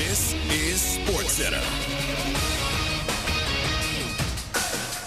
This is SportsCenter.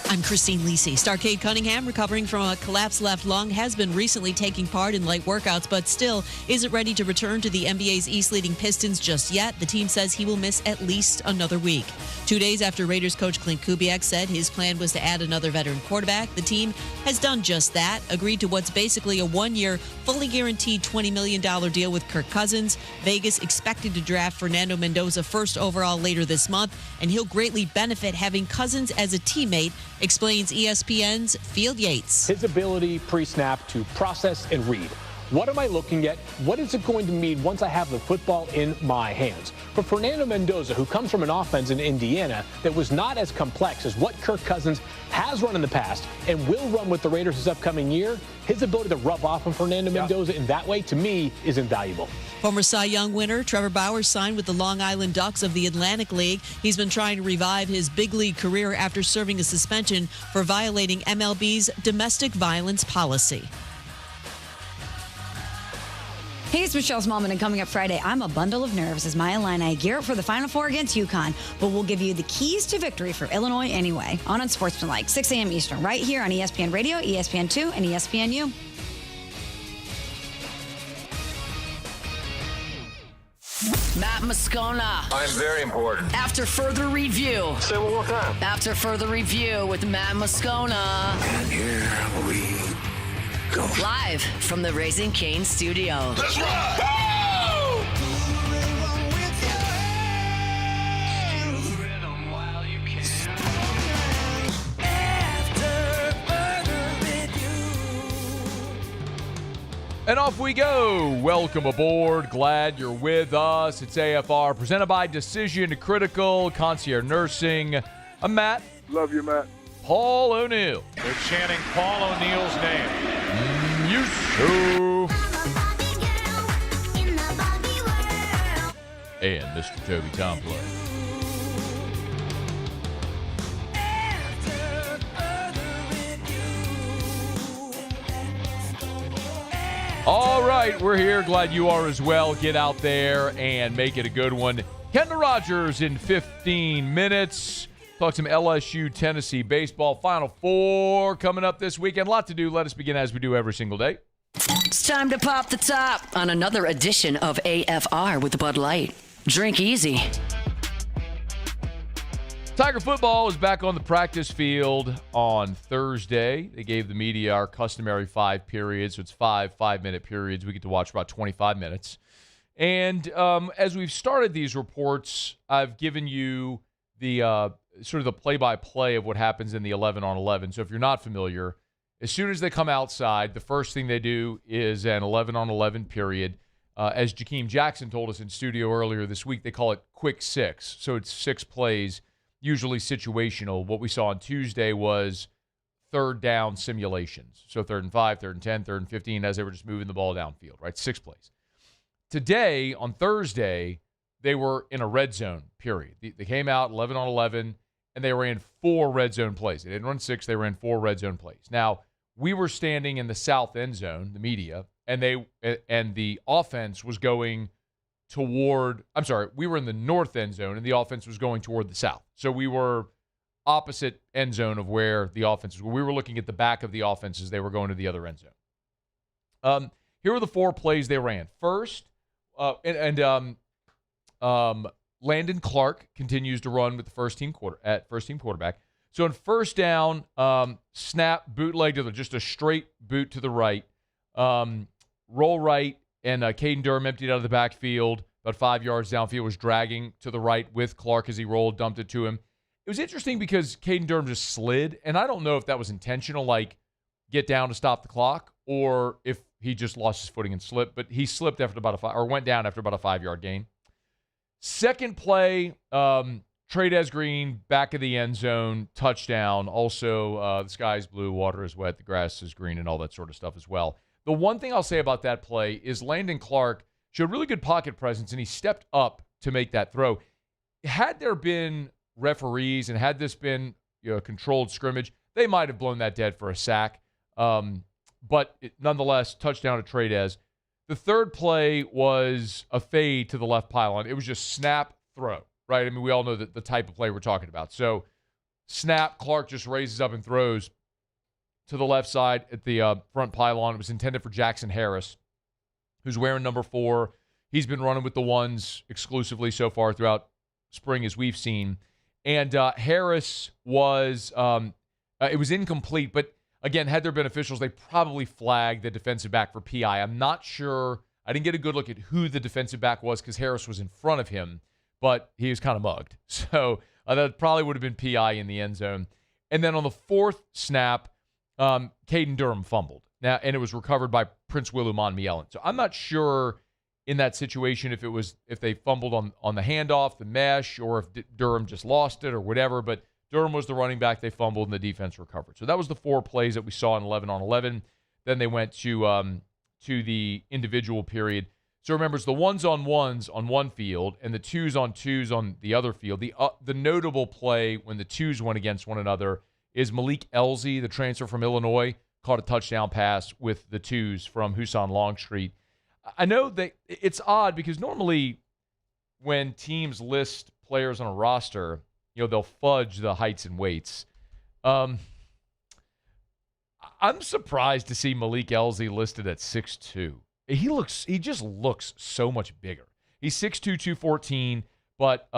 I'm Christine Lisi. Starcade Cunningham, recovering from a collapsed left lung, has been recently taking part in light workouts, but still isn't ready to return to the NBA's East-leading Pistons just yet. The team says he will miss at least another week. 2 days after Raiders coach Clint Kubiak said his plan was to add another veteran quarterback, the team has done just that, agreed to what's basically a one-year, fully guaranteed $20 million deal with Kirk Cousins. Vegas expected to draft Fernando Mendoza first overall later this month, and he'll greatly benefit having Cousins as a teammate, explains ESPN's Field Yates. His ability pre-snap to process and read. What am I looking at? What is it going to mean once I have the football in my hands? For Fernando Mendoza, who comes from an offense in Indiana that was not as complex as what Kirk Cousins has run in the past and will run with the Raiders this upcoming year, his ability to rub off on Fernando Mendoza in that way, to me, is invaluable. Former Cy Young winner Trevor Bauer signed with the Long Island Ducks of the Atlantic League. He's been trying to revive his big league career after serving a suspension for violating MLB's domestic violence policy. Hey, it's Michelle Smallman, and coming up Friday, I'm a bundle of nerves as my Illini gear up for the Final Four against UConn. But we'll give you the keys to victory for Illinois anyway. On Unsportsmanlike, 6 a.m. Eastern, right here on ESPN Radio, ESPN2, and ESPNU. Matt Moscona. I'm very important. After further review. Say it one more time. After further review with Matt Moscona. And here we go. Live from the Raising Cane studio. Let's ride! Go! And off we go. Welcome aboard. Glad you're with us. It's AFR, presented by Decision Critical, Concierge Nursing. I'm Matt. Love you, Matt. Paul O'Neill. They're chanting Paul O'Neill's name. You so. And Mr. Toby Tomplin. All right, we're here. Glad you are as well. Get out there and make it a good one. Kendall Rogers in 15 minutes. Talk some LSU-Tennessee baseball. Final Four coming up this weekend. A lot to do. Let us begin as we do every single day. It's time to pop the top on another edition of AFR with Bud Light. Drink easy. Tiger football is back on the practice field on Thursday. They gave the media our customary 5 periods, so it's 5-minute periods. We get to watch about 25 minutes. And as we've started these reports, I've given you the sort of the play-by-play of what happens in the 11-on-11. So if you're not familiar, as soon as they come outside, the first thing they do is an 11-on-11 period. As Jakeem Jackson told us in studio earlier this week, they call it quick 6. So it's 6 plays, usually situational. What we saw on Tuesday was third down simulations. So 3rd and 5, 3rd and 10, 3rd and 15, as they were just moving the ball downfield, right? 6 plays. Today, on Thursday, they were in a red zone period. They came out 11-on-11, and they ran 4 red zone plays. They didn't run 6. They ran 4 red zone plays. Now, we were standing in the south end zone, the media, and the offense was going toward – I'm sorry, we were in the north end zone, and the offense was going toward the south. So we were opposite end zone of where the offense was. We were looking at the back of the offense as they were going to the other end zone. Here were the 4 plays they ran. First, Landon Clark continues to run with the first-team quarterback. So on first down, snap, bootleg to just a straight boot to the right, roll right, and Caden Durham emptied out of the backfield, about 5 yards downfield, was dragging to the right with Clark as he rolled, dumped it to him. It was interesting because Caden Durham just slid, and I don't know if that was intentional, like get down to stop the clock, or if he just lost his footing and slipped, but he slipped after went down after about a 5-yard gain. Second play, Trey Green, back of the end zone, touchdown. Also, the sky's blue, water is wet, the grass is green, and all that sort of stuff as well. The one thing I'll say about that play is Landon Clark showed really good pocket presence, and he stepped up to make that throw. Had there been referees and had this been a controlled scrimmage, they might have blown that dead for a sack. But nonetheless, touchdown to Trey. The third play was a fade to the left pylon. It was just snap, throw, right? I mean, we all know the type of play we're talking about. So snap, Clark just raises up and throws to the left side at the front pylon. It was intended for Jackson Harris, who's wearing number 4. He's been running with the ones exclusively so far throughout spring, as we've seen. And Harris was it was incomplete, but again, had there been officials, they probably flagged the defensive back for PI. I'm not sure. I didn't get a good look at who the defensive back was because Harris was in front of him, but he was kind of mugged. So that probably would have been PI in the end zone. And then on the 4th snap, Caden Durham fumbled. Now, and it was recovered by Prince Willuman Mielen. So I'm not sure in that situation if they fumbled on the handoff, the mesh, or if Durham just lost it or whatever. But Durham was the running back. They fumbled, and the defense recovered. So that was the 4 plays that we saw in 11-on-11. Then they went to the individual period. So remember, it's the 1s-on-1s on one field and the 2s-on-2s on the other field. The notable play when the 2s went against one another is Malik Elzy, the transfer from Illinois, caught a touchdown pass with the 2s from Husan Longstreet. I know that it's odd because normally when teams list players on a roster, they'll fudge the heights and weights. I'm surprised to see Malik Elzy listed at 6'2". He just looks so much bigger. He's 6'2", 214, but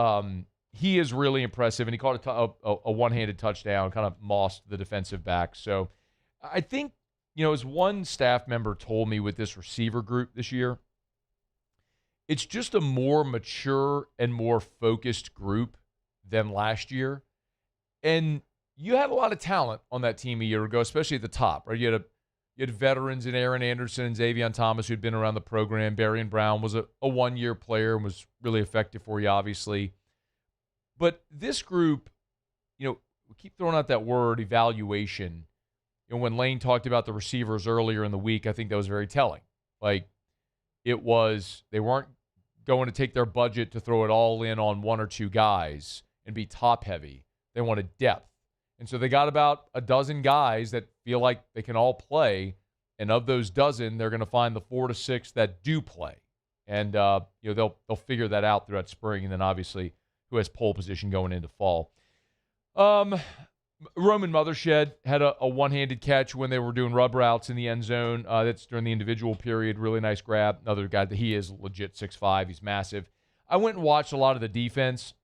he is really impressive, and he caught a one-handed touchdown, kind of mossed the defensive back. So I think, as one staff member told me with this receiver group this year, it's just a more mature and more focused group than last year. And you had a lot of talent on that team a year ago, especially at the top, right? You had veterans in Aaron Anderson and Xavier Thomas who'd been around the program. Barian Brown was a one-year player and was really effective for you, obviously. But this group, we keep throwing out that word, evaluation. When Lane talked about the receivers earlier in the week, I think that was very telling. Like, they weren't going to take their budget to throw it all in on 1 or 2 guys and be top-heavy. They wanted depth. And so they got about a dozen guys that feel like they can all play. And of those dozen, they're going to find the 4 to 6 that do play. And, they'll figure that out throughout spring. And then, obviously, who has pole position going into fall. Roman Mothershed had a one-handed catch when they were doing rub routes in the end zone. That's during the individual period. Really nice grab. Another guy that he is legit 6'5". He's massive. I went and watched a lot of the defense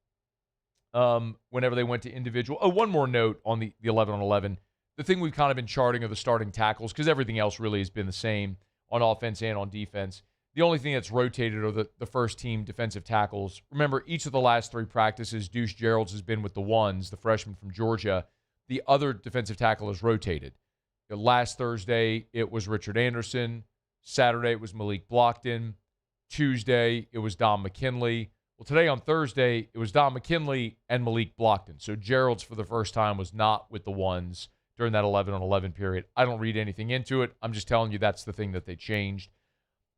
whenever they went to individual. Oh, one more note on the 11-on-11. The thing we've kind of been charting are the starting tackles because everything else really has been the same on offense and on defense. The only thing that's rotated are the first-team defensive tackles. Remember, each of the last 3 practices, Deuce Geralds has been with the ones, the freshman from Georgia. The other defensive tackle is rotated. Last Thursday, it was Richard Anderson. Saturday, it was Malik Blockton. Tuesday, it was Dom McKinley. Well, today on Thursday, it was Dom McKinley and Malik Blockton. So Geralds, for the first time, was not with the ones during that 11-on-11 period. I don't read anything into it. I'm just telling you that's the thing that they changed.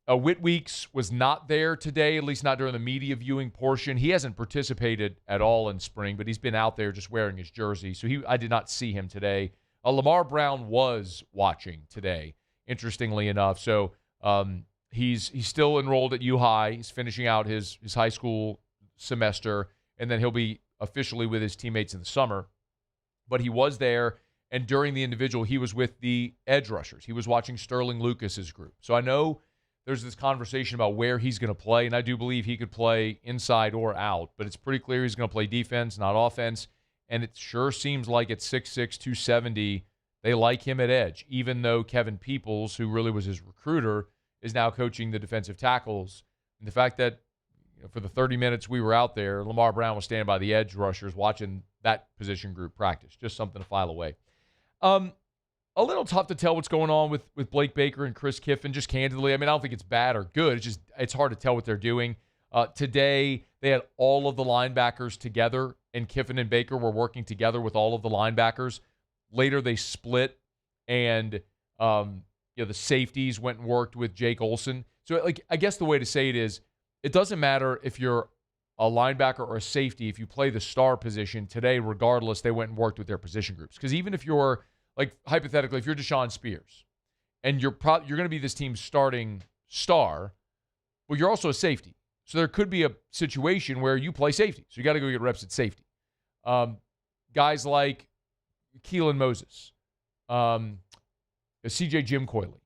Whit Weeks was not there today, at least not during the media viewing portion. He hasn't participated at all in spring, but he's been out there just wearing his jersey. So I did not see him today. Lamar Brown was watching today, interestingly enough. So he's still enrolled at U-High. He's finishing out his high school semester, and then he'll be officially with his teammates in the summer. But he was there, and during the individual, he was with the edge rushers. He was watching Sterling Lucas's group. So I know there's this conversation about where he's going to play, and I do believe he could play inside or out, but it's pretty clear he's going to play defense, not offense, and it sure seems like at 6'6", 270, they like him at edge, even though Kevin Peoples, who really was his recruiter, is now coaching the defensive tackles. And the fact that for the 30 minutes we were out there, Lamar Brown was standing by the edge rushers watching that position group practice, just something to file away. A little tough to tell what's going on with Blake Baker and Chris Kiffin, just candidly. I mean, I don't think it's bad or good. It's hard to tell what they're doing. Today, they had all of the linebackers together, and Kiffin and Baker were working together with all of the linebackers. Later, they split, and the safeties went and worked with Jake Olson. So, I guess the way to say it is, it doesn't matter if you're a linebacker or a safety. If you play the star position today, regardless, they went and worked with their position groups. Because even if you're hypothetically, if you're Deshaun Spears and you're going to be this team's starting star, well, you're also a safety. So there could be a situation where you play safety. So you got to go get reps at safety. Guys like Keelan Moses, CJ Jim Coyley,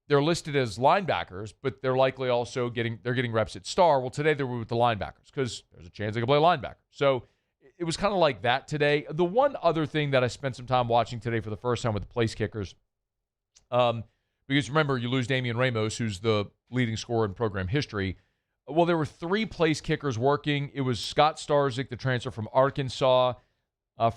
they're listed as linebackers, but they're likely also getting reps at star. Well, today they were with the linebackers because there's a chance they could play linebacker. So it was kind of like that today. The one other thing that I spent some time watching today for the first time with the place kickers, because remember, you lose Damian Ramos, who's the leading scorer in program history. Well, there were 3 place kickers working. It was Scott Starzik, the transfer from Arkansas,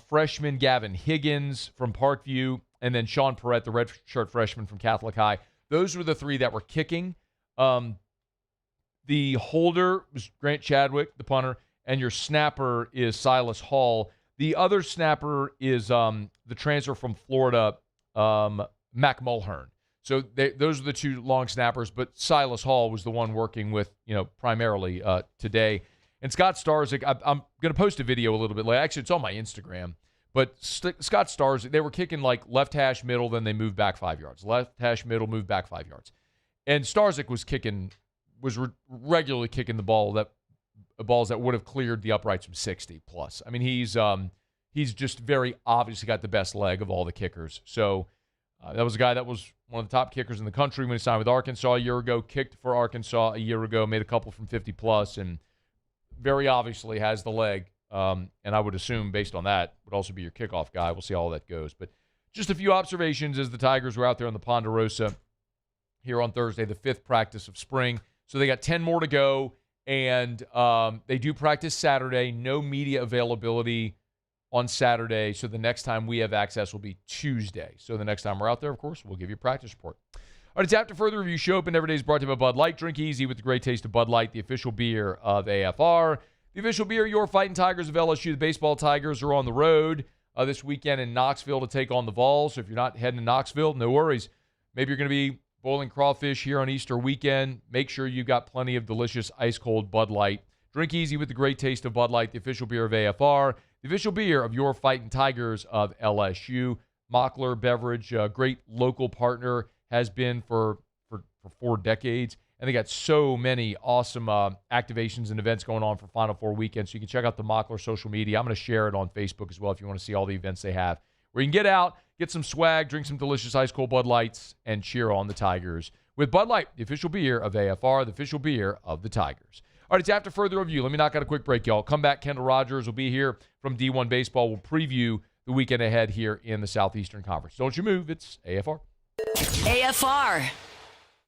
freshman Gavin Higgins from Parkview, and then Sean Perrette, the redshirt freshman from Catholic High. Those were the 3 that were kicking. The holder was Grant Chadwick, the punter, and your snapper is Silas Hall. The other snapper is the transfer from Florida, Mac Mulhern. So those are the 2 long snappers, but Silas Hall was the one working with, primarily today. And Scott Starzik, I'm going to post a video a little bit later. Actually, it's on my Instagram. But Scott Starzik, they were kicking like left hash middle, then they moved back 5 yards. Left hash middle, moved back 5 yards. And Starzik was regularly kicking the balls that would have cleared the uprights from 60 plus. I mean, he's just very obviously got the best leg of all the kickers. So that was a guy that was one of the top kickers in the country when he signed with Arkansas a year ago, kicked for Arkansas a year ago, made a couple from 50 plus, and very obviously has the leg. And I would assume, based on that, would also be your kickoff guy. We'll see how all that goes. But just a few observations as the Tigers were out there on the Ponderosa here on Thursday, the 5th practice of spring. So they got 10 more to go, and they do practice Saturday. No media availability on Saturday, so the next time we have access will be Tuesday. So the next time we're out there, of course, we'll give you a practice report. All right, it's After Further Review Show. Open every day is brought to you by Bud Light. Drink easy with the great taste of Bud Light, the official beer of AFR. The official beer, your Fighting Tigers of LSU. The baseball Tigers are on the road this weekend in Knoxville to take on the Vols. So if you're not heading to Knoxville, no worries. Maybe you're going to be boiling crawfish here on Easter weekend. Make sure you've got plenty of delicious ice-cold Bud Light. Drink easy with the great taste of Bud Light, the official beer of AFR. The official beer of your Fighting Tigers of LSU. Mockler Beverage, a great local partner, has been for 4 decades. And they got so many awesome activations and events going on for Final Four weekend. So you can check out the Mockler social media. I'm going to share it on Facebook as well if you want to see all the events they have, where you can get out, get some swag, drink some delicious ice-cold Bud Lights, and cheer on the Tigers with Bud Light, the official beer of AFR, the official beer of the Tigers. All right, it's After Further Review. Let me knock out a quick break, y'all. Come back. Kendall Rogers will be here from D1 Baseball. We'll preview the weekend ahead here in the Southeastern Conference. Don't you move. It's AFR. AFR.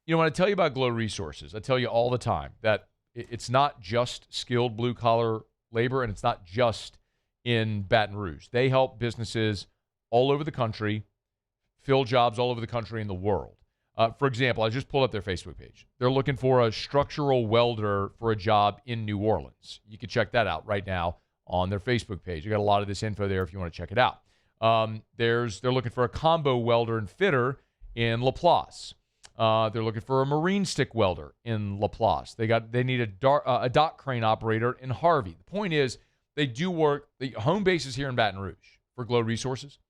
You know, when I tell you about Glow Resources, I tell you all the time that it's not just skilled blue-collar labor, and it's not just in Baton Rouge. They help businesses all over the country fill jobs all over the country and the world. For example, I just pulled up their Facebook page. They're looking for a structural welder for a job in New Orleans. You can check that out right now on their Facebook page. You got a lot of this info there if you want to check it out. They're looking for a combo welder and fitter in Laplace. They're looking for a marine stick welder in Laplace. They need a dock crane operator in Harvey. The point is, they do work. The home base is here in Baton Rouge for Glow Resources,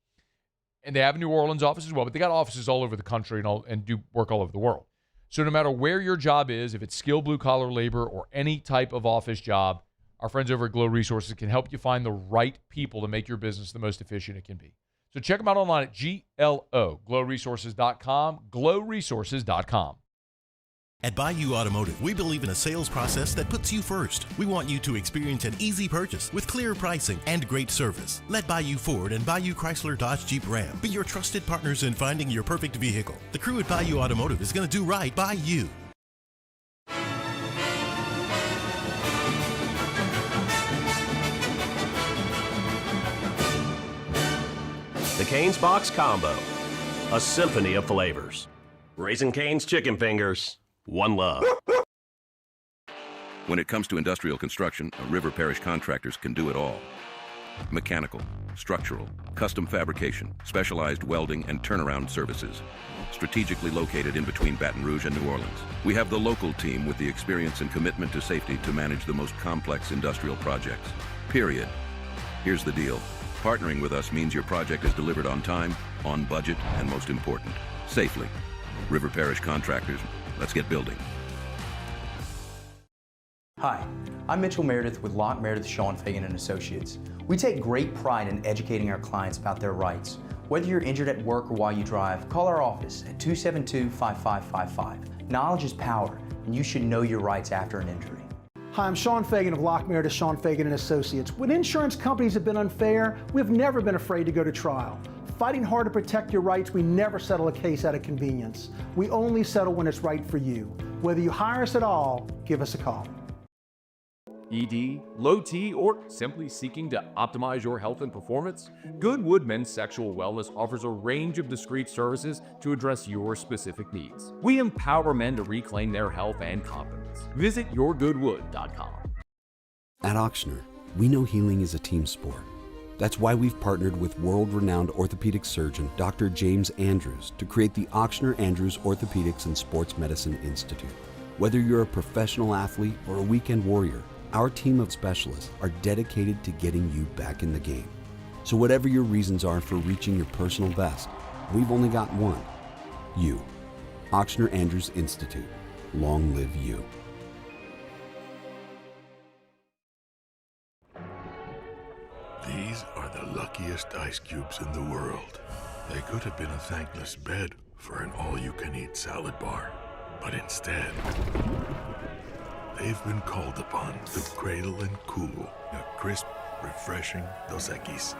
and they have a New Orleans office as well. But they got offices all over the country and do work all over the world. So no matter where your job is, if it's skilled blue collar labor or any type of office job, our friends over at Glow Resources can help you find the right people to make your business the most efficient it can be. So check them out online at glowresources.com, glowresources.com. At Bayou Automotive, we believe in a sales process that puts you first. We want you to experience an easy purchase with clear pricing and great service. Let Bayou Ford and Bayou Chrysler Dodge Jeep Ram be your trusted partners in finding your perfect vehicle. The crew at Bayou Automotive is going to do right by you. The Cane's Box Combo, a symphony of flavors. Raising Cane's chicken fingers, one love. When it comes to industrial construction, River Parish Contractors can do it all. Mechanical, structural, custom fabrication, specialized welding, and turnaround services. Strategically located in between Baton Rouge and New Orleans, we have the local team with the experience and commitment to safety to manage the most complex industrial projects. Period. Here's the deal. Partnering with us means your project is delivered on time, on budget, and most important, safely. River Parish Contractors, let's get building. Hi, I'm Mitchell Meredith with Locke Meredith Sean Fagan and Associates. We take great pride in educating our clients about their rights. Whether you're injured at work or while you drive, call our office at 272-5555. Knowledge is power, and you should know your rights after an injury. Hi, I'm Sean Fagan of Locke Meredith Sean Fagan and Associates. When insurance companies have been unfair, we've never been afraid to go to trial. Fighting hard to protect your rights, we never settle a case out of convenience. We only settle when it's right for you. Whether you hire us at all, give us a call. ED, low T, or simply seeking to optimize your health and performance? Goodwood Men's Sexual Wellness offers a range of discreet services to address your specific needs. We empower men to reclaim their health and confidence. Visit yourgoodwood.com. At Ochsner, we know healing is a team sport. That's why we've partnered with world-renowned orthopedic surgeon Dr. James Andrews to create the Ochsner Andrews Orthopedics and Sports Medicine Institute. Whether you're a professional athlete or a weekend warrior, our team of specialists are dedicated to getting you back in the game. So whatever your reasons are for reaching your personal best, we've only got one: you. Ochsner Andrews Institute. Long live you. These are the luckiest ice cubes in the world. They could have been a thankless bed for an all-you-can-eat salad bar. But instead, they've been called upon to cradle and cool a crisp, refreshing Dos Equis.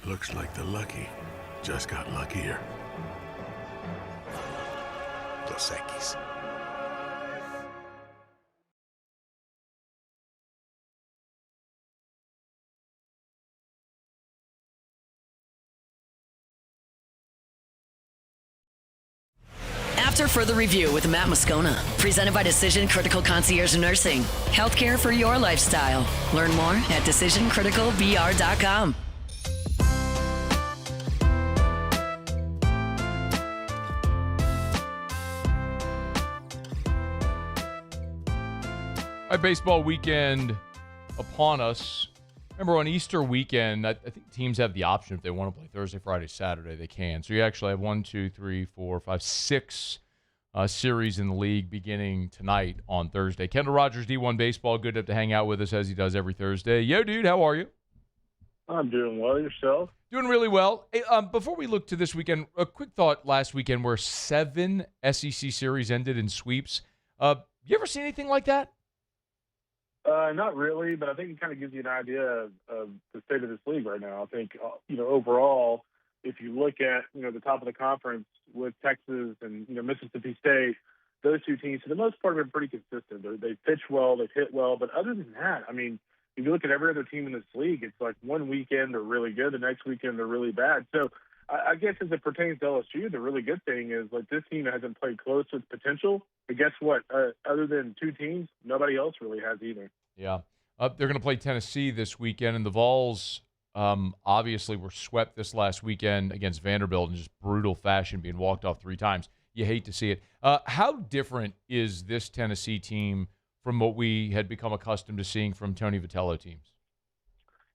Looks like the lucky just got luckier. Dos Equis. After further review with Matt Moscona, presented by Decision Critical Concierge Nursing. Healthcare for your lifestyle. Learn more at decisioncriticalbr.com. All right, baseball weekend upon us. Remember, on Easter weekend, I think teams have the option if they want to play Thursday, Friday, Saturday, they can. So you actually have 6 series in the league beginning tonight on Thursday. Kendall Rogers, D1 Baseball, good to hang out with us as he does every Thursday. Yo, dude, how are you? I'm doing well. Yourself? Doing really well. Hey, before we look to this weekend, a quick thought last weekend where 7 SEC series ended in sweeps. You ever see anything like that? Not really, but I think it kind of gives you an idea of the state of this league right now. I think, overall, if you look at, the top of the conference with Texas and, Mississippi State, those two teams, for the most part, have been pretty consistent. They pitch well, they hit well, but other than that, I mean, if you look at every other team in this league, it's like one weekend they're really good, the next weekend they're really bad. So I guess as it pertains to LSU, the really good thing is, like, this team hasn't played close to its potential. But guess what? Other than two teams, nobody else really has either. Yeah. They're going to play Tennessee this weekend, and the Vols obviously were swept this last weekend against Vanderbilt in just brutal fashion, being walked off 3 times. You hate to see it. How different is this Tennessee team from what we had become accustomed to seeing from Tony Vitello teams?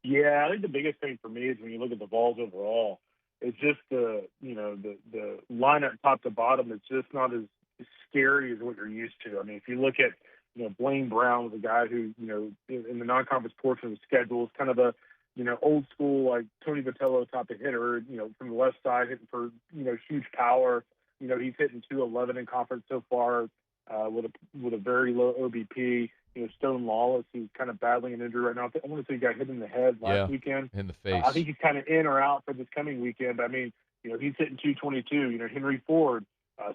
Yeah, I think the biggest thing for me is when you look at the Vols overall, it's just the lineup top to bottom. It's just not as scary as what you're used to. I mean, if you look at, Blaine Brown was a guy who, in the non-conference portion of the schedule is kind of a, old school, like Tony Vitello type of hitter, from the left side hitting for, huge power. He's hitting 211 in conference so far with a very low OBP. Stone Lawless, who's kind of battling an injury right now. I want to say he got hit in the head last weekend. In the face. I think he's kind of in or out for this coming weekend. I mean, he's hitting 222. Henry Ford,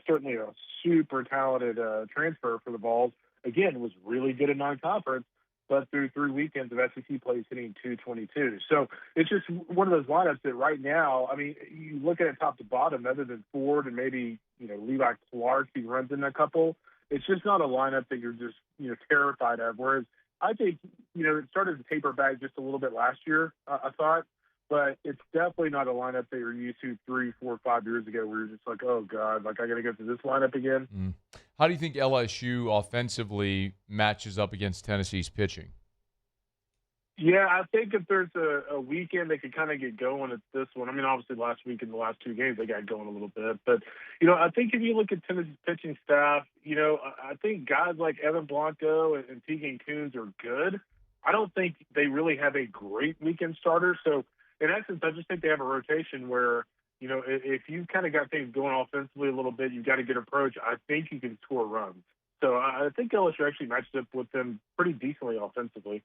certainly a super talented transfer for the Vols. Again, was really good in non-conference, but through 3 weekends of SEC play, he's hitting 222. So it's just one of those lineups that right now, I mean, you look at it top to bottom, other than Ford and maybe, Levi Clark, he runs in a couple. It's just not a lineup that you're just, terrified of. Whereas I think, it started to taper back just a little bit last year, I thought. But it's definitely not a lineup that you're used to 3, 4, 5 years ago where you're just like, oh, God, like I got to go through this lineup again. How do you think LSU offensively matches up against Tennessee's pitching? Yeah, I think if there's a weekend they could kind of get going, it's this one. I mean, obviously last week in the last two games they got going a little bit. But, I think if you look at Tennessee's pitching staff, I think guys like Evan Blanco and Tegan Coons are good. I don't think they really have a great weekend starter. So, in essence, I just think they have a rotation where, if you kind of got things going offensively a little bit, you've got a good approach, I think you can score runs. So I think LSU actually matched up with them pretty decently offensively.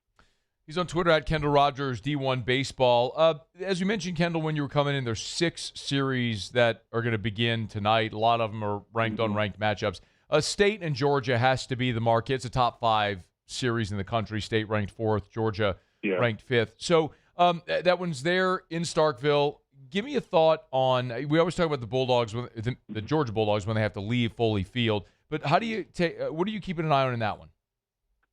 He's on Twitter at Kendall Rogers, D1 Baseball. As you mentioned, Kendall, when you were coming in, there's 6 series that are going to begin tonight. A lot of them are ranked unranked matchups. State and Georgia has to be the marquee. It's a top 5 series in the country. State ranked 4th, Georgia ranked 5th. So that one's there in Starkville. Give me a thought on, we always talk about the Bulldogs, the Georgia Bulldogs, when they have to leave Foley Field. But how do you take? What are you keeping an eye on in that one?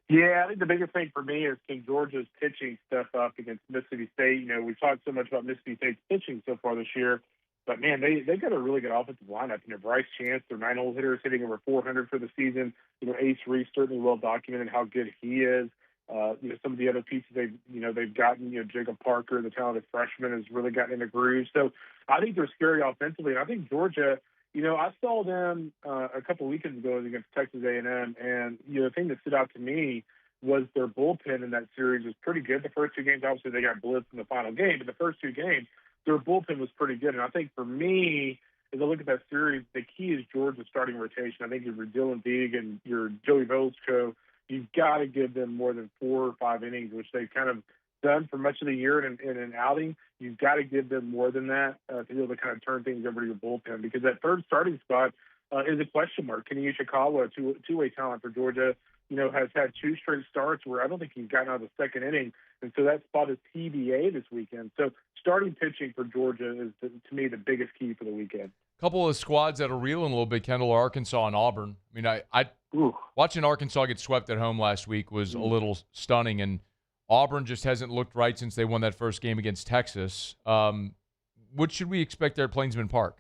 Yeah, I think the biggest thing for me is can Georgia's pitching step up against Mississippi State. We've talked so much about Mississippi State's pitching so far this year, but man, they've got a really good offensive lineup. Bryce Chance, their 9-hole hitter, is hitting over 400 for the season. Ace Reese, certainly well documented how good he is. Some of the other pieces they've gotten, Jacob Parker, the talented freshman, has really gotten in a groove. So I think they're scary offensively, and I think Georgia. I saw them a couple weekends ago against Texas A&M, and the thing that stood out to me was their bullpen in that series was pretty good. The first 2 games, obviously, they got blitzed in the final game, but the first 2 games, their bullpen was pretty good. And I think for me, as I look at that series, the key is Georgia's starting rotation. I think if you're Dylan Beeg and you're Joey Velchko, you've got to give them more than 4 or 5 innings, which they've kind of done for much of the year in an outing. You've got to give them more than that to be able to kind of turn things over to your bullpen, because that third starting spot is a question mark. Kenny Ishikawa, a two-way talent for Georgia, has had 2 straight starts where I don't think he's gotten out of the second inning, and so that spot is TBA this weekend. So starting pitching for Georgia is, to me, the biggest key for the weekend. A couple of squads that are reeling a little bit, Kendall, Arkansas and Auburn. I mean, I watching Arkansas get swept at home last week was a little stunning, and Auburn just hasn't looked right since they won that first game against Texas. What should we expect there at Plainsman Park?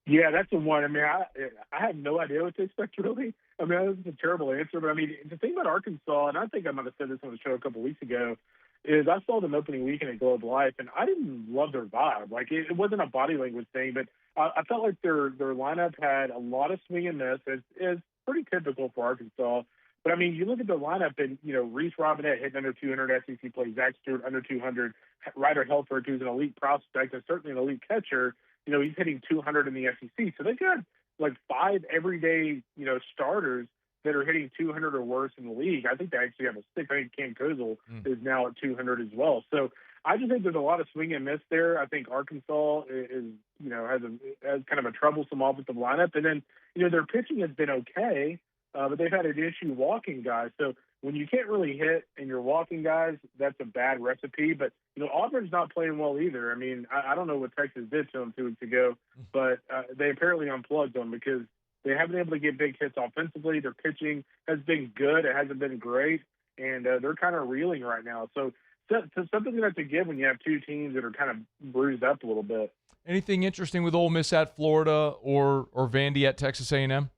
Yeah, that's the one. I mean, I have no idea what to expect, really. I mean, that's a terrible answer. But, I mean, the thing about Arkansas, and I think I might have said this on the show a couple weeks ago, is I saw them opening weekend at Globe Life, and I didn't love their vibe. Like, it wasn't a body language thing, but I felt like their lineup had a lot of swing and miss. It's pretty typical for Arkansas. But, I mean, you look at the lineup, and, Reese Robinette hitting under 200 SEC play, Zach Stewart under 200, Ryder Helford, who's an elite prospect and certainly an elite catcher, he's hitting 200 in the SEC. So they've got, like, 5 everyday, starters that are hitting 200 or worse in the league. I think they actually have a 6. I think Cam Kozel is now at 200 as well. So I just think there's a lot of swing and miss there. I think Arkansas is has kind of a troublesome offensive lineup. And then, their pitching has been okay. But they've had an issue walking guys. So when you can't really hit and you're walking guys, that's a bad recipe. But, Auburn's not playing well either. I mean, I don't know what Texas did to them 2 weeks ago, but they apparently unplugged them because they haven't been able to get big hits offensively. Their pitching has been good. It hasn't been great. And they're kind of reeling right now. So something you have to give when you have 2 teams that are kind of bruised up a little bit. Anything interesting with Ole Miss at Florida or Vandy at Texas A&M?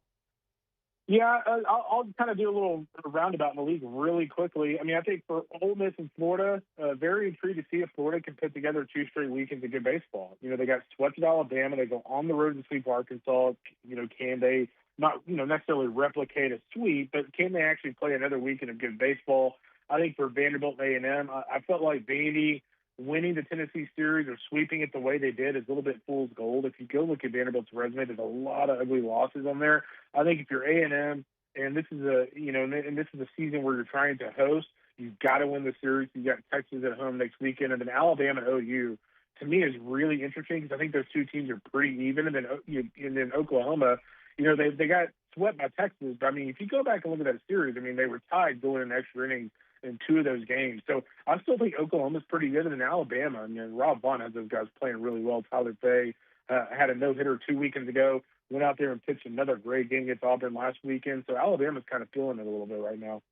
Yeah, I'll kind of do a little roundabout in the league really quickly. I mean, I think for Ole Miss and Florida, very intrigued to see if Florida can put together 2 straight weekends of good baseball. They got swept at Alabama. They go on the road to sweep Arkansas. Can they not, necessarily replicate a sweep, but can they actually play another weekend of good baseball? I think for Vanderbilt and A&M, I felt like Vandy winning the Tennessee series or sweeping it the way they did is a little bit fool's gold. If you go look at Vanderbilt's resume, there's a lot of ugly losses on there. I think if you're A&M and this is a season where you're trying to host, you've got to win the series. You got Texas at home next weekend, and then Alabama OU. To me, is really interesting because I think those 2 teams are pretty even. And then Oklahoma, they got swept by Texas. But I mean, if you go back and look at that series, I mean, they were tied going in extra innings in 2 of those games. So I still think Oklahoma's pretty good. And then Alabama, Rob Vaughn has those guys playing really well. Tyler Fay had a no-hitter 2 weekends ago, went out there and pitched another great game against Auburn last weekend. So Alabama's kind of feeling it a little bit right now.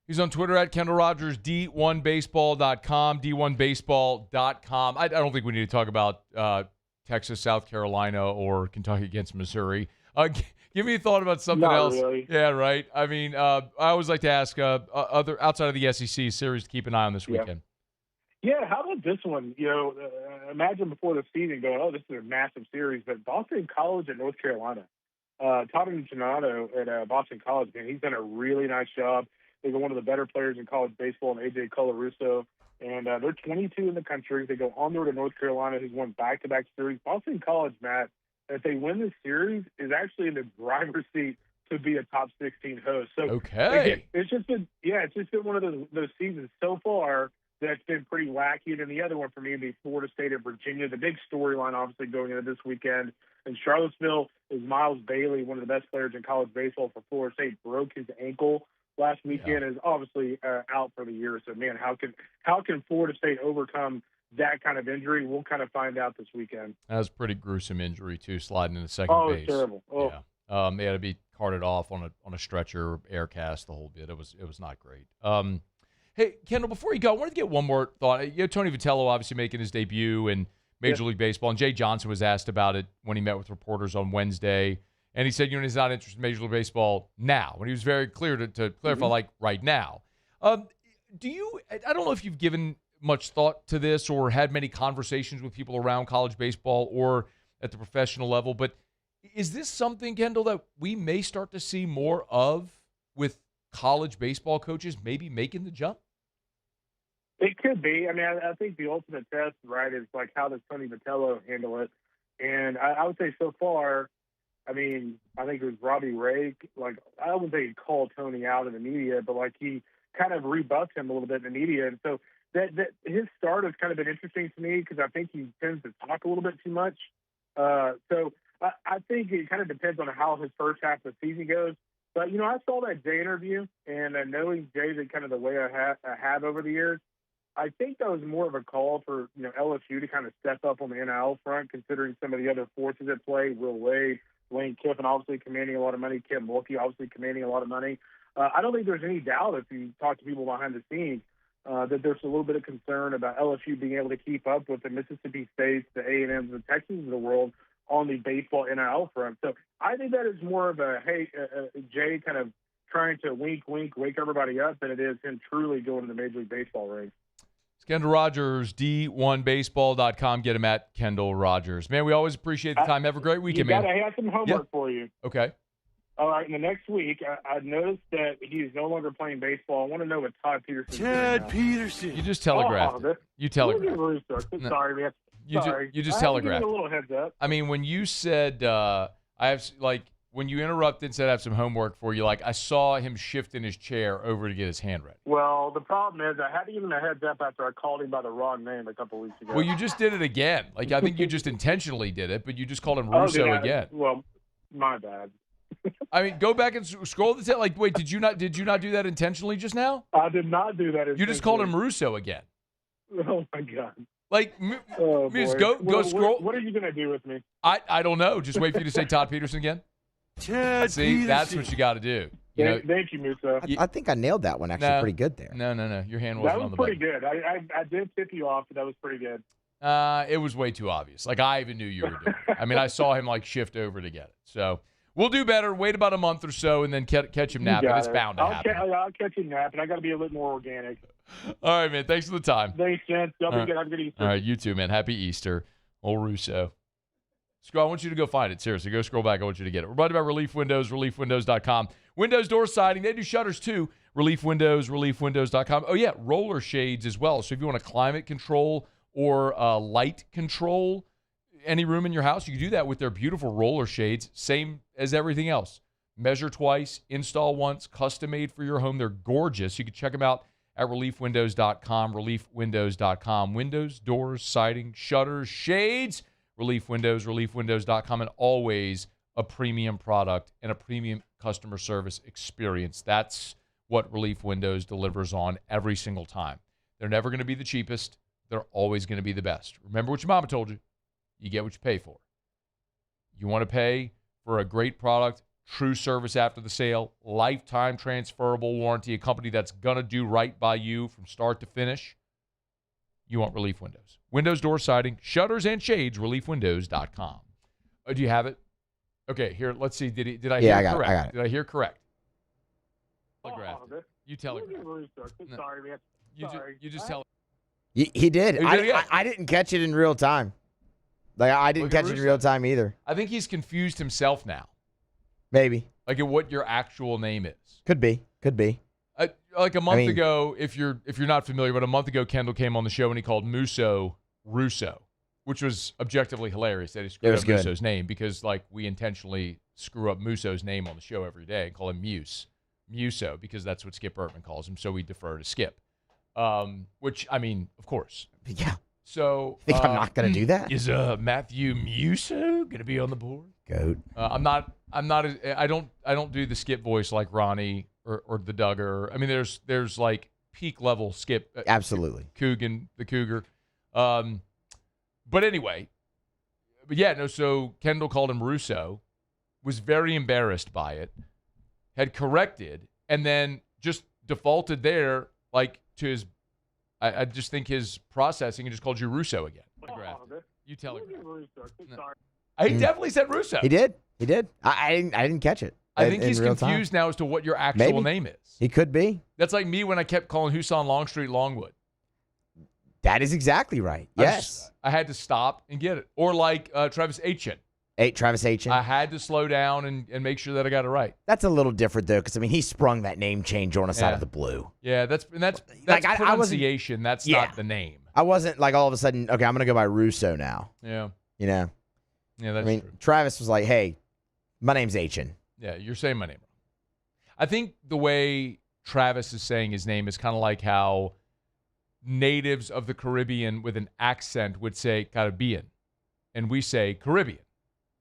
He's on Twitter at Kendall Rogers, D1Baseball.com, D1Baseball.com. I don't think we need to talk about Texas, South Carolina, or Kentucky against Missouri. Give me a thought about something Not else. really. Yeah, right. I mean, I always like to ask other outside of the SEC series to keep an eye on this weekend. Yeah, how about this one? Imagine before the season going, oh, this is a massive series, but Boston College and North Carolina. Tommy Gennaro at Boston College, man, he's done a really nice job. They got one of the better players in college baseball, and A.J. Colarusso, and they're 22 in the country. They go on there to North Carolina, who's won back-to-back series. Boston College, Matt, if they win this series, is actually in the driver's seat to be a top 16 host. So again, it's just been one of those seasons so far that's been pretty wacky. And then the other one for me would be Florida State and Virginia. The big storyline, obviously, going into this weekend in Charlottesville is Miles Bailey, one of the best players in college baseball for Florida State, broke his ankle last weekend, is obviously out for the year. So, man, how can Florida State overcome that kind of injury? We'll kind of find out this weekend. That was a pretty gruesome injury, too, sliding into second base. It's terrible. Oh. Yeah. They had to be carted off on a stretcher, air cast, the whole bit. It was not great. Hey, Kendall, before you go, I wanted to get one more thought. Tony Vitello obviously making his debut in Major League Baseball, and Jay Johnson was asked about it when he met with reporters on Wednesday, and he said, he's not interested in Major League Baseball now, and he was very clear to clarify, like, right now. I don't know if you've given much thought to this or had many conversations with people around college baseball or at the professional level, but is this something, Kendall, that we may start to see more of with college baseball coaches maybe making the jump? It could be. I mean, I think the ultimate test, right, is like how does Tony Vitello handle it? And I would say so far, I mean, I think it was Robbie Ray. Like, I wouldn't say he called Tony out in the media, but like he kind of rebuffed him a little bit in the media. And so that his start has kind of been interesting to me because I think he tends to talk a little bit too much. So I think it kind of depends on how his first half of the season goes. But, I saw that Jay interview, and knowing Jay the kind of the way I have over the years, I think that was more of a call for, LSU to kind of step up on the NIL front, considering some of the other forces at play. Will Wade, Lane Kiffin obviously commanding a lot of money, Kim Mulkey obviously commanding a lot of money. I don't think there's any doubt if you talk to people behind the scenes that there's a little bit of concern about LSU being able to keep up with the Mississippi States, the A&Ms, the Texans of the world on the baseball NIL front. So I think that is more of a, Jay kind of trying to wink, wake everybody up than it is him truly going to the Major League Baseball ring. It's Kendall Rogers, D1Baseball.com. Get him at Kendall Rogers. Man, we always appreciate the time. Have a great weekend, man. I have some homework for you. Okay. All right, in the next week, I noticed that he is no longer playing baseball. I want to know what Todd Peterson is doing Peterson. You just telegraphed it. You telegraphed it. No. Sorry, man. You just telegraphed it. A little heads up. I mean, when you said, when you interrupted and said I have some homework for you, I saw him shift in his chair over to get his hand ready. Well, the problem is I had to give him a heads up after I called him by the wrong name a couple weeks ago. Well, you just did it again. I think you just intentionally did it, but you just called him Russo again. Well, my bad. I mean, go back and scroll the tail. Wait, did you not do that intentionally just now? I did not do that. You just called him Russo again. Oh my God. Go scroll. What are you gonna do with me? I don't know. Just wait for you to say Todd Peterson again. See, that's what you got to do. Thank you, Musa. I think I nailed that one actually pretty good there. No. Your hand wasn't on the button. That was pretty good. I did tip you off, but that was pretty good. It was way too obvious. I even knew you were doing it. I mean, I saw him shift over to get it. So we'll do better. Wait about a month or so, and then catch him napping. It's bound to happen. I'll catch him napping. I got to be a little more organic. All right, man. Thanks for the time. Thanks, Jen. Have a good Easter. All right, you too, man. Happy Easter. Old Russo. Scroll. I want you to go find it. Seriously, go scroll back. I want you to get it. We're brought to you by Relief Windows, reliefwindows.com. Windows, door siding. They do shutters too. Relief Windows, reliefwindows.com. Oh, yeah, roller shades as well. So if you want to climate control or light control any room in your house, you can do that with their beautiful roller shades. Same as everything else. Measure twice, install once, custom made for your home. They're gorgeous. You can check them out at reliefwindows.com, reliefwindows.com. Windows, doors, siding, shutters, shades. Relief Windows, reliefwindows.com, and always a premium product and a premium customer service experience. That's what Relief Windows delivers on every single time. They're never going to be the cheapest. They're always going to be the best. Remember what your mama told you. You get what you pay for. You want to pay for a great product, true service after the sale, lifetime transferable warranty, a company that's going to do right by you from start to finish. You want Relief Windows. Windows, door siding, shutters, and shades, reliefwindows.com. Do you have it? Okay, here, let's see. Did I hear correct? I got it. Did I hear correct? Oh, You telegraphed. I'm sorry, man. You just tell. He did. Yeah. I didn't catch it in real time. Like, I didn't catch it in real time either. I think he's confused himself now. Maybe. Like at what your actual name is. Could be. Like a month ago, if you're not familiar, but a month ago, Kendall came on the show and he called Musso Russo, which was objectively hilarious that he screwed up Musso's name because, like, we intentionally screw up Musso's name on the show every day and call him Musso, because that's what Skip Bertman calls him, so we defer to Skip. Which, I mean, of course. Yeah. So I think I'm not going to do that. Is Matthew Musso going to be on the board? Goat. I don't do the Skip voice like Ronnie or the Duggar. I mean, there's like peak level Skip. Absolutely. Coogan, the Cougar. But anyway, so Kendall called him Russo, was very embarrassed by it, had corrected, and then just defaulted there, like, to his, I just think his processing, and just called you Russo again. You telegraphed. He definitely said Russo. He did. I didn't catch it. I think he's confused now as to what your actual name is. He could be. That's like me when I kept calling Huson Longstreet Longwood. That is exactly right. Yes. I had to stop and get it. Or like Travis Aitchen. Travis Aitchen. I had to slow down and make sure that I got it right. That's a little different, though, because, I mean, he sprung that name change on us out of the blue. Yeah, that's like, pronunciation. That's not the name. I wasn't like all of a sudden, okay, I'm going to go by Russo now. Yeah. You know? Yeah, that's true. Travis was like, hey, my name's Aitchen. Yeah, you're saying my name wrong. I think the way Travis is saying his name is kind of like how natives of the Caribbean with an accent would say Caribbean, and we say Caribbean.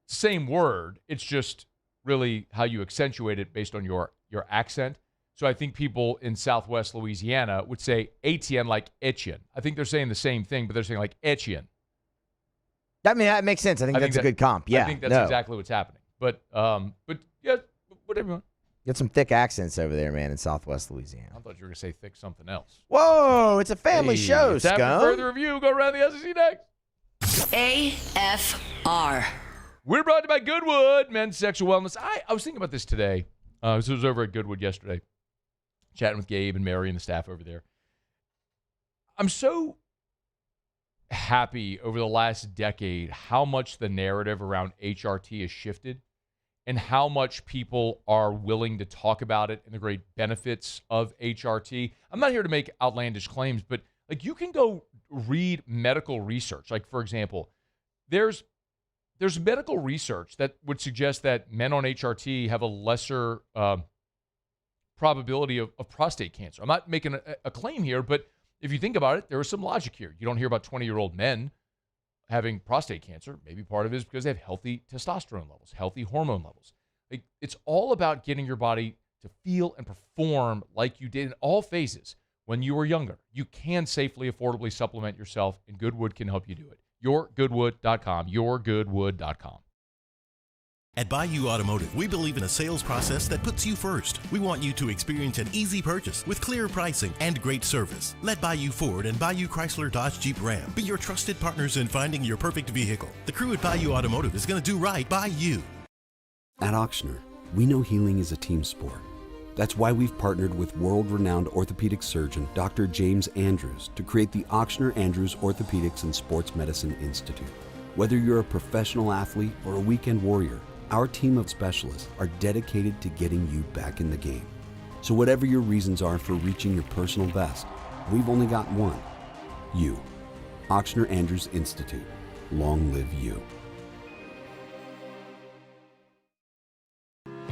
Same word. It's just really how you accentuate it based on your accent. So I think people in Southwest Louisiana would say Etienne like Etienne. I think they're saying the same thing, but they're saying like Etienne. That makes sense. I think that's a good comp. Yeah, I think that's exactly what's happening. But yeah, whatever you want. You got some thick accents over there, man, in Southwest Louisiana. I thought you were going to say thick something else. Whoa, it's a family show, Scum. Time for further review. Go around the SEC next. AFR. We're brought to you by Goodwood, men's sexual wellness. I was thinking about this today. I was over at Goodwood yesterday, chatting with Gabe and Mary and the staff over there. I'm so happy over the last decade how much the narrative around HRT has shifted and how much people are willing to talk about it and the great benefits of HRT. I'm not here to make outlandish claims, but like you can go read medical research. Like, for example, there's medical research that would suggest that men on HRT have a lesser probability of prostate cancer. I'm not making a claim here, but if you think about it, there is some logic here. You don't hear about 20-year-old men having prostate cancer. Maybe part of it is because they have healthy testosterone levels, healthy hormone levels. Like, it's all about getting your body to feel and perform like you did in all phases when you were younger. You can safely, affordably supplement yourself, and Goodwood can help you do it. YourGoodwood.com, YourGoodwood.com. At Bayou Automotive, we believe in a sales process that puts you first. We want you to experience an easy purchase with clear pricing and great service. Let Bayou Ford and Bayou Chrysler Dodge Jeep Ram be your trusted partners in finding your perfect vehicle. The crew at Bayou Automotive is going to do right by you. At Auctioner, we know healing is a team sport. That's why we've partnered with world-renowned orthopedic surgeon Dr. James Andrews to create the Auctioner Andrews Orthopedics and Sports Medicine Institute. Whether you're a professional athlete or a weekend warrior, our team of specialists are dedicated to getting you back in the game. So whatever your reasons are for reaching your personal best, we've only got one. You. Auctioner Andrews Institute. Long live you.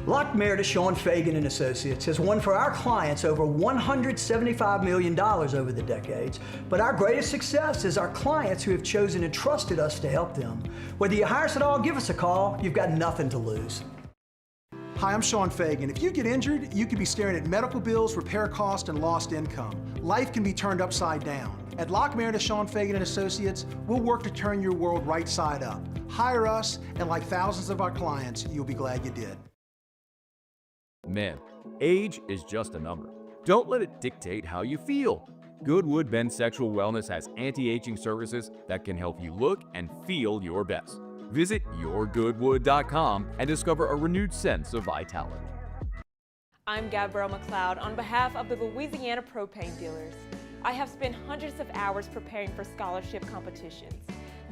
Lock Meredith, Sean Fagan and Associates has won for our clients over $175 million over the decades, but our greatest success is our clients who have chosen and trusted us to help them. Whether you hire us at all, give us a call. You've got nothing to lose. Hi, I'm Sean Fagan. If you get injured, you could be staring at medical bills, repair costs, and lost income. Life can be turned upside down. At Lock Meredith, Sean Fagan and Associates, we'll work to turn your world right side up. Hire us, and like thousands of our clients, you'll be glad you did. Men, age is just a number. Don't let it dictate how you feel. Goodwood Men's Sexual Wellness has anti-aging services that can help you look and feel your best. Visit yourgoodwood.com and discover a renewed sense of vitality. I'm Gabrielle McLeod on behalf of the Louisiana Propane Dealers. I have spent hundreds of hours preparing for scholarship competitions.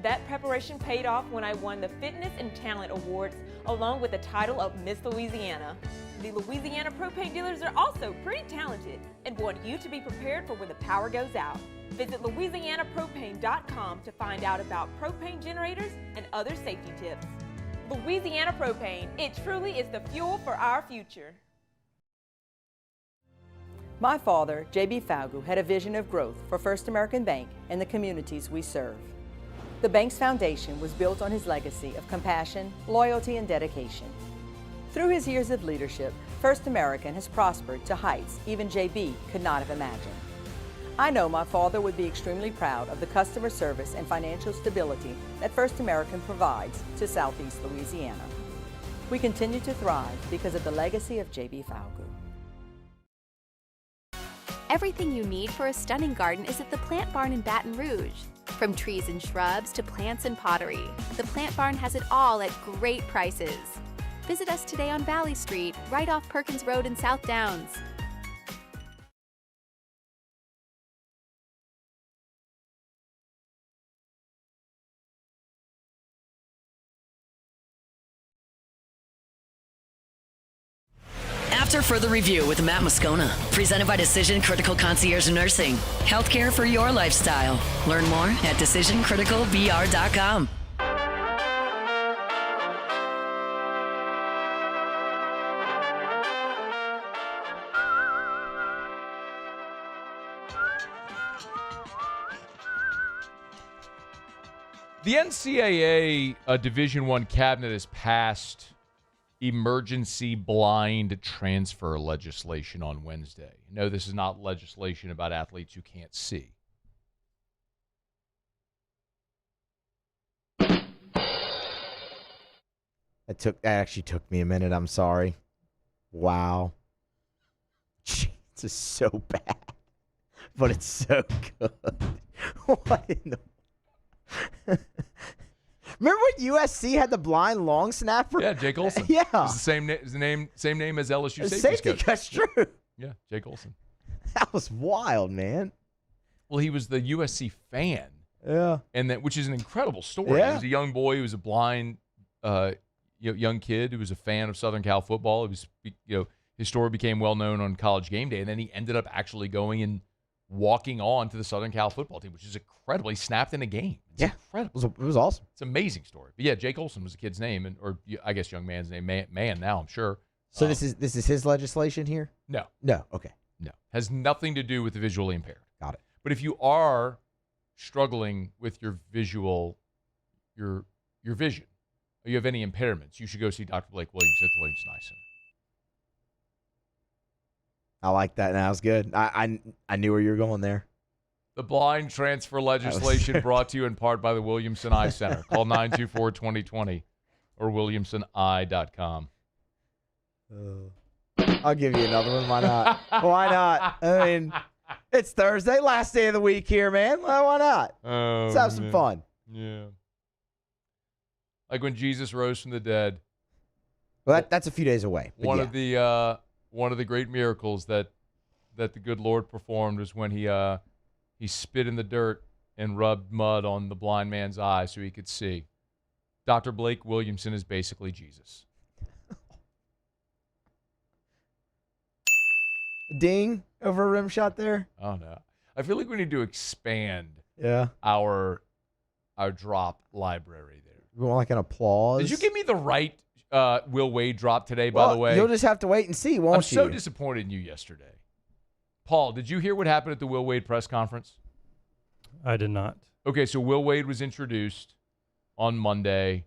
That preparation paid off when I won the Fitness and Talent Awards along with the title of Miss Louisiana. The Louisiana Propane Dealers are also pretty talented and want you to be prepared for when the power goes out. Visit louisianapropane.com to find out about propane generators and other safety tips. Louisiana Propane, it truly is the fuel for our future. My father, J.B. Falgu, had a vision of growth for First American Bank and the communities we serve. The bank's foundation was built on his legacy of compassion, loyalty, and dedication. Through his years of leadership, First American has prospered to heights even J.B. could not have imagined. I know my father would be extremely proud of the customer service and financial stability that First American provides to Southeast Louisiana. We continue to thrive because of the legacy of J.B. Falgu. Everything you need for a stunning garden is at the Plant Barn in Baton Rouge. From trees and shrubs to plants and pottery, the Plant Barn has it all at great prices. Visit us today on Valley Street, right off Perkins Road in South Downs. After further review with Matt Moscona, presented by Decision Critical Concierge Nursing. Healthcare for your lifestyle. Learn more at decisioncriticalvr.com. The NCAA Division I cabinet has passed emergency blind transfer legislation on Wednesday. No, this is not legislation about athletes who can't see. That actually took me a minute. I'm sorry. Wow. This is so bad, but it's so good. What in the... Remember when USC had the blind long snapper? Yeah, Jake Olson. Yeah, it's the same name as LSU safety coach. That's true. Yeah, Jake Olson. That was wild, man. Well, he was the USC fan. Yeah, and that, which is an incredible story. Yeah. He was a young boy. He was a blind, young kid who was a fan of Southern Cal football. He was, his story became well known on College Game Day, and then he ended up actually going and walking on to the Southern Cal football team, which is incredible. He snapped in a game. It's incredible. It was awesome. It's an amazing story. But yeah, Jake Olson was the kid's name, or I guess young man's name. Man now, I'm sure. So this is his legislation here? No. Okay. No. Has nothing to do with the visually impaired. Got it. But if you are struggling with your visual, your vision, or you have any impairments, you should go see Dr. Blake Williams at the Williams-Nye Center. I like that. That was good. I knew where you were going there. The blind transfer legislation brought to you in part by the Williamson-Eye Center. Call 924-2020 or williamsoni.com. I'll give you another one. Why not? Why not? I mean, it's Thursday, last day of the week here, man. Well, why not? Let's have some fun. Yeah. Like when Jesus rose from the dead. Well, that's a few days away. One of the great miracles that the good Lord performed was when he spit in the dirt and rubbed mud on the blind man's eye so he could see. Dr. Blake Williamson is basically Jesus. Ding over a rim shot there. Oh no, I feel like we need to expand. Yeah. Our drop library there. We want like an applause. Did you give me the right Will Wade drop today? By the way, you'll just have to wait and see, won't you? I'm so disappointed in you yesterday. Paul, did you hear what happened at the Will Wade press conference? I did not. Okay, so Will Wade was introduced on Monday.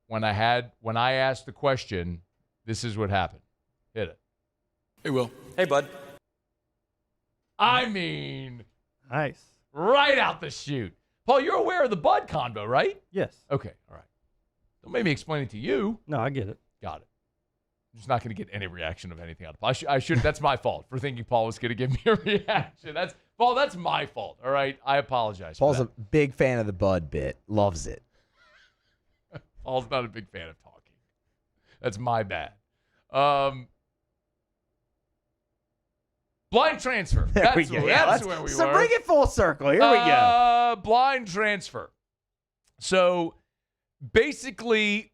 When I asked the question, this is what happened. Hit it. Hey, Will. Hey, bud. I mean, nice. Right out the chute. Paul, you're aware of the Bud combo, right? Yes. Okay, all right. Don't make me explain it to you. No, I get it. Got it. I'm just not going to get any reaction of anything out of Paul. I should. That's my fault for thinking Paul was going to give me a reaction. That's my fault. All right, I apologize. Paul's a big fan of the Bud bit. Loves it. Paul's not a big fan of talking. That's my bad. Blind transfer. There we go. That's where we were. So bring it full circle. Here we go. Blind transfer. So basically,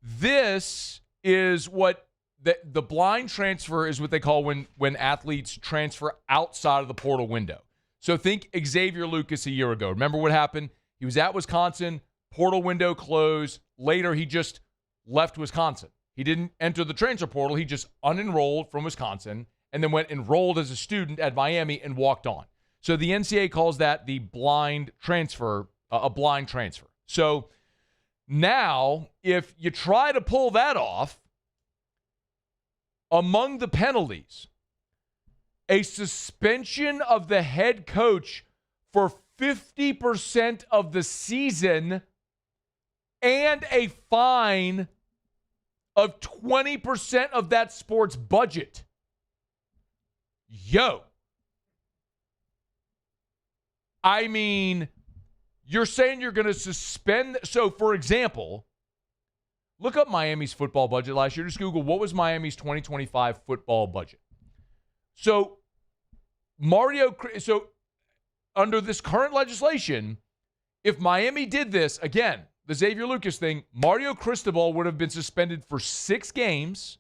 this is what the blind transfer is what they call when athletes transfer outside of the portal window. So think Xavier Lucas a year ago. Remember what happened? He was at Wisconsin, portal window closed. Later, he just left Wisconsin. He didn't enter the transfer portal. He just unenrolled from Wisconsin and then went enrolled as a student at Miami and walked on. So the NCAA calls that the blind transfer, a blind transfer. So now, if you try to pull that off, among the penalties, a suspension of the head coach for 50% of the season and a fine of 20% of that sport's budget. Yo. I mean, you're saying you're going to suspend. So, for example, look up Miami's football budget last year. Just Google what was Miami's 2025 football budget. So, under this current legislation, if Miami did this, again, the Xavier Lucas thing, Mario Cristobal would have been suspended for 6 games,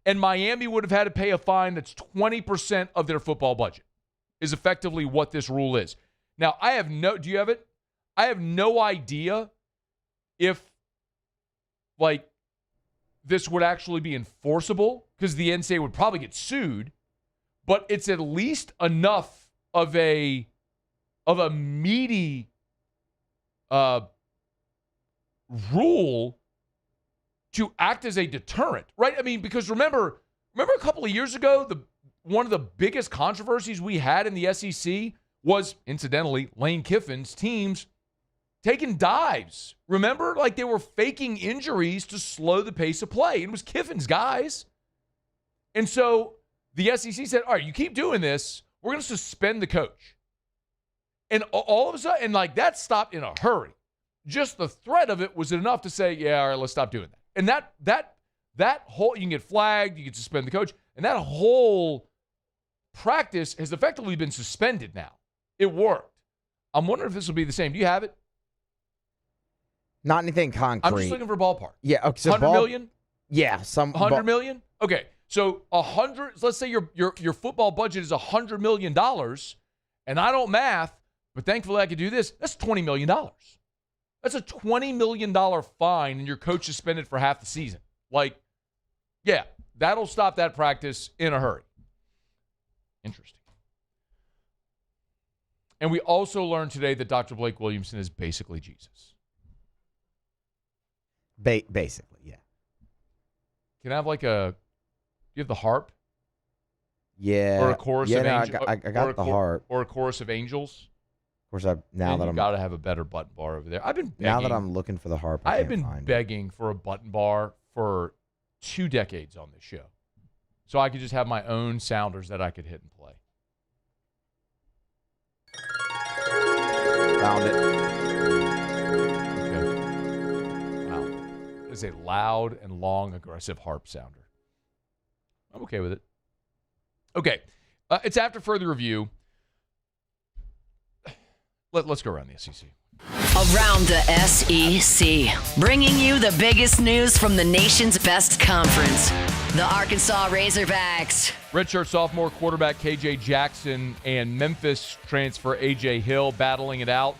and Miami would have had to pay a fine that's 20% of their football budget, is effectively what this rule is. Now, do you have it? I have no idea if, this would actually be enforceable, because the NCAA would probably get sued, but it's at least enough of a meaty rule to act as a deterrent, right? I mean, because remember a couple of years ago, one of the biggest controversies we had in the SEC was, incidentally, Lane Kiffin's teams taking dives. Remember? They were faking injuries to slow the pace of play. It was Kiffin's guys. And so the SEC said, all right, you keep doing this, we're going to suspend the coach. And all of a sudden, that stopped in a hurry. Just the threat of it was enough to say, yeah, all right, let's stop doing that. And that whole, you can get flagged, you can suspend the coach, and that whole practice has effectively been suspended now. It worked. I'm wondering if this will be the same. Do you have it? Not anything concrete. I'm just looking for a ballpark. Yeah, okay. So 100 million? Yeah, 100 million? Okay. So 100, let's say your football budget is $100 million, and I don't math, but thankfully I could do this. That's $20 million. That's a $20 million fine, and your coach suspended for half the season. Yeah, that'll stop that practice in a hurry. Interesting. And we also learned today that Dr. Blake Williamson is basically Jesus. Basically, yeah. Can I have do you have the harp? Yeah. Or a chorus of angels? I got the harp. Or a chorus of angels? Of course, you got to have a better button bar over there. I've been begging. Now that I'm looking for the harp, I have been begging for a button bar for 2 decades on this show. So I could just have my own sounders that I could hit and play. Found it. Okay. Wow. It is a loud and long, aggressive harp sounder. I'm okay with it. Okay. It's after further review. Let's go around the SEC. Around the SEC, bringing you the biggest news from the nation's best conference, the Arkansas Razorbacks. Redshirt sophomore quarterback KJ Jackson and Memphis transfer AJ Hill battling it out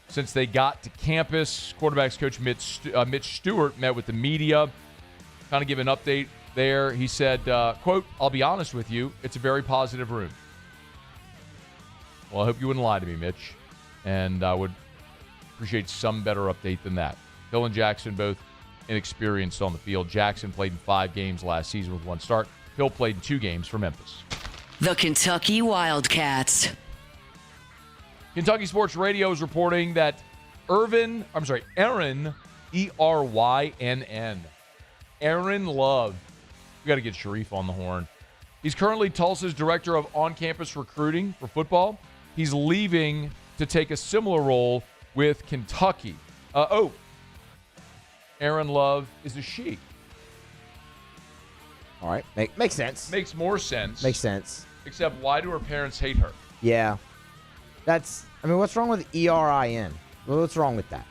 since they got to campus. Quarterbacks coach Mitch Stewart met with the media, kind of give an update there. He said, quote, "I'll be honest with you, it's a very positive room." Well, I hope you wouldn't lie to me, Mitch. And I would appreciate some better update than that. Hill and Jackson both inexperienced on the field. Jackson played in 5 games last season with 1 start. Hill played in 2 games for Memphis. The Kentucky Wildcats. Kentucky Sports Radio is reporting that Aaron, E-R-Y-N-N. Aaron Love. We got to get Sharif on the horn. He's currently Tulsa's director of on-campus recruiting for football. He's leaving to take a similar role with Kentucky. Aaron Love is a she. All right. Makes sense. Makes more sense. Makes sense. Except, why do her parents hate her? Yeah. What's wrong with ERIN? Well, what's wrong with that?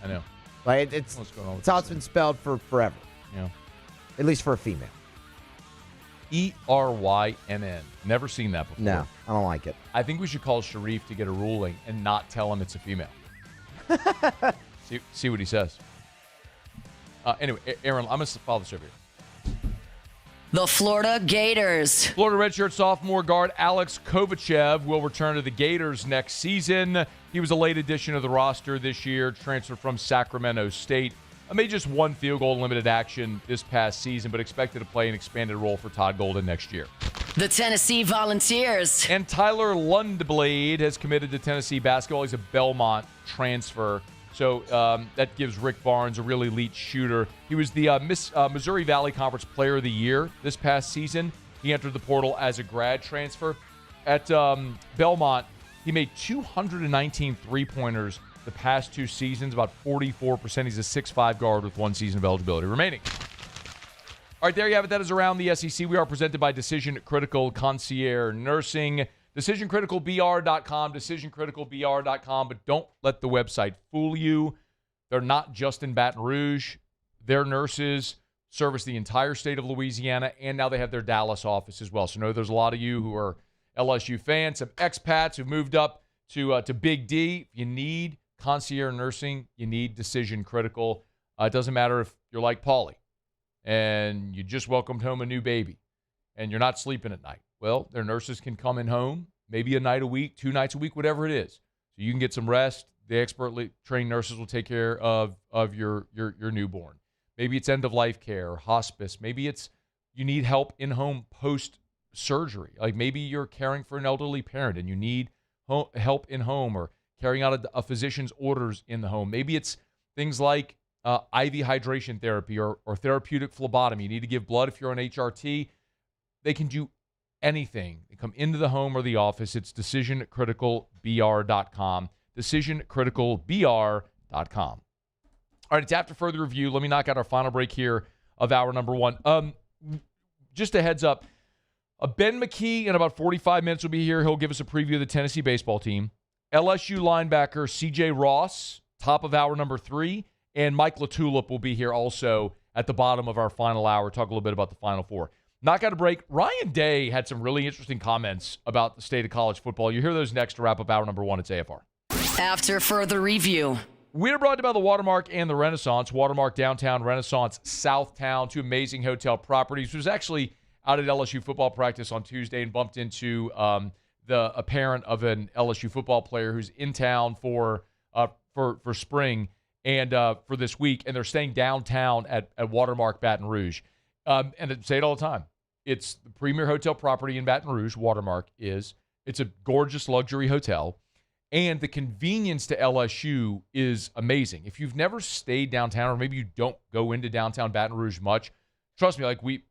I know. Like, it's how it's been spelled for forever. Yeah. At least for a female. ERYNN. Never seen that before. No, I don't like it. I think we should call Sharif to get a ruling and not tell him it's a female. see what he says. Anyway, Aaron, I'm going to follow this over here. The Florida Gators. Florida redshirt sophomore guard Alex Kovachev will return to the Gators next season. He was a late addition to the roster this year, transferred from Sacramento State. Made just one field goal in limited action this past season, but expected to play an expanded role for Todd Golden next year. The Tennessee Volunteers. And Tyler Lundblade has committed to Tennessee basketball. He's a Belmont transfer. So that gives Rick Barnes a really elite shooter. He was the Missouri Valley Conference Player of the Year this past season. He entered the portal as a grad transfer. At Belmont, he made 219 three-pointers the past 2 seasons, about 44%. He's a 6'5 guard with 1 season of eligibility remaining. All right, there you have it. That is Around the SEC. We are presented by Decision Critical Concierge Nursing. DecisionCriticalBR.com, DecisionCriticalBR.com, but don't let the website fool you. They're not just in Baton Rouge. Their nurses service the entire state of Louisiana, and now they have their Dallas office as well. So I know there's a lot of you who are LSU fans, some expats who moved up to Big D. If you need concierge nursing, you need Decision Critical. It doesn't matter if you're like Paulie and you just welcomed home a new baby and you're not sleeping at night. Well, their nurses can come in home, maybe a night a week, 2 nights a week, whatever it is. So you can get some rest. The expertly trained nurses will take care of your newborn. Maybe it's end-of-life care or hospice. Maybe it's you need help in-home post-surgery. Like maybe you're caring for an elderly parent and you need help in-home or carrying out a physician's orders in the home. Maybe it's things like IV hydration therapy or therapeutic phlebotomy. You need to give blood if you're on HRT. They can do anything. They come into the home or the office. It's DecisionCriticalBR.com. DecisionCriticalBR.com. All right, it's after further review. Let me knock out our final break here of hour number 1. Just a heads up. Ben McKee in about 45 minutes will be here. He'll give us a preview of the Tennessee baseball team. LSU linebacker C.J. Ross, top of hour number 3. And Mike LaTulip will be here also at the bottom of our final hour. Talk a little bit about the Final Four. Knock out a break. Ryan Day had some really interesting comments about the state of college football. You hear those next to wrap up hour number 1 at AFR. After further review. We're brought to you by the Watermark and the Renaissance. Watermark Downtown, Renaissance Southtown, 2 amazing hotel properties. It was actually out at LSU football practice on Tuesday and bumped into a parent of an LSU football player who's in town for spring and for this week, and they're staying downtown at Watermark Baton Rouge. And I say it all the time. It's the premier hotel property in Baton Rouge, Watermark is. It's a gorgeous luxury hotel. And the convenience to LSU is amazing. If you've never stayed downtown, or maybe you don't go into downtown Baton Rouge much, trust me,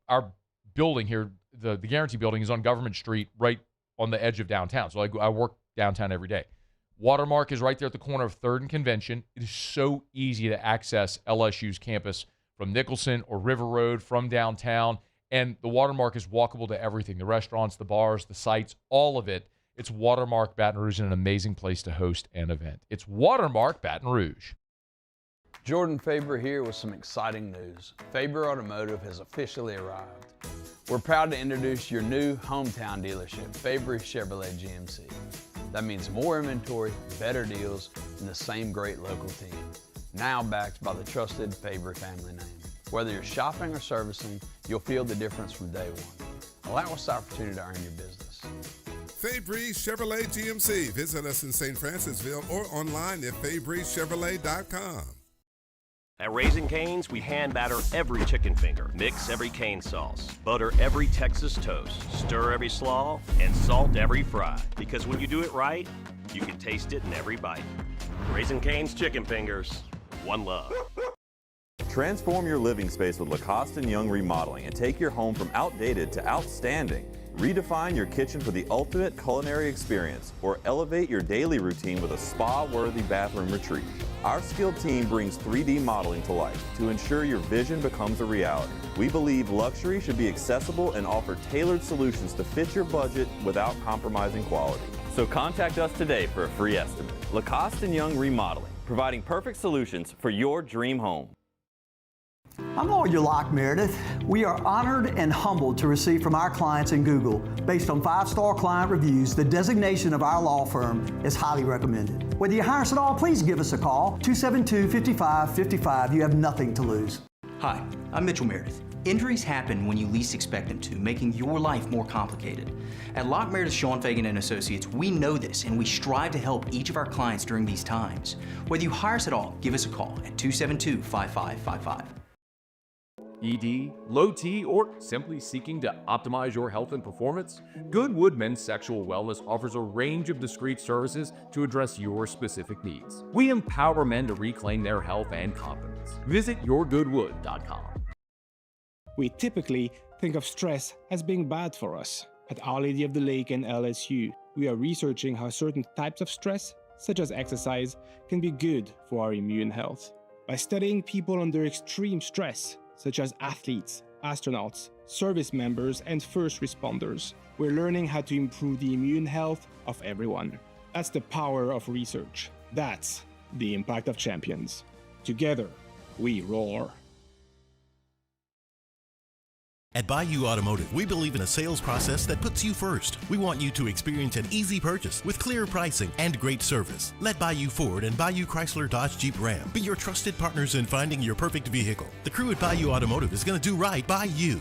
our building here, the Guarantee Building, is on Government Street, right on the edge of downtown. So I work downtown every day. Watermark is right there at the corner of 3rd and Convention. It is so easy to access LSU's campus from Nicholson or River Road, from downtown. And the Watermark is walkable to everything, the restaurants, the bars, the sites, all of it. It's Watermark Baton Rouge, and an amazing place to host an event. It's Watermark Baton Rouge. Jordan Faber here with some exciting news. Faber Automotive has officially arrived. We're proud to introduce your new hometown dealership, Faber Chevrolet GMC. That means more inventory, better deals, and the same great local team. Now backed by the trusted Faber family name. Whether you're shopping or servicing, you'll feel the difference from day one. Allow us the opportunity to earn your business. Fabry Chevrolet GMC. Visit us in St. Francisville or online at FabryChevrolet.com. At Raising Cane's, we hand batter every chicken finger, mix every cane sauce, butter every Texas toast, stir every slaw, and salt every fry. Because when you do it right, you can taste it in every bite. Raising Cane's chicken fingers, one love. Transform your living space with Lacoste & Young Remodeling and take your home from outdated to outstanding. Redefine your kitchen for the ultimate culinary experience, or elevate your daily routine with a spa-worthy bathroom retreat. Our skilled team brings 3D modeling to life to ensure your vision becomes a reality. We believe luxury should be accessible and offer tailored solutions to fit your budget without compromising quality. So contact us today for a free estimate. Lacoste & Young Remodeling, providing perfect solutions for your dream home. I'm Lawyer Locke Meredith. We are honored and humbled to receive from our clients in Google, based on 5-star client reviews, the designation of our law firm is highly recommended. Whether you hire us at all, please give us a call, 272-5555. You have nothing to lose. Hi, I'm Mitchell Meredith. Injuries happen when you least expect them to, making your life more complicated. At Locke Meredith Sean Fagan and Associates, we know this, and we strive to help each of our clients during these times. Whether you hire us at all, give us a call at 272-5555. ED, low T, or simply seeking to optimize your health and performance? Goodwood Men's Sexual Wellness offers a range of discreet services to address your specific needs. We empower men to reclaim their health and confidence. Visit yourgoodwood.com. We typically think of stress as being bad for us. At Our Lady of the Lake and LSU, we are researching how certain types of stress, such as exercise, can be good for our immune health. By studying people under extreme stress, such as athletes, astronauts, service members, and first responders, we're learning how to improve the immune health of everyone. That's the power of research. That's the impact of champions. Together, we roar. At Bayou Automotive, we believe in a sales process that puts you first. We want you to experience an easy purchase with clear pricing and great service. Let Bayou Ford and Bayou Chrysler Dodge Jeep Ram be your trusted partners in finding your perfect vehicle. The crew at Bayou Automotive is going to do right by you.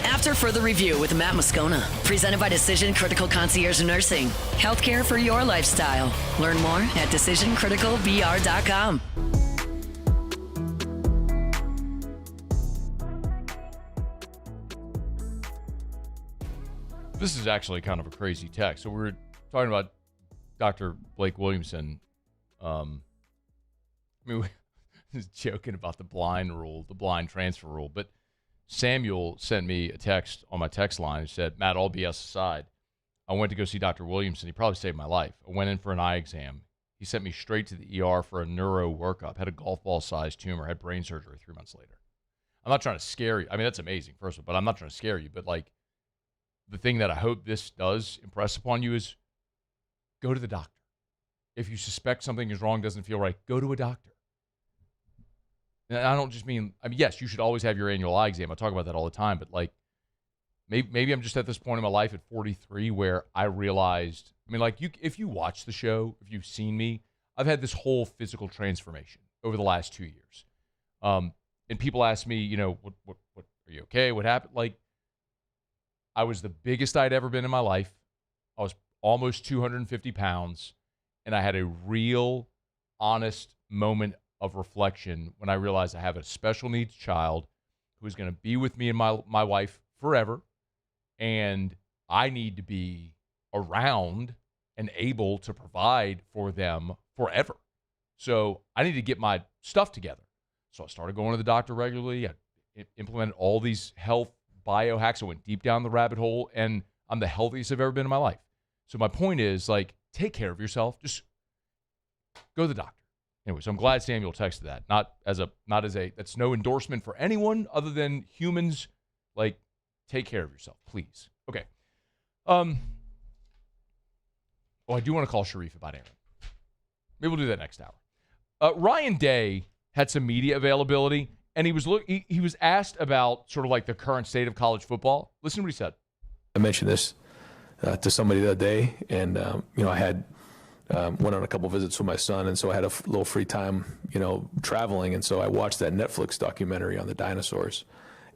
After further review with Matt Moscona, presented by Decision Critical Concierge Nursing. Healthcare for your lifestyle. Learn more at decisioncriticalbr.com. This is actually kind of a crazy text. So we're talking about Dr. Blake Williamson. We was joking about the blind rule, the blind transfer rule, but Samuel sent me a text on my text line and said, Matt, all BS aside, I went to go see Dr. Williamson. He probably saved my life. I went in for an eye exam. He sent me straight to the ER for a neuro workup, had a golf ball-sized tumor, had brain surgery 3 months later. I'm not trying to scare you. I mean, that's amazing, first of all, but I'm not trying to scare you. But, like, the thing that I hope this does impress upon you is go to the doctor. If you suspect something is wrong, doesn't feel right, go to a doctor. And I don't just mean, yes, you should always have your annual eye exam. I talk about that all the time, but like, maybe I'm just at this point in my life at 43 where I realized, if you watch the show, if you've seen me, I've had this whole physical transformation over the last 2 years. And people ask me, what are you okay? What happened? Like, I was the biggest I'd ever been in my life. I was almost 250 pounds, and I had a real, honest moment of reflection when I realized I have a special needs child who is going to be with me and my wife forever, and I need to be around and able to provide for them forever. So I need to get my stuff together. So I started going to the doctor regularly. I implemented all these health biohacks. I went deep down the rabbit hole, and I'm the healthiest I've ever been in my life. So my point is, like, take care of yourself. Just go to the doctor. Anyway, so I'm glad Samuel texted that. Not as a that's no endorsement for anyone other than humans. Like, take care of yourself, please. Okay. I do want to call Sharif about Aaron. Maybe we'll do that next hour. Ryan Day had some media availability, and he was asked about sort of like the current state of college football. Listen to what he said. I mentioned this to somebody the other day, and I had went on a couple visits with my son, and so I had a little free time, traveling, and so I watched that Netflix documentary on the dinosaurs.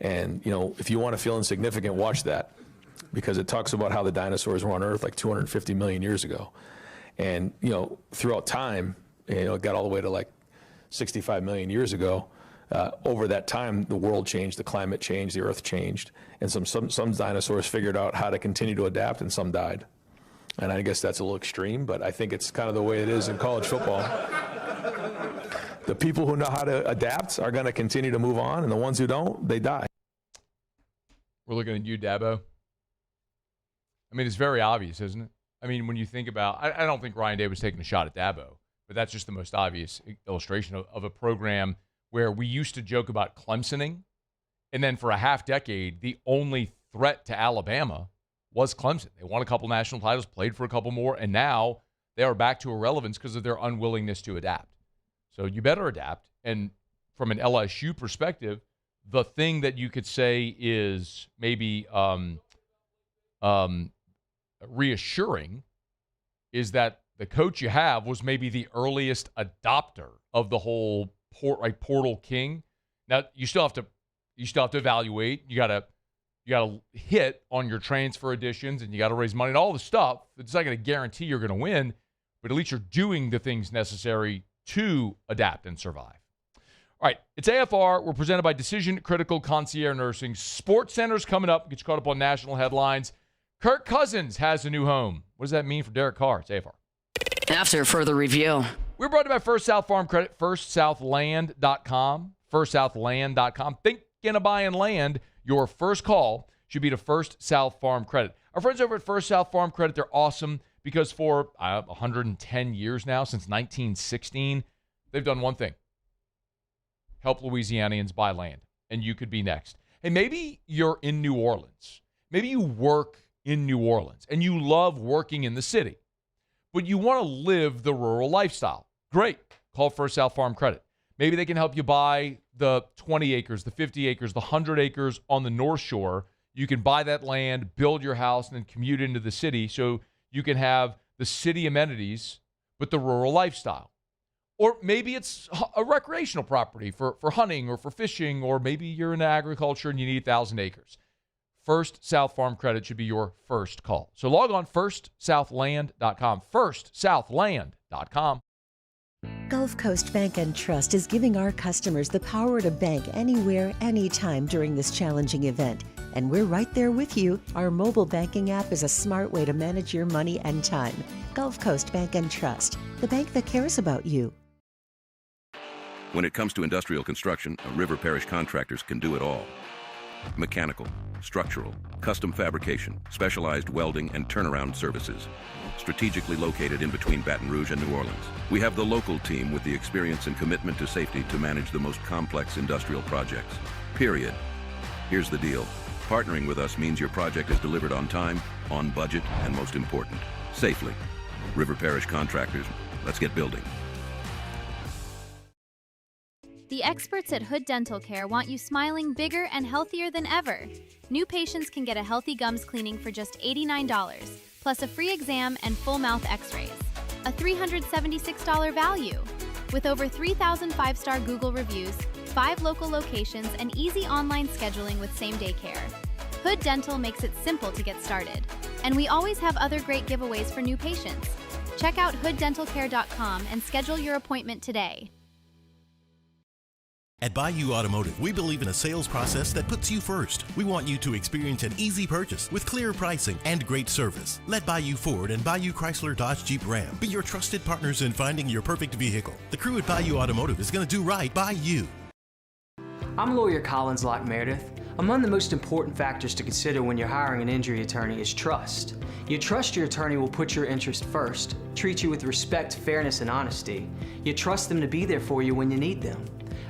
And if you want to feel insignificant, watch that, because it talks about how the dinosaurs were on Earth like 250 million years ago, and throughout time, it got all the way to like 65 million years ago. Over that time, the world changed, the climate changed, the Earth changed, and some dinosaurs figured out how to continue to adapt, and some died. And I guess that's a little extreme, but I think it's kind of the way it is in college football. The people who know how to adapt are going to continue to move on, and the ones who don't, they die. We're looking at you, Dabo. I mean, it's very obvious, isn't it? I mean, when you think about, I don't think Ryan Day was taking a shot at Dabo, but that's just the most obvious illustration of a program where we used to joke about Clemsoning, and then for a half decade, the only threat to Alabama was Clemson. They won a couple national titles, played for a couple more, and now they are back to irrelevance because of their unwillingness to adapt. So you better adapt. And from an LSU perspective, the thing that you could say is maybe reassuring is that the coach you have was maybe the earliest adopter of the whole portal king. Now you still have to evaluate. You gotta hit on your transfer additions, and you gotta raise money and all the stuff. It's not gonna guarantee you're gonna win, but at least you're doing the things necessary to adapt and survive. All right, it's AFR. We're presented by Decision Critical Concierge Nursing. Sports Center's coming up. Get you caught up on national headlines. Kirk Cousins has a new home. What does that mean for Derek Carr? It's AFR. After further review. We're brought to you by First South Farm Credit, firstsouthland.com, firstsouthland.com. Thinking of buying land, your first call should be to First South Farm Credit. Our friends over at First South Farm Credit, they're awesome because for 110 years now, since 1916, they've done one thing. Help Louisianians buy land, and you could be next. Hey, maybe you're in New Orleans. Maybe you work in New Orleans, and you love working in the city, but you want to live the rural lifestyle. Great. Call First South Farm Credit. Maybe they can help you buy the 20 acres, the 50 acres, the 100 acres on the North Shore. You can buy that land, build your house, and then commute into the city so you can have the city amenities, but the rural lifestyle. Or maybe it's a recreational property for hunting or for fishing, or maybe you're into agriculture and you need 1,000 acres. First South Farm Credit should be your first call. So log on firstsouthland.com, firstsouthland.com. Gulf Coast Bank and Trust is giving our customers the power to bank anywhere, anytime during this challenging event. And we're right there with you. Our mobile banking app is a smart way to manage your money and time. Gulf Coast Bank and Trust, the bank that cares about you. When it comes to industrial construction, River Parish Contractors can do it all. Mechanical, structural, custom fabrication, specialized welding, and turnaround services. Strategically located in between Baton Rouge and New Orleans, we have the local team with the experience and commitment to safety to manage the most complex industrial projects. Period. Here's the deal. Partnering with us means your project is delivered on time, on budget, and most important, safely. River Parish Contractors, let's get building. The experts at Hood Dental Care want you smiling bigger and healthier than ever. New patients can get a healthy gums cleaning for just $89, plus a free exam and full mouth x-rays. A $376 value. With over 3,000 five-star Google reviews, 5 local locations, and easy online scheduling with same-day care. Hood Dental makes it simple to get started. And we always have other great giveaways for new patients. Check out hooddentalcare.com and schedule your appointment today. At Bayou Automotive, we believe in a sales process that puts you first. We want you to experience an easy purchase with clear pricing and great service. Let Bayou Ford and Bayou Chrysler Dodge Jeep Ram be your trusted partners in finding your perfect vehicle. The crew at Bayou Automotive is going to do right by you. I'm lawyer Collins Locke Meredith. Among the most important factors to consider when you're hiring an injury attorney is trust. You trust your attorney will put your interest first, treat you with respect, fairness, and honesty. You trust them to be there for you when you need them.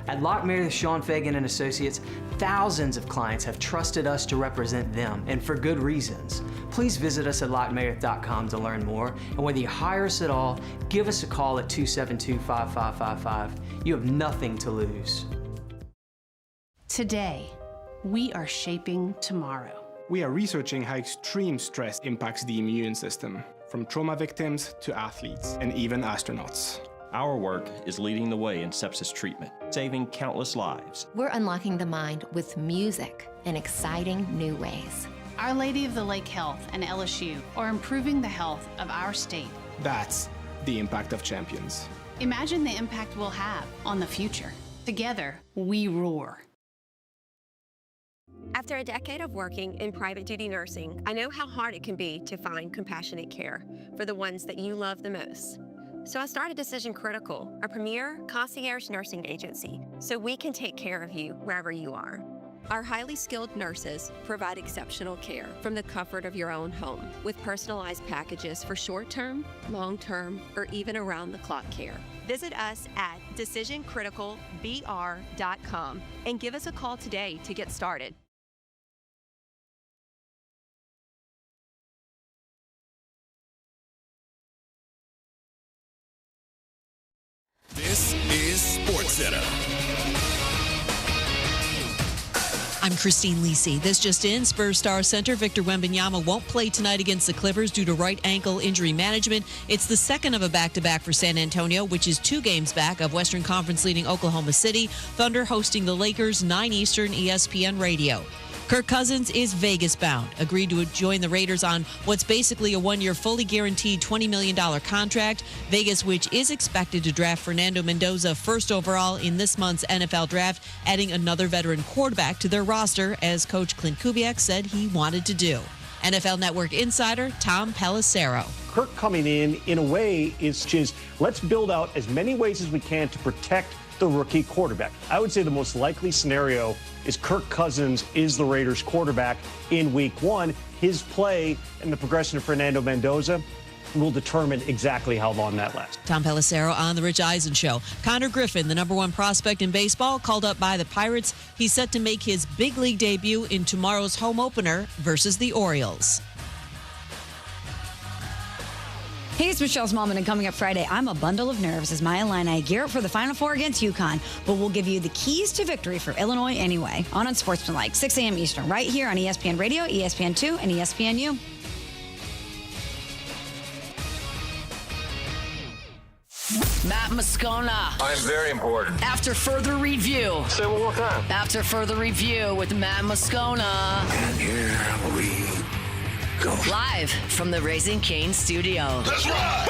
At Locke Meredith, Sean Fagan and Associates, thousands of clients have trusted us to represent them, and for good reasons. Please visit us at LockeMeredith.com to learn more, and whether you hire us at all, give us a call at 272-5555. You have nothing to lose. Today, we are shaping tomorrow. We are researching how extreme stress impacts the immune system, from trauma victims to athletes and even astronauts. Our work is leading the way in sepsis treatment, saving countless lives. We're unlocking the mind with music in exciting new ways. Our Lady of the Lake Health and LSU are improving the health of our state. That's the impact of champions. Imagine the impact we'll have on the future. Together, we roar. After a decade of working in private duty nursing, I know how hard it can be to find compassionate care for the ones that you love the most. So I started Decision Critical, a premier concierge nursing agency, so we can take care of you wherever you are. Our highly skilled nurses provide exceptional care from the comfort of your own home with personalized packages for short-term, long-term, or even around-the-clock care. Visit us at decisioncriticalbr.com and give us a call today to get started. This is SportsCenter. I'm Christine Lisi. This just in, Spurs star center Victor Wembanyama won't play tonight against the Clippers due to right ankle injury management. It's the second of a back-to-back for San Antonio, which is 2 games back of Western Conference leading Oklahoma City. Thunder hosting the Lakers, 9 Eastern, ESPN Radio. Kirk Cousins is Vegas-bound, agreed to join the Raiders on what's basically a 1-year fully guaranteed $20 million contract. Vegas, which is expected to draft Fernando Mendoza first overall in this month's NFL draft, adding another veteran quarterback to their roster, as coach Clint Kubiak said he wanted to do. NFL Network insider Tom Pelissero. Kirk coming in a way, is just let's build out as many ways as we can to protect the rookie quarterback. I would say the most likely scenario is Kirk Cousins is the Raiders quarterback in week 1. His play and the progression of Fernando Mendoza will determine exactly how long that lasts. Tom Pelissero on The Rich Eisen Show. Connor Griffin, the number 1 prospect in baseball, called up by the Pirates. He's set to make his big league debut in tomorrow's home opener versus the Orioles. Hey, it's Michelle Smallman, and coming up Friday, I'm a bundle of nerves as my Illini gear up for the Final Four against UConn. But we'll give you the keys to victory for Illinois anyway. On Unsportsmanlike, 6 a.m. Eastern, right here on ESPN Radio, ESPN2, and ESPNU. Matt Moscona. I'm very important. After further review. Say it one more time. After further review with Matt Moscona. And here we go. Live from the Raising Cane studio. Let's rock!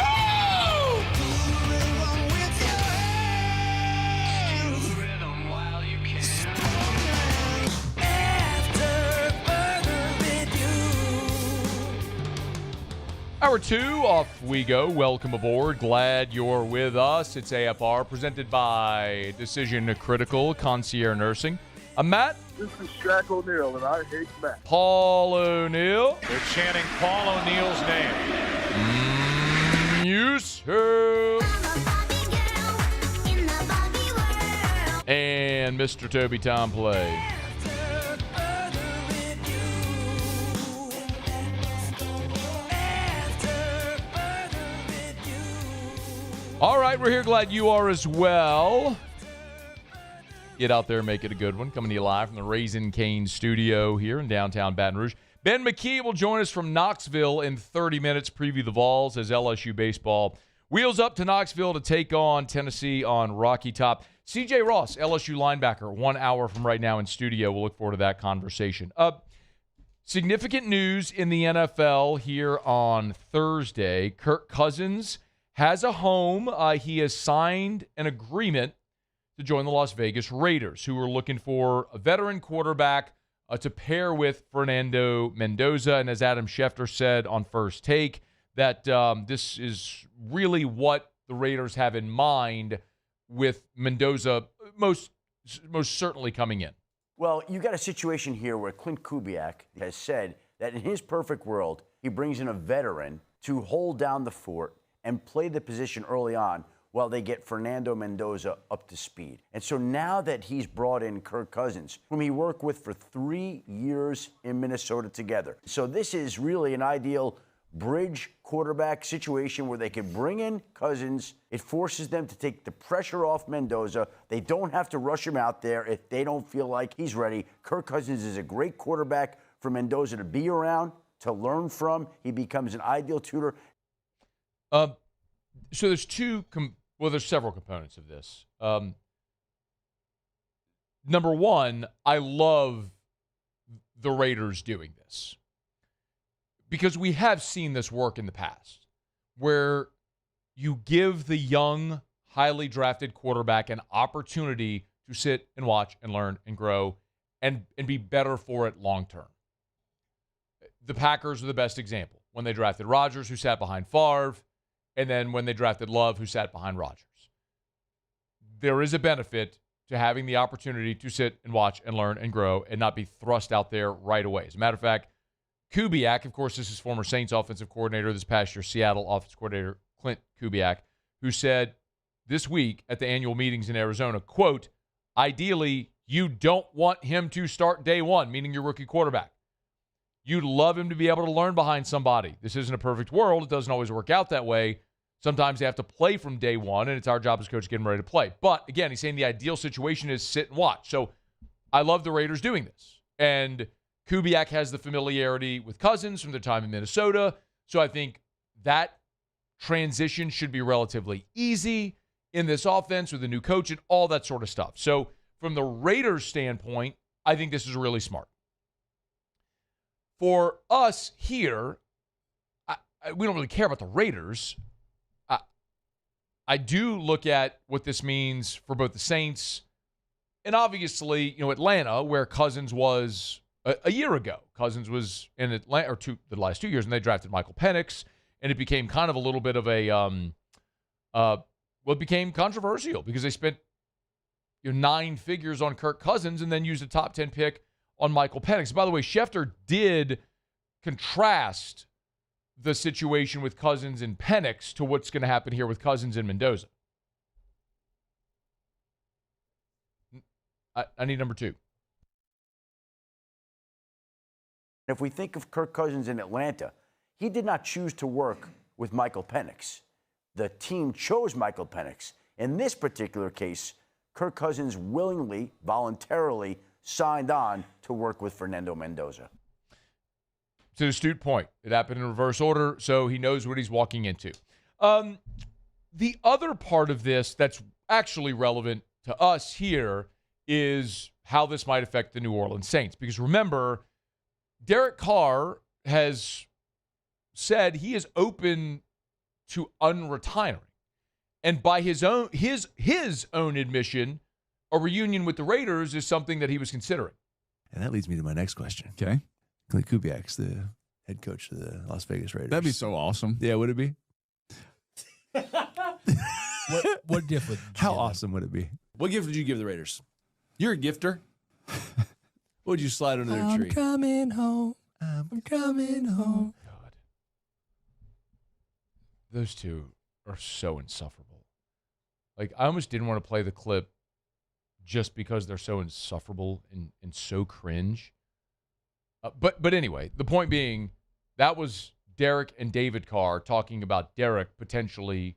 Hour 2, off we go. Welcome aboard. Glad you're with us. It's AFR, presented by Decision Critical Concierge Nursing. I'm Matt. This is Shaq O'Neal, and I hate Matt. Paul O'Neal. They're chanting Paul O'Neal's name. Yes. And Mr. Toby Tom Play. All right, we're here. Glad you are as well. Get out there and make it a good one. Coming to you live from the Raising Cane studio here in downtown Baton Rouge. Ben McKee will join us from Knoxville in 30 minutes, preview the Vols as LSU baseball wheels up to Knoxville to take on Tennessee on Rocky Top. CJ Ross, LSU linebacker, 1 hour from right now in studio. We'll look forward to that conversation. Significant news in the NFL here on Thursday. Kirk Cousins has a home. He has signed an agreement to join the Las Vegas Raiders, who are looking for a veteran quarterback to pair with Fernando Mendoza. And as Adam Schefter said on First Take, that this is really what the Raiders have in mind, with Mendoza most certainly coming in. Well, you got a situation here where Clint Kubiak has said that in his perfect world, he brings in a veteran to hold down the fort and play the position early on while they get Fernando Mendoza up to speed. And so now that he's brought in Kirk Cousins, whom he worked with for 3 years in Minnesota together. So this is really an ideal bridge quarterback situation where they can bring in Cousins. It forces them to take the pressure off Mendoza. They don't have to rush him out there if they don't feel like he's ready. Kirk Cousins is a great quarterback for Mendoza to be around, to learn from. He becomes an ideal tutor. So there's there's several components of this. Number one, I love the Raiders doing this because we have seen this work in the past, where you give the young, highly drafted quarterback an opportunity to sit and watch and learn and grow and be better for it long term. The Packers are the best example. When they drafted Rodgers, who sat behind Favre, and then when they drafted Love, who sat behind Rodgers. There is a benefit to having the opportunity to sit and watch and learn and grow and not be thrust out there right away. As a matter of fact, Kubiak, of course, this is former Saints offensive coordinator, this past year Seattle offensive coordinator Clint Kubiak, who said this week at the annual meetings in Arizona, quote, ideally, you don't want him to start day one, meaning your rookie quarterback. You'd love him to be able to learn behind somebody. This isn't a perfect world. It doesn't always work out that way. Sometimes they have to play from day one, and it's our job as coach to get them ready to play. But, again, he's saying the ideal situation is sit and watch. So I love the Raiders doing this. And Kubiak has the familiarity with Cousins from their time in Minnesota. So I think that transition should be relatively easy in this offense with a new coach and all that sort of stuff. So from the Raiders' standpoint, I think this is really smart. For us here, we don't really care about the Raiders. I do look at what this means for both the Saints and obviously, Atlanta, where Cousins was a year ago. Cousins was in Atlanta the last 2 years, and they drafted Michael Penix, and it became kind of a little bit of it became controversial because they spent 9 figures on Kirk Cousins and then used a top 10 pick on Michael Penix. By the way, Schefter did contrast the situation with Cousins and Penix to what's going to happen here with Cousins and Mendoza. I need number 2. If we think of Kirk Cousins in Atlanta, he did not choose to work with Michael Penix. The team chose Michael Penix. In this particular case, Kirk Cousins willingly, voluntarily signed on to work with Fernando Mendoza. It's an astute point. It happened in reverse order, so he knows what he's walking into. The other part of this that's actually relevant to us here is how this might affect the New Orleans Saints. Because remember, Derek Carr has said he is open to unretiring. And by his own admission, a reunion with the Raiders is something that he was considering. And that leads me to my next question. Okay. Clint Kubiak's the head coach of the Las Vegas Raiders. That'd be so awesome. Yeah, would it be? What gift would How awesome would it be? What gift would you give the Raiders? You're a gifter. What would you slide under their tree? I'm coming home. I'm coming home. God. Those two are so insufferable. Like, I almost didn't want to play the clip just because they're so insufferable and so cringe. But anyway, the point being, that was Derek and David Carr talking about Derek potentially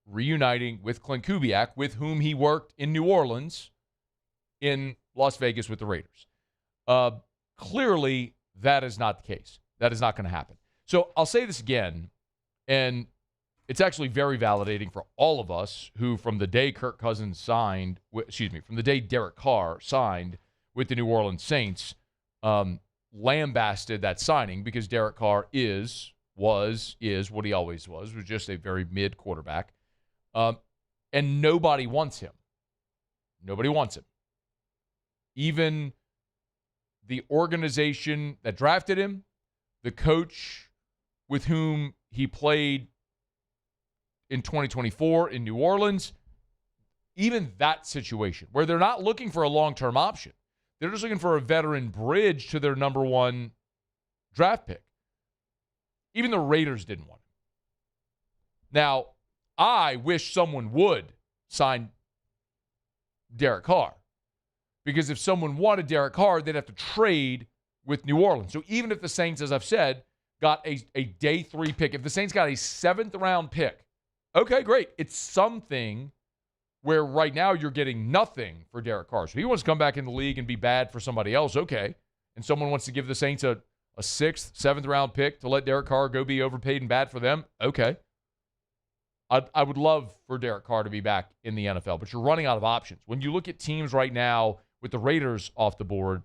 reuniting with Clint Kubiak, with whom he worked in New Orleans, in Las Vegas with the Raiders. Clearly, that is not the case. That is not going to happen. So I'll say this again, and it's actually very validating for all of us who, from the day Kirk Cousins signed, from the day Derek Carr signed with the New Orleans Saints, lambasted that signing because Derek Carr was what he always was just a very mid quarterback. And nobody wants him. Nobody wants him. Even the organization that drafted him, the coach with whom he played in 2024 in New Orleans, even that situation where they're not looking for a long-term option. They're just looking for a veteran bridge to their number 1 draft pick. Even the Raiders didn't want him. Now, I wish someone would sign Derek Carr. Because if someone wanted Derek Carr, they'd have to trade with New Orleans. So even if the Saints, as I've said, got a day 3 pick, if the Saints got a 7th round pick, okay, great. It's something where right now you're getting nothing for Derek Carr. So he wants to come back in the league and be bad for somebody else, okay. And someone wants to give the Saints a 6th, 7th round pick to let Derek Carr go be overpaid and bad for them, okay. I would love for Derek Carr to be back in the NFL, but you're running out of options. When you look at teams right now with the Raiders off the board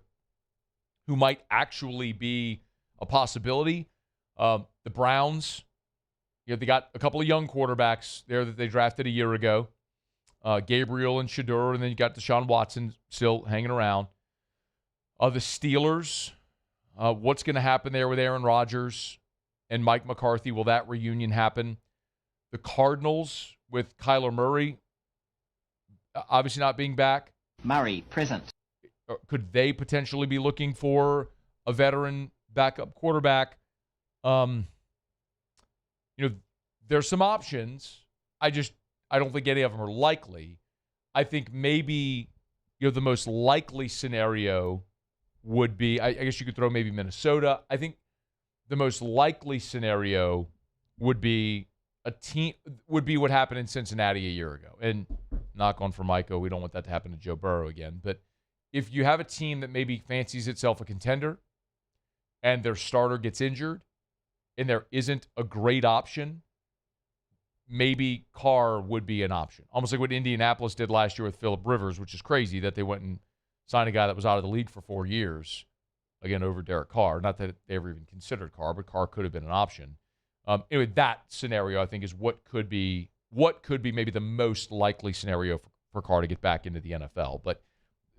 who might actually be a possibility, the Browns, they got a couple of young quarterbacks there that they drafted a year ago, Gabriel and Shedeur, and then you got Deshaun Watson still hanging around. The Steelers, what's going to happen there with Aaron Rodgers and Mike McCarthy? Will that reunion happen? The Cardinals with Kyler Murray, obviously not being back. Murray, present. Could they potentially be looking for a veteran backup quarterback? There's some options. I don't think any of them are likely. I think maybe, the most likely scenario would be, I guess you could throw maybe Minnesota. I think the most likely scenario would be what happened in Cincinnati a year ago. And knock on Formica, we don't want that to happen to Joe Burrow again. But if you have a team that maybe fancies itself a contender and their starter gets injured and there isn't a great option, maybe Carr would be an option. Almost like what Indianapolis did last year with Phillip Rivers, which is crazy that they went and signed a guy that was out of the league for 4 years, again, over Derek Carr. Not that they ever even considered Carr, but Carr could have been an option. Anyway, that scenario, I think, is what could be maybe the most likely scenario for Carr to get back into the NFL. But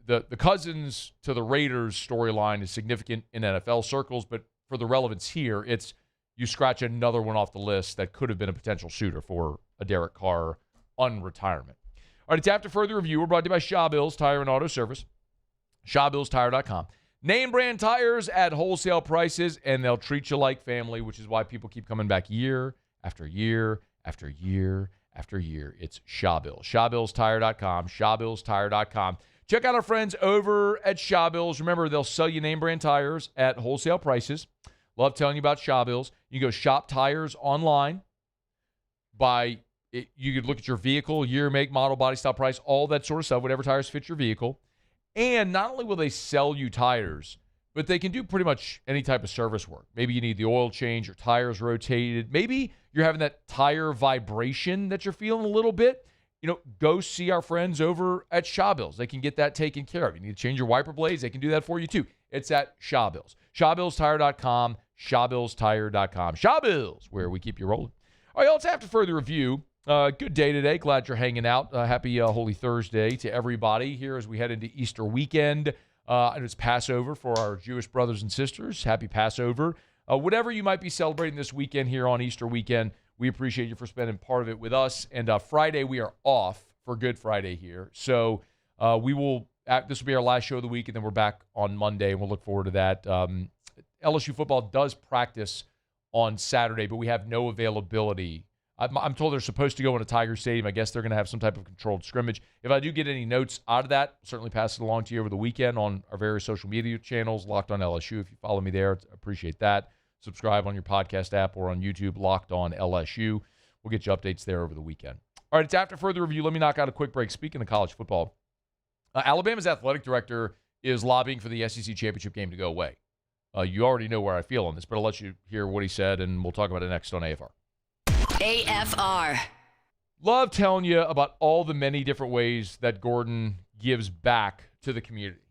the Cousins to the Raiders storyline is significant in NFL circles, but for the relevance here, it's you scratch another one off the list that could have been a potential suitor for a Derek Carr unretirement. All right, it's After Further Review. We're brought to you by Shaw Bills Tire and Auto Service. ShawBillsTire.com. Name brand tires at wholesale prices, and they'll treat you like family, which is why people keep coming back year after year after year after year. It's Shaw Bills. ShawBillsTire.com. ShawBillsTire.com. Check out our friends over at Shaw Bills. Remember, they'll sell you name brand tires at wholesale prices. Love telling you about Shaw Bills. You can go shop tires online. You could look at your vehicle, year, make, model, body style, price, all that sort of stuff, whatever tires fit your vehicle. And not only will they sell you tires, but they can do pretty much any type of service work. Maybe you need the oil change, your tires rotated. Maybe you're having that tire vibration that you're feeling a little bit. Go see our friends over at Shaw Bills. They can get that taken care of. You need to change your wiper blades, they can do that for you too. It's at Shaw Bills. ShawBillsTire.com. ShawBillsTire.com. Shaw Bills, where we keep you rolling. All right, y'all, it's After Further Review. Good day today. Glad you're hanging out. Happy Holy Thursday to everybody here as we head into Easter weekend. And it's Passover for our Jewish brothers and sisters. Happy Passover. Whatever you might be celebrating this weekend here on Easter weekend, we appreciate you for spending part of it with us. And Friday, we are off for Good Friday here. So this will be our last show of the week, and then we're back on Monday, and we'll look forward to that. LSU football does practice on Saturday, but we have no availability. I'm told they're supposed to go into Tiger Stadium. I guess they're going to have some type of controlled scrimmage. If I do get any notes out of that, I'll certainly pass it along to you over the weekend on our various social media channels, Locked On LSU. If you follow me there, I appreciate that. Subscribe on your podcast app or on YouTube, Locked On LSU. We'll get you updates there over the weekend. All right, it's After Further Review. Let me knock out a quick break. Speaking of college football, Alabama's athletic director is lobbying for the SEC championship game to go away. You already know where I feel on this, but I'll let you hear what he said, and we'll talk about it next on AFR. AFR. Love telling you about all the many different ways that Gordon gives back to the community.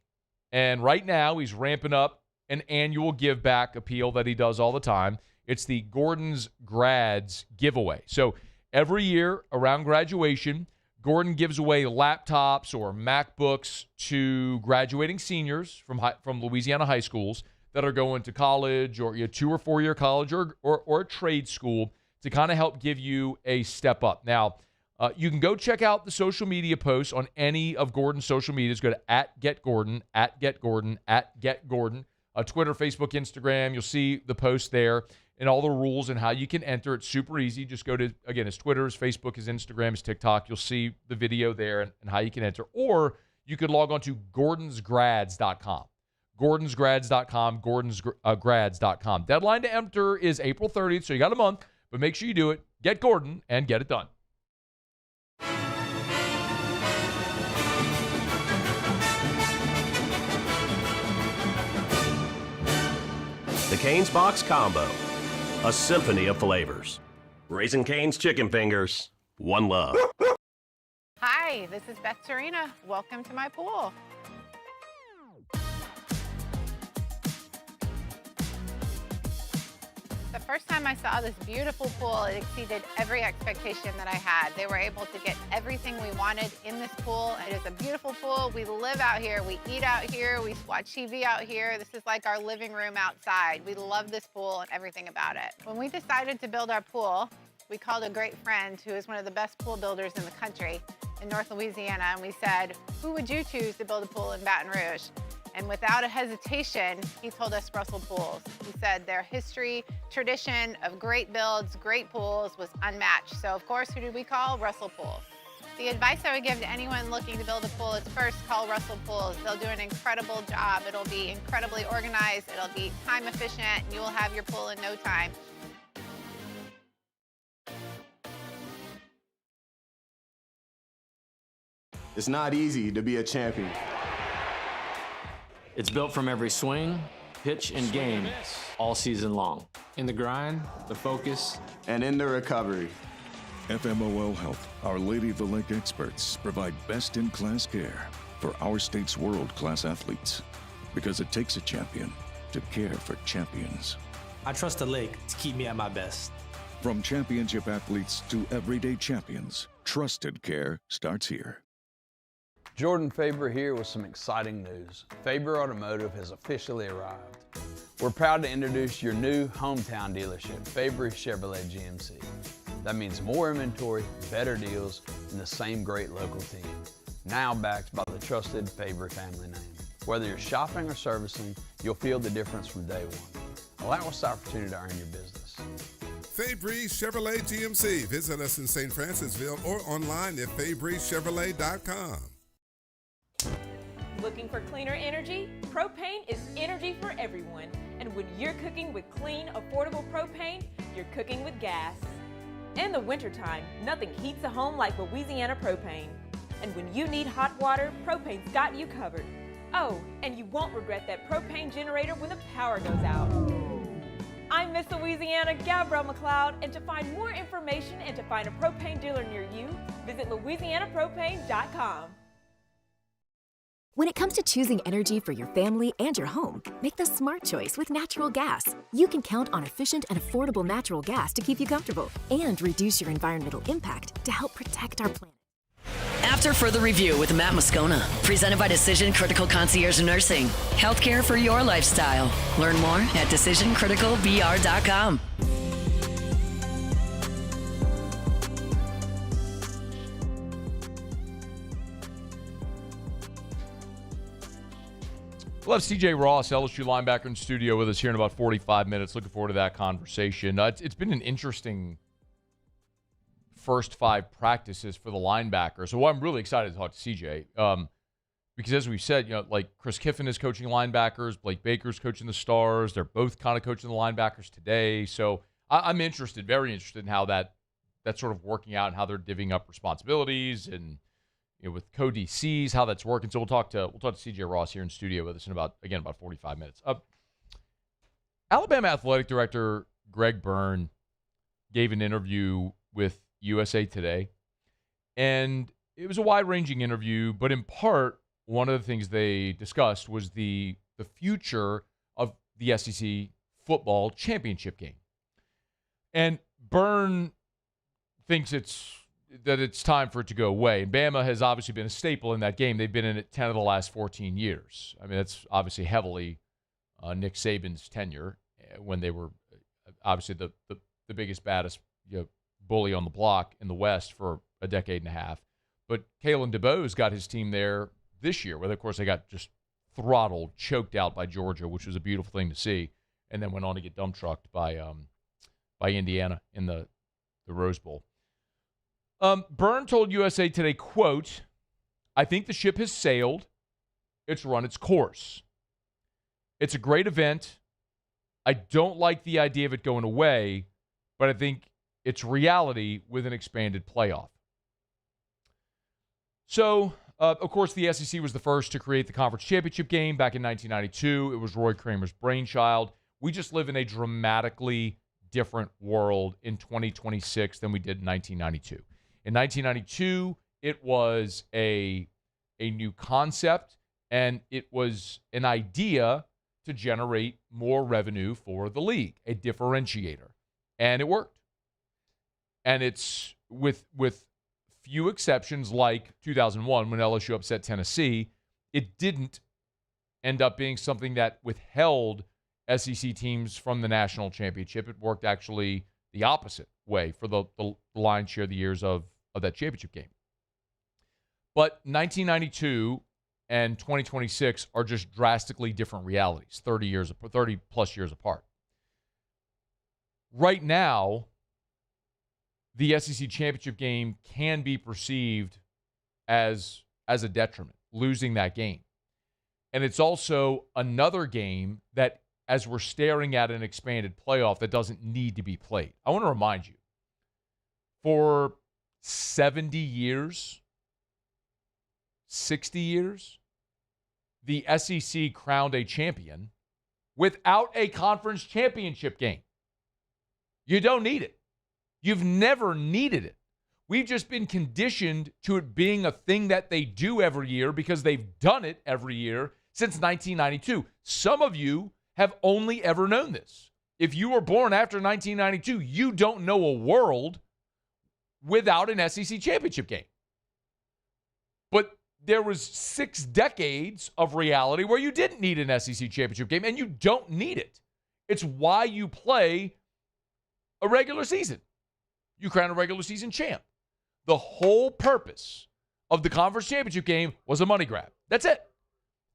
And right now, he's ramping up an annual give back appeal that he does all the time. It's the Gordon's Grads giveaway. So every year around graduation, Gordon gives away laptops or MacBooks to graduating seniors from Louisiana high schools that are going to college or 2 or 4 year college or a trade school to kind of help give you a step up. Now, you can go check out the social media posts on any of Gordon's social medias. Go to @GetGordon, @GetGordon, @GetGordon, Twitter, Facebook, Instagram. You'll see the post there and all the rules and how you can enter. It's super easy. Just go to, again, his Twitter, his Facebook, his Instagram, his TikTok. You'll see the video there and how you can enter. Or you could log on to GordonsGrads.com. GordonsGrads.com, GordonsGrads.com. Deadline to enter is April 30th, so you got a month. But make sure you do it. Get Gordon and get it done. The Cane's Box Combo. A symphony of flavors. Raising Cane's chicken fingers. One love. Hi, this is Beth Serena. Welcome to my pool. The first time I saw this beautiful pool, it exceeded every expectation that I had. They were able to get everything we wanted in this pool. It is a beautiful pool. We live out here. We eat out here. We watch TV out here. This is like our living room outside. We love this pool and everything about it. When we decided to build our pool, we called a great friend who is one of the best pool builders in the country in North Louisiana, and we said, who would you choose to build a pool in Baton Rouge? And without a hesitation, he told us Russell Pools. He said their history, tradition of great builds, great pools was unmatched. So of course, who did we call? Russell Pools. The advice I would give to anyone looking to build a pool is first call Russell Pools. They'll do an incredible job. It'll be incredibly organized. It'll be time efficient, and you will have your pool in no time. It's not easy to be a champion. It's built from every swing, pitch, and game all season long. In the grind, the focus, and in the recovery. FMOL Health, Our Lady of the Lake experts provide best-in-class care for our state's world-class athletes. Because it takes a champion to care for champions. I trust the lake to keep me at my best. From championship athletes to everyday champions, trusted care starts here. Jordan Faber here with some exciting news. Faber Automotive has officially arrived. We're proud to introduce your new hometown dealership, Faber Chevrolet GMC. That means more inventory, better deals, and the same great local team. Now backed by the trusted Faber family name. Whether you're shopping or servicing, you'll feel the difference from day one. Allow us the opportunity to earn your business. Fabry Chevrolet GMC. Visit us in St. Francisville or online at FabryChevrolet.com. Looking for cleaner energy? Propane is energy for everyone. And when you're cooking with clean, affordable propane, you're cooking with gas. In the wintertime, nothing heats a home like Louisiana propane. And when you need hot water, propane's got you covered. Oh, and you won't regret that propane generator when the power goes out. I'm Miss Louisiana, Gabrielle McLeod, and to find more information and to find a propane dealer near you, visit LouisianaPropane.com. When it comes to choosing energy for your family and your home, make the smart choice with natural gas. You can count on efficient and affordable natural gas to keep you comfortable and reduce your environmental impact to help protect our planet. After Further Review with Matt Moscona, presented by Decision Critical Concierge Nursing. Healthcare for your lifestyle. Learn more at DecisionCriticalVR.com. We'll have C.J. Ross, LSU linebacker, in studio with us here in about 45 minutes. Looking forward to that conversation. It's been an interesting first 5 practices for the linebackers. So I'm really excited to talk to C.J. Because as we've said, like Chris Kiffin is coaching linebackers, Blake Baker's coaching the Stars. They're both kind of coaching the linebackers today. So I'm interested, very interested in how that's sort of working out and how they're divvying up responsibilities and with co-DCs, how that's working. So we'll talk to C.J. Ross here in studio with us in about 45 minutes. Alabama Athletic Director Greg Byrne gave an interview with USA Today, and it was a wide-ranging interview, but in part, one of the things they discussed was the future of the SEC football championship game. And Byrne thinks it's time for it to go away. And Bama has obviously been a staple in that game. They've been in it 10 of the last 14 years. I mean, that's obviously heavily Nick Saban's tenure when they were obviously the biggest, baddest bully on the block in the West for a decade and a half. But Kalen DeBoe's got his team there this year, where, of course, they got just throttled, choked out by Georgia, which was a beautiful thing to see, and then went on to get dump trucked by Indiana in the Rose Bowl. Byrne told USA Today, quote, "I think the ship has sailed. It's run its course. It's a great event. I don't like the idea of it going away, but I think it's reality with an expanded playoff." So, of course, the SEC was the first to create the conference championship game back in 1992. It was Roy Kramer's brainchild. We just live in a dramatically different world in 2026 than we did in 1992. In 1992, it was a new concept, and it was an idea to generate more revenue for the league, a differentiator. And it worked. And it's with few exceptions like 2001 when LSU upset Tennessee, it didn't end up being something that withheld SEC teams from the national championship. It worked actually the opposite way for the lion's share of the years of that championship game. But 1992 and 2026 are just drastically different realities, 30 plus years apart. Right now, the SEC championship game can be perceived as a detriment, losing that game. And it's also another game that, as we're staring at an expanded playoff, that doesn't need to be played. I want to remind you, for 70 years, 60 years, the SEC crowned a champion without a conference championship game. You don't need it. You've never needed it. We've just been conditioned to it being a thing that they do every year because they've done it every year since 1992. Some of you have only ever known this. If you were born after 1992, you don't know a world without an SEC championship game. But there was 6 decades of reality where you didn't need an SEC championship game, and you don't need it. It's why you play a regular season. You crown a regular season champ. The whole purpose of the conference championship game was a money grab. That's it.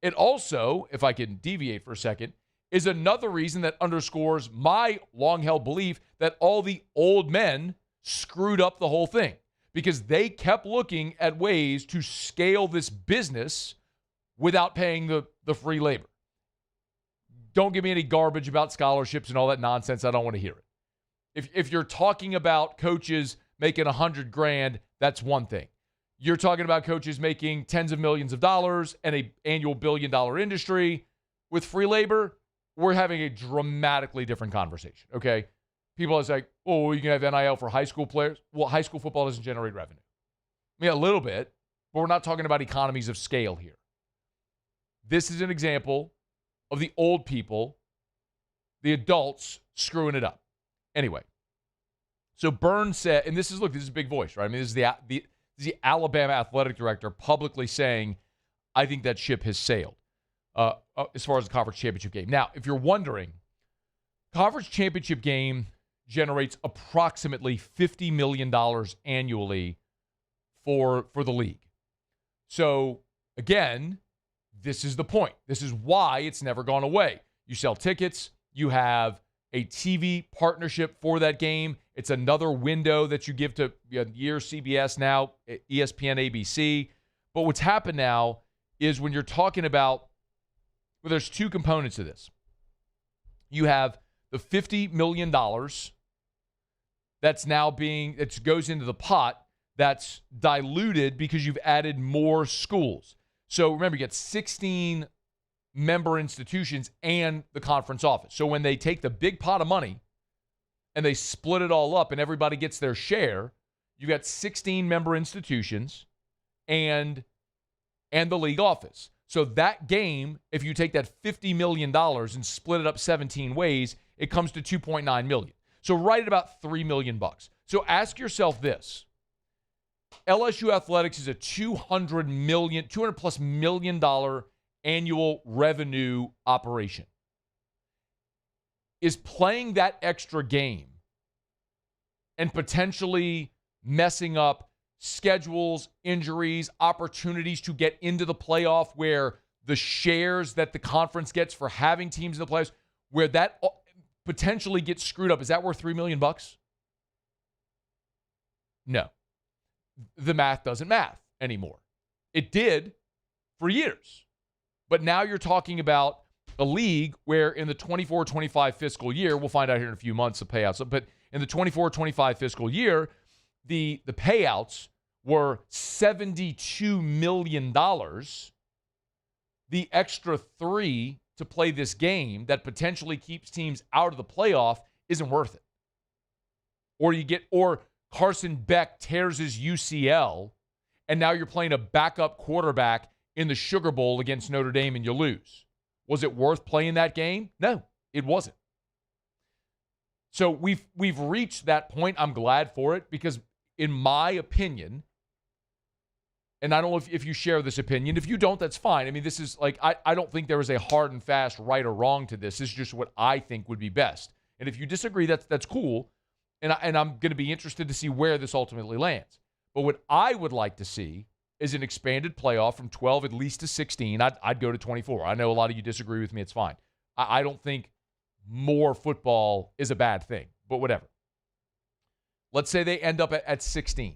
It also, if I can deviate for a second, is another reason that underscores my long-held belief that all the old men screwed up the whole thing because they kept looking at ways to scale this business without paying the free labor. Don't give me any garbage about scholarships and all that nonsense. I don't want to hear it. If you're talking about coaches making $100,000, that's one thing. You're talking about coaches making tens of millions of dollars and an annual billion-dollar industry with free labor, we're having a dramatically different conversation, okay? People are like, oh, you can have NIL for high school players. Well, high school football doesn't generate revenue. I mean, a little bit, but we're not talking about economies of scale here. This is an example of the old people, the adults, screwing it up. Anyway, so Burns said, and this is a big voice, right? I mean, this is the Alabama athletic director publicly saying, I think that ship has sailed as far as the conference championship game. Now, if you're wondering, conference championship game generates approximately $50 million annually for the league. So, again, this is the point. This is why it's never gone away. You sell tickets. You have a TV partnership for that game. It's another window that you give to year CBS now, ESPN, ABC. But what's happened now is when you're talking about, well, there's 2 components to this. You have the $50 million that's now that goes into the pot that's diluted because you've added more schools. So remember, you get 16 member institutions and the conference office. So when they take the big pot of money and they split it all up and everybody gets their share, you got 16 member institutions and the league office. So that game, if you take that $50 million and split it up 17 ways, it comes to $2.9 million. So right at about $3 million. So ask yourself this. LSU Athletics is a $200 plus million annual revenue operation. Is playing that extra game and potentially messing up schedules, injuries, opportunities to get into the playoff where the shares that the conference gets for having teams in the playoffs, where that potentially gets screwed up, is that worth $3 million? No. The math doesn't math anymore. It did for years. But now you're talking about a league where in the 24-25 fiscal year, we'll find out here in a few months the payouts, but in the 24-25 fiscal year, the payouts were $72 million. The extra 3 to play this game that potentially keeps teams out of the playoff isn't worth it. Or Carson Beck tears his UCL, and now you're playing a backup quarterback in the Sugar Bowl against Notre Dame and you lose. Was it worth playing that game? No, it wasn't. So we've reached that point. I'm glad for it because, in my opinion, and I don't know if you share this opinion. If you don't, that's fine. I mean, this is like, I don't think there is a hard and fast right or wrong to this. This is just what I think would be best. And if you disagree, that's cool. And I'm going to be interested to see where this ultimately lands. But what I would like to see is an expanded playoff from 12 at least to 16. I'd go to 24. I know a lot of you disagree with me. It's fine. I don't think more football is a bad thing, but whatever. Let's say they end up at 16.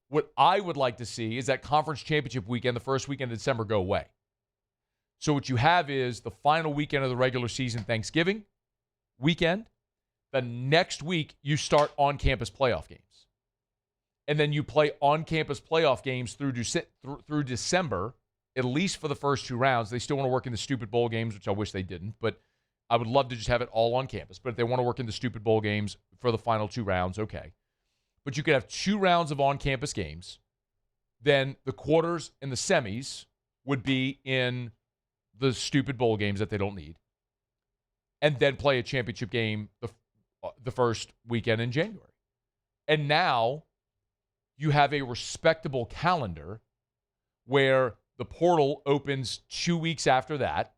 What I would like to see is that conference championship weekend, the first weekend of December, go away. So what you have is the final weekend of the regular season, Thanksgiving weekend. The next week, you start on-campus playoff games. And then you play on-campus playoff games through December, at least for the first 2 rounds. They still want to work in the stupid bowl games, which I wish they didn't. But I would love to just have it all on campus. But if they want to work in the stupid bowl games for the final 2 rounds, okay. But you could have 2 rounds of on-campus games. Then the quarters and the semis would be in the stupid bowl games that they don't need. And then play a championship game the first weekend in January. And now you have a respectable calendar where the portal opens 2 weeks after that,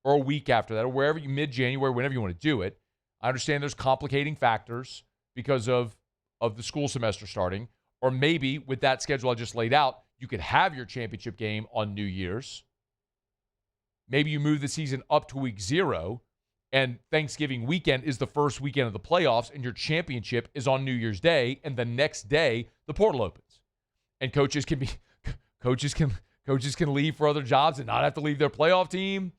or a week after that, or wherever you, mid-January, whenever you want to do it. I understand there's complicating factors because of the school semester starting, or maybe with that schedule I just laid out, you could have your championship game on New Year's. Maybe you move the season up to week 0, and Thanksgiving weekend is the first weekend of the playoffs, and your championship is on New Year's Day, and the next day the portal opens, and coaches can leave for other jobs and not have to leave their playoff team,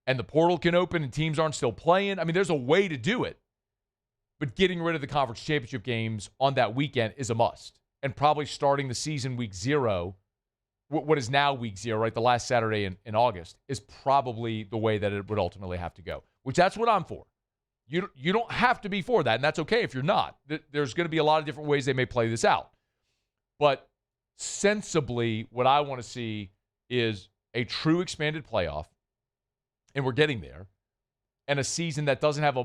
and the portal can open and teams aren't still playing. I mean, there's a way to do it. But getting rid of the conference championship games on that weekend is a must. And probably starting the season week 0, what is now week 0, right, the last Saturday in August, is probably the way that it would ultimately have to go, which that's what I'm for. You don't have to be for that, and that's okay if you're not. There's going to be a lot of different ways they may play this out. But sensibly, what I want to see is a true expanded playoff, and we're getting there, and a season that doesn't have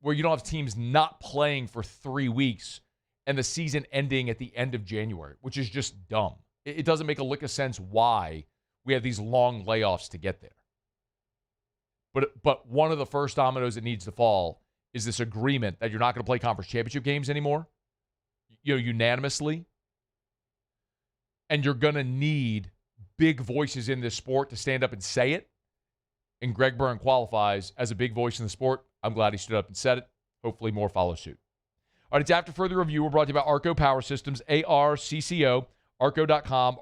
where you don't have teams not playing for 3 weeks and the season ending at the end of January, which is just dumb. It doesn't make a lick of sense why we have these long layoffs to get there. But one of the first dominoes that needs to fall is this agreement that you're not going to play conference championship games anymore, unanimously. And you're going to need big voices in this sport to stand up and say it. And Greg Byrne qualifies as a big voice in the sport. I'm glad he stood up and said it. Hopefully more follow suit. All right, it's After Further Review. We're brought to you by Arco Power Systems, ARCCO, Arco.com.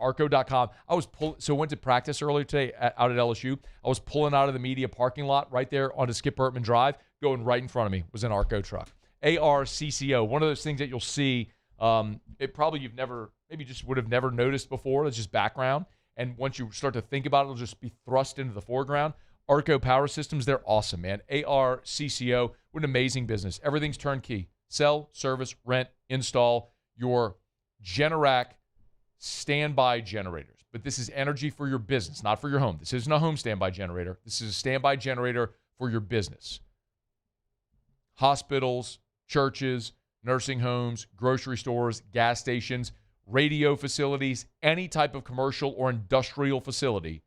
I went to practice earlier today out at LSU. I was pulling out of the media parking lot right there onto Skip Burtman Drive. Going right in front of me was an Arco truck. ARCCO, one of those things that you'll see, it probably you've never, maybe just would have never noticed before. It's just background. And once you start to think about it, it'll just be thrust into the foreground. Arco Power Systems, they're awesome, man. ARCCO, what an amazing business. Everything's turnkey. Sell, service, rent, install your Generac standby generators. But this is energy for your business, not for your home. This isn't a home standby generator. This is a standby generator for your business. Hospitals, churches, nursing homes, grocery stores, gas stations, radio facilities, any type of commercial or industrial facility.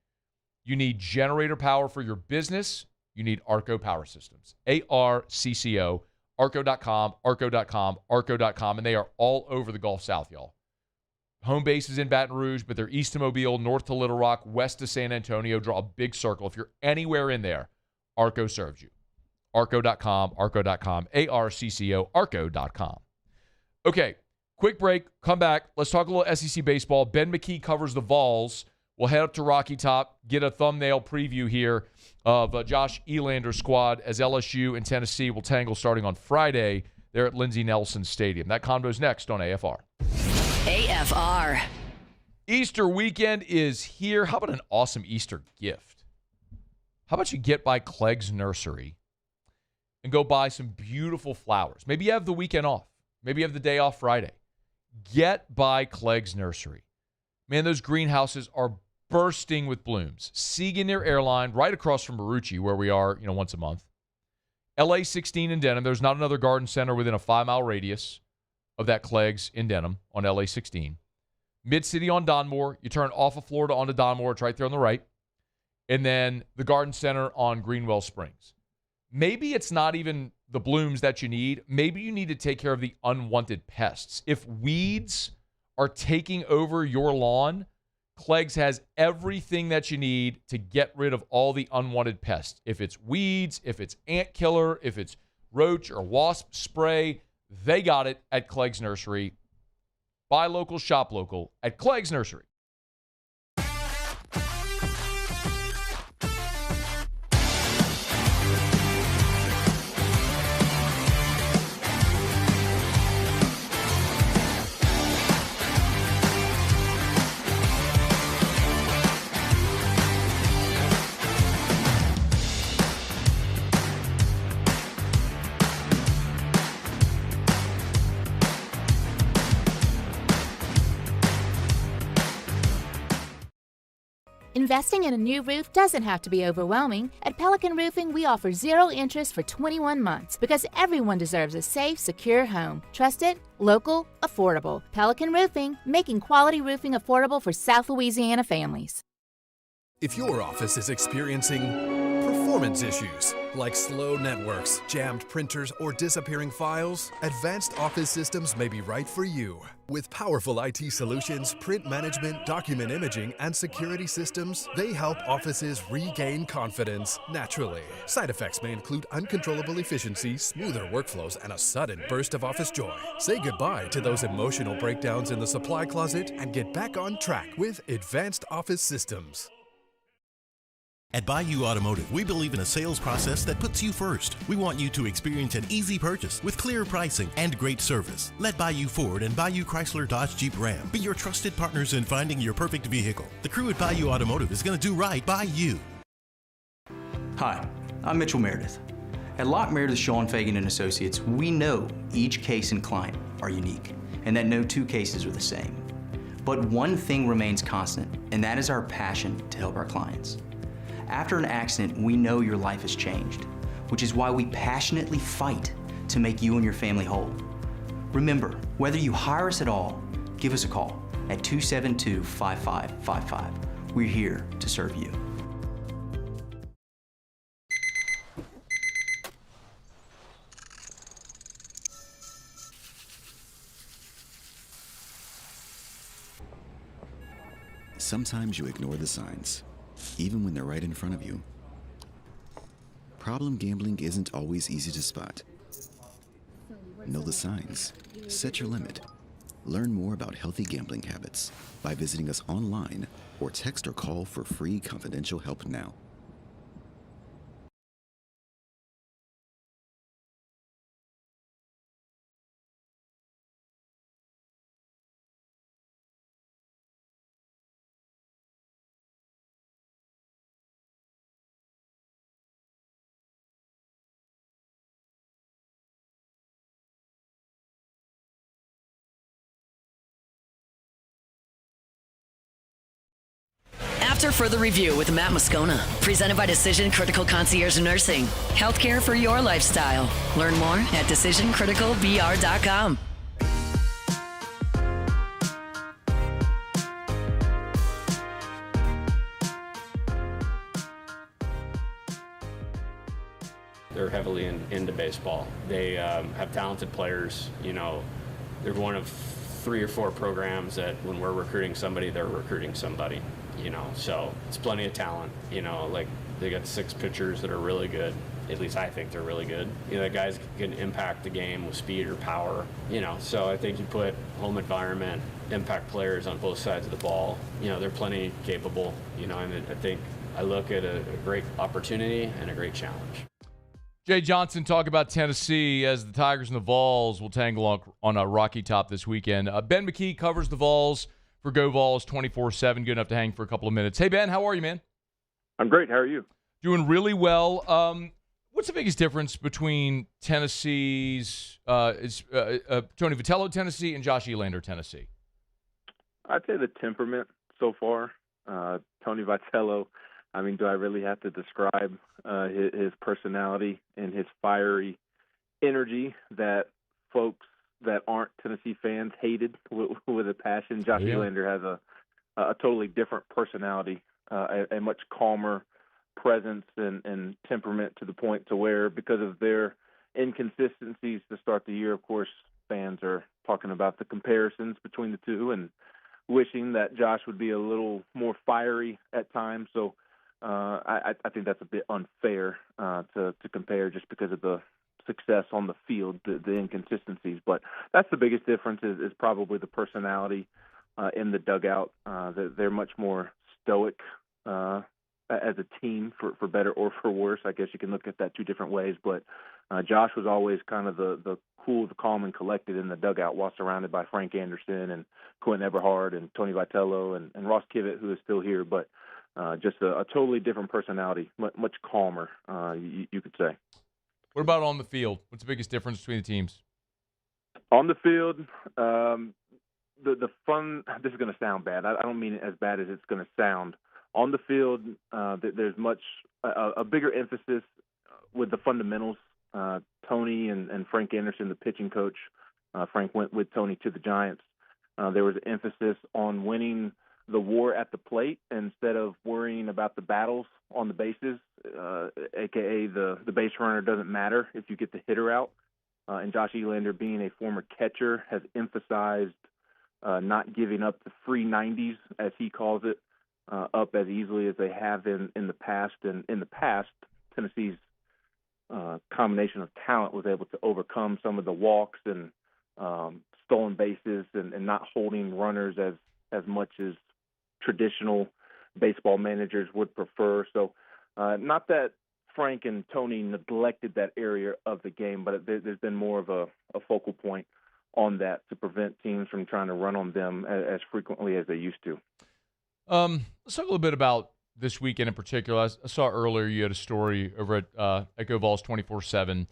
You need generator power for your business. You need Arco Power Systems. ARCCO, Arco.com, Arco.com, Arco.com, and they are all over the Gulf South, y'all. Home base is in Baton Rouge, but they're east to Mobile, north to Little Rock, west to San Antonio. Draw a big circle. If you're anywhere in there, Arco serves you. Arco.com, Arco.com, ARCCO, Arco.com. Okay, quick break. Come back. Let's talk a little SEC baseball. Ben McKee covers the Vols. We'll head up to Rocky Top, get a thumbnail preview here of Josh Elander's squad as LSU and Tennessee will tangle starting on Friday there at Lindsey Nelson Stadium. That convo's next on AFR. AFR. Easter weekend is here. How about an awesome Easter gift? How about you get by Clegg's Nursery and go buy some beautiful flowers? Maybe you have the weekend off. Maybe you have the day off Friday. Get by Clegg's Nursery. Man, those greenhouses are bursting with blooms. Seagan Airline, right across from Marucci, where we are, once a month. LA-16 in Denham. There's not another garden center within a 5-mile radius of that Clegg's in Denham on LA-16. Mid-City on Donmore. You turn off of Florida onto Donmore. It's right there on the right. And then the garden center on Greenwell Springs. Maybe it's not even the blooms that you need. Maybe you need to take care of the unwanted pests. If weeds are taking over your lawn, Clegg's has everything that you need to get rid of all the unwanted pests. If it's weeds, if it's ant killer, if it's roach or wasp spray, they got it at Clegg's Nursery. Buy local, shop local at Clegg's Nursery. Investing in a new roof doesn't have to be overwhelming. At Pelican Roofing, we offer 0 interest for 21 months because everyone deserves a safe, secure home. Trusted, local, affordable. Pelican Roofing, making quality roofing affordable for South Louisiana families. If your office is experiencing performance issues like slow networks, jammed printers, or disappearing files, Advanced Office Systems may be right for you. With powerful IT solutions, print management, document imaging, and security systems, they help offices regain confidence naturally. Side effects may include uncontrollable efficiency, smoother workflows, and a sudden burst of office joy. Say goodbye to those emotional breakdowns in the supply closet and get back on track with Advanced Office Systems. At Bayou Automotive, we believe in a sales process that puts you first. We want you to experience an easy purchase with clear pricing and great service. Let Bayou Ford and Bayou Chrysler Dodge Jeep Ram be your trusted partners in finding your perfect vehicle. The crew at Bayou Automotive is going to do right by you. Hi, I'm Mitchell Meredith. At Locke Meredith, Sean Fagan and Associates, we know each case and client are unique, and that no two cases are the same. But one thing remains constant, and that is our passion to help our clients. After an accident, we know your life has changed, which is why we passionately fight to make you and your family whole. Remember, whether you hire us at all, give us a call at 272-5555. We're here to serve you. Sometimes you ignore the signs, even when they're right in front of you. Problem gambling isn't always easy to spot. Know the signs. Set your limit. Learn more about healthy gambling habits by visiting us online or text or call for free confidential help now. After further review with Matt Moscona, presented by Decision Critical Concierge Nursing. Healthcare for your lifestyle. Learn more at decisioncriticalbr.com. They're heavily into baseball. They have talented players. You know, they're one of 3 or 4 programs that when we're recruiting somebody, they're recruiting somebody. You know, so it's plenty of talent. You know, like they got 6 pitchers that are really good. At least I think they're really good. You know, the guys can impact the game with speed or power. You know, so I think you put home environment, impact players on both sides of the ball. You know, they're plenty capable. You know, and I think I look at a great opportunity and a great challenge. Jay Johnson talk about Tennessee as the Tigers and the Vols will tangle on a Rocky Top this weekend. Ben McKee covers the Vols for Go Vols 24/7. Good enough to hang for a couple of minutes. Hey, Ben, how are you, man? I'm great. How are you? Doing really well. What's the biggest difference between Tennessee's Tony Vitello, Tennessee, and Josh Elander, Tennessee? I'd say the temperament so far. Tony Vitello, I mean, do I really have to describe his personality and his fiery energy that folks that aren't Tennessee fans hated with a passion? Josh Elander has a totally different personality, a much calmer presence and temperament, to the point to where, because of their inconsistencies to start the year, of course, fans are talking about the comparisons between the two and wishing that Josh would be a little more fiery at times. So I think that's a bit unfair to compare, just because of the success on the field, the inconsistencies. But that's the biggest difference is probably the personality in the dugout. They're much more stoic as a team, for better or for worse. I guess you can look at that two different ways. But Josh was always kind of the cool, the calm, and collected in the dugout, while surrounded by Frank Anderson and Quentin Eberhard and Tony Vitello and Ross Kivett, who is still here. But just a totally different personality, much calmer, you could say. What about on the field? What's the biggest difference between the teams? On the field, the fun, this is going to sound bad. I don't mean it as bad as it's going to sound. On the field, there's a bigger emphasis with the fundamentals. Tony and Frank Anderson, the pitching coach, Frank went with Tony to the Giants. There was an emphasis on winning the war at the plate instead of worrying about the battles on the bases, a.k.a. the base runner doesn't matter if you get the hitter out. And Josh Elander, being a former catcher, has emphasized not giving up the free 90s, as he calls it, up as easily as they have in the past. And in the past, Tennessee's combination of talent was able to overcome some of the walks and stolen bases and not holding runners as much as traditional baseball managers would prefer. So not that Frank and Tony neglected that area of the game, but there's been more of a focal point on that to prevent teams from trying to run on them as frequently as they used to. Let's talk a little bit about this weekend in particular. I saw earlier you had a story over at Echo Vols 24/7.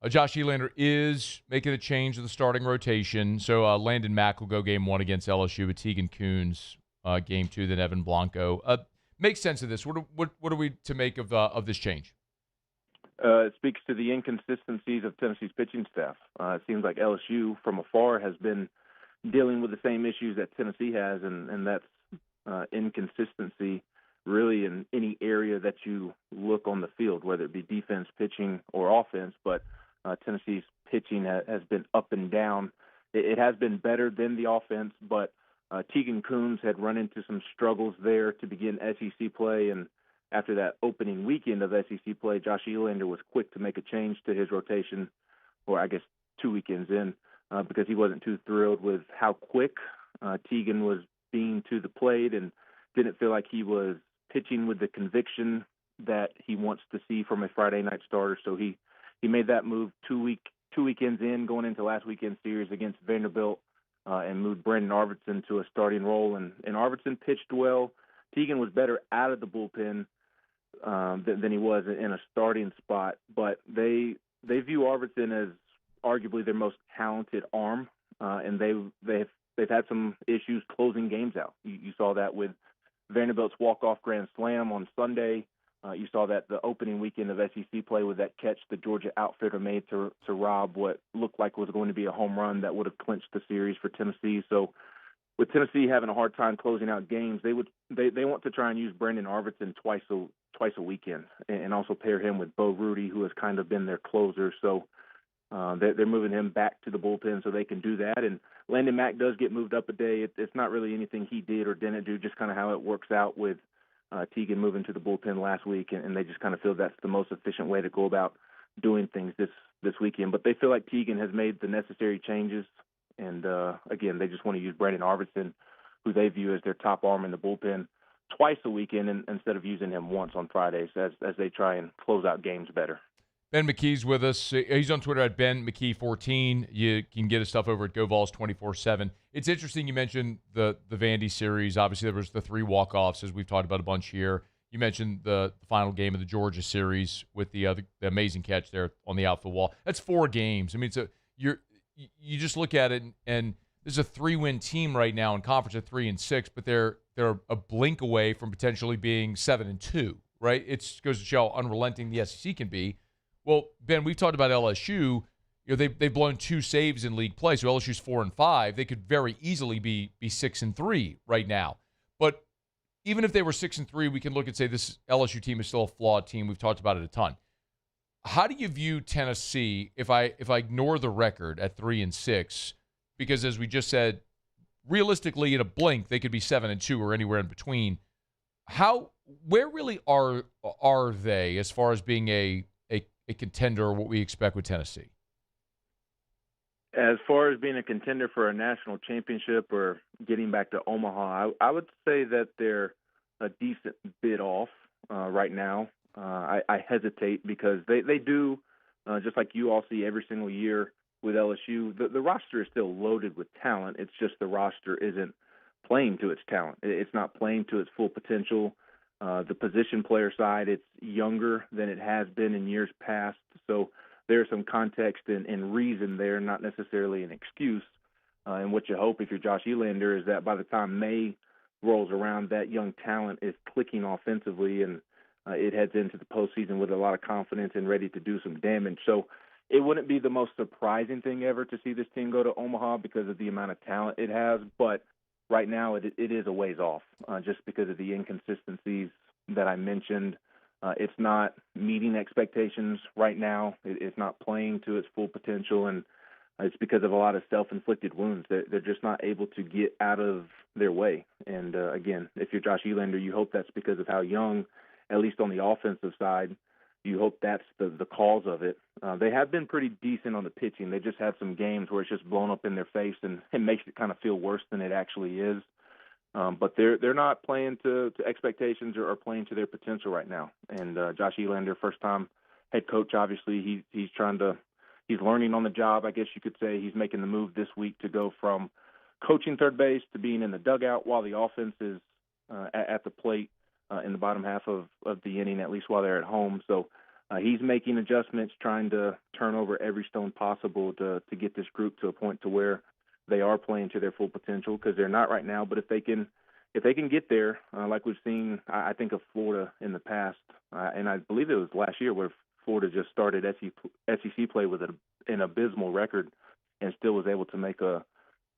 Josh Elander is making a change to the starting rotation. So Landon Mack will go game 1 against LSU with Tegan Coons, game 2, then Evan Blanco. Makes sense of this. What are we to make of this change? It speaks to the inconsistencies of Tennessee's pitching staff. It seems like LSU from afar has been dealing with the same issues that Tennessee has, and that's inconsistency really in any area that you look on the field, whether it be defense, pitching, or offense. But Tennessee's pitching has been up and down. It has been better than the offense, but Tegan Coons had run into some struggles there to begin SEC play, and after that opening weekend of SEC play, Josh Elander was quick to make a change to his rotation, or I guess 2 weekends in, because he wasn't too thrilled with how quick Tegan was being to the plate and didn't feel like he was pitching with the conviction that he wants to see from a Friday night starter. So he made that move 2 weekends in, going into last weekend's series against Vanderbilt, and moved Brandon Arvidsson to a starting role. And Arvidsson pitched well. Tegan was better out of the bullpen than he was in a starting spot. But they view Arvidsson as arguably their most talented arm, and they've had some issues closing games out. You saw that with Vanderbilt's walk-off grand slam on Sunday. You saw that the opening weekend of SEC play with that catch the Georgia outfielder made to rob what looked like was going to be a home run that would have clinched the series for Tennessee. So with Tennessee having a hard time closing out games, they want to try and use Brandon Arvidsson twice a weekend, and also pair him with Bo Rudy, who has kind of been their closer. So they're moving him back to the bullpen so they can do that. And Landon Mack does get moved up a day. It's not really anything he did or didn't do, just kind of how it works out with Tegan moving to the bullpen last week, and they just kind of feel that's the most efficient way to go about doing things this weekend. But they feel like Tegan has made the necessary changes, and again, they just want to use Brandon Arvidsson, who they view as their top arm in the bullpen, twice a weekend instead of using him once on Fridays as they try and close out games better. Ben McKee's with us. He's on Twitter at BenMcKee14. You can get his stuff over at GoVols 24/7. It's interesting you mentioned the Vandy series. Obviously, there was the 3 walk-offs, as we've talked about a bunch here. You mentioned the final game of the Georgia series with the amazing catch there on the outfield wall. That's 4 games. I mean, so you just look at it, and this is a 3-win team right now in conference at 3-6, but they're they're a blink away from potentially being 7-2, right? It goes to show how unrelenting the SEC can be. Well, Ben, we've talked about LSU. They've blown 2 saves in league play, so LSU's 4-5. They could very easily be 6-3 right now. But even if they were 6-3, we can look and say this LSU team is still a flawed team. We've talked about it a ton. How do you view Tennessee if I ignore the record at 3-6? Because as we just said, realistically, in a blink, they could be 7-2 or anywhere in between. Where really are they as far as being a contender or what we expect with Tennessee? As far as being a contender for a national championship or getting back to Omaha, I would say that they're a decent bit off right now. I hesitate because they do, just like you all see every single year with LSU, the roster is still loaded with talent. It's just the roster isn't playing to its talent. It's not playing to its full potential. The position player side, it's younger than it has been in years past. So there's some context and reason there, not necessarily an excuse. And what you hope if you're Josh Elander is that by the time May rolls around, that young talent is clicking offensively and it heads into the postseason with a lot of confidence and ready to do some damage. So it wouldn't be the most surprising thing ever to see this team go to Omaha because of the amount of talent it has. But right now it is a ways off just because of the inconsistencies that I mentioned. It's not meeting expectations right now. It's not playing to its full potential, and it's because of a lot of self-inflicted wounds. They're just not able to get out of their way. And, again, if you're Josh Elander, you hope that's because of how young, at least on the offensive side, you hope that's the cause of it. They have been pretty decent on the pitching. They just had some games where it's just blown up in their face, and it makes it kind of feel worse than it actually is. But they're not playing to expectations or playing to their potential right now. And Josh Elander, first-time head coach, obviously he's learning on the job, I guess you could say. He's making the move this week to go from coaching third base to being in the dugout while the offense is at the plate in the bottom half of the inning, at least while they're at home. So he's making adjustments, trying to turn over every stone possible to get this group to a point to where they are playing to their full potential, because they're not right now. But if they can get there, like we've seen, I think of Florida in the past, and I believe it was last year where Florida just started SEC play with an abysmal record and still was able to make a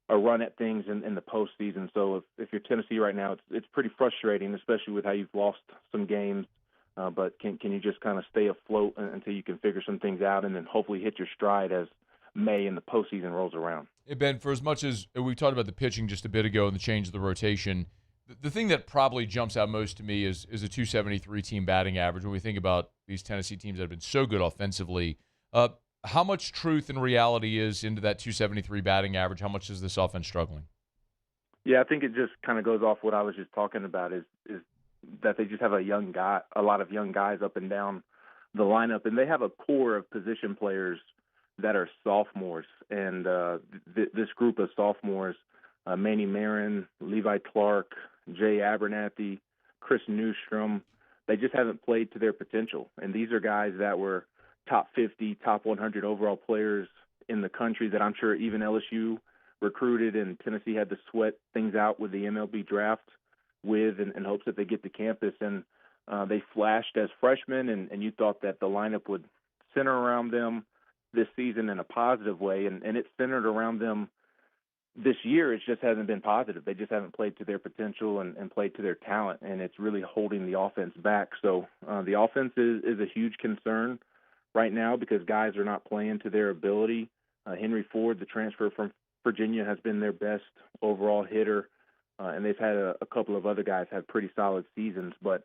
run at things in the postseason. So if you're Tennessee right now, it's pretty frustrating, especially with how you've lost some games. But can you just kind of stay afloat until you can figure some things out and then hopefully hit your stride as May and the postseason rolls around? Hey, Ben, for as much as we talked about the pitching just a bit ago and the change of the rotation, the thing that probably jumps out most to me is a 273 team batting average when we think about these Tennessee teams that have been so good offensively. How much truth and reality is into that 273 batting average? How much is this offense struggling? Yeah, I think it just kind of goes off what I was just talking about is that they just have a lot of young guys up and down the lineup, and they have a core of position players that are sophomores. And this group of sophomores, Manny Marin, Levi Clark, Jay Abernathy, Chris Newstrom, they just haven't played to their potential. And these are guys that were top 50, top 100 overall players in the country that I'm sure even LSU recruited, and Tennessee had to sweat things out with the MLB draft with in hopes that they get to campus. And they flashed as freshmen, and you thought that the lineup would center around them this season in a positive way, and it's centered around them this year. It just hasn't been positive. They just haven't played to their potential and played to their talent, and it's really holding the offense back. So the offense is a huge concern right now because guys are not playing to their ability. Henry Ford, the transfer from Virginia, has been their best overall hitter, and they've had a couple of other guys have pretty solid seasons, but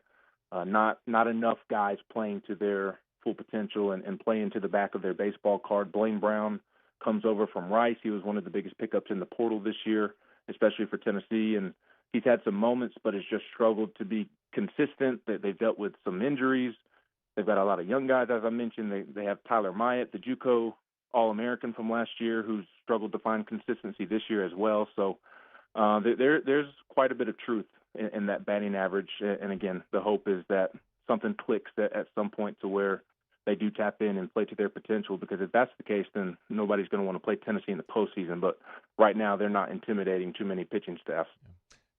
not enough guys playing to their full potential and playing to the back of their baseball card. Blaine Brown comes over from Rice. He was one of the biggest pickups in the portal this year, especially for Tennessee, and he's had some moments, but has just struggled to be consistent. They've dealt with some injuries. They've got a lot of young guys, as I mentioned. They have Tyler Myatt, the JUCO All-American from last year, who's struggled to find consistency this year as well. So there's quite a bit of truth in that batting average. And again, the hope is that something clicks at some point to where they do tap in and play to their potential, because if that's the case, then nobody's going to want to play Tennessee in the postseason. But right now, they're not intimidating too many pitching staffs.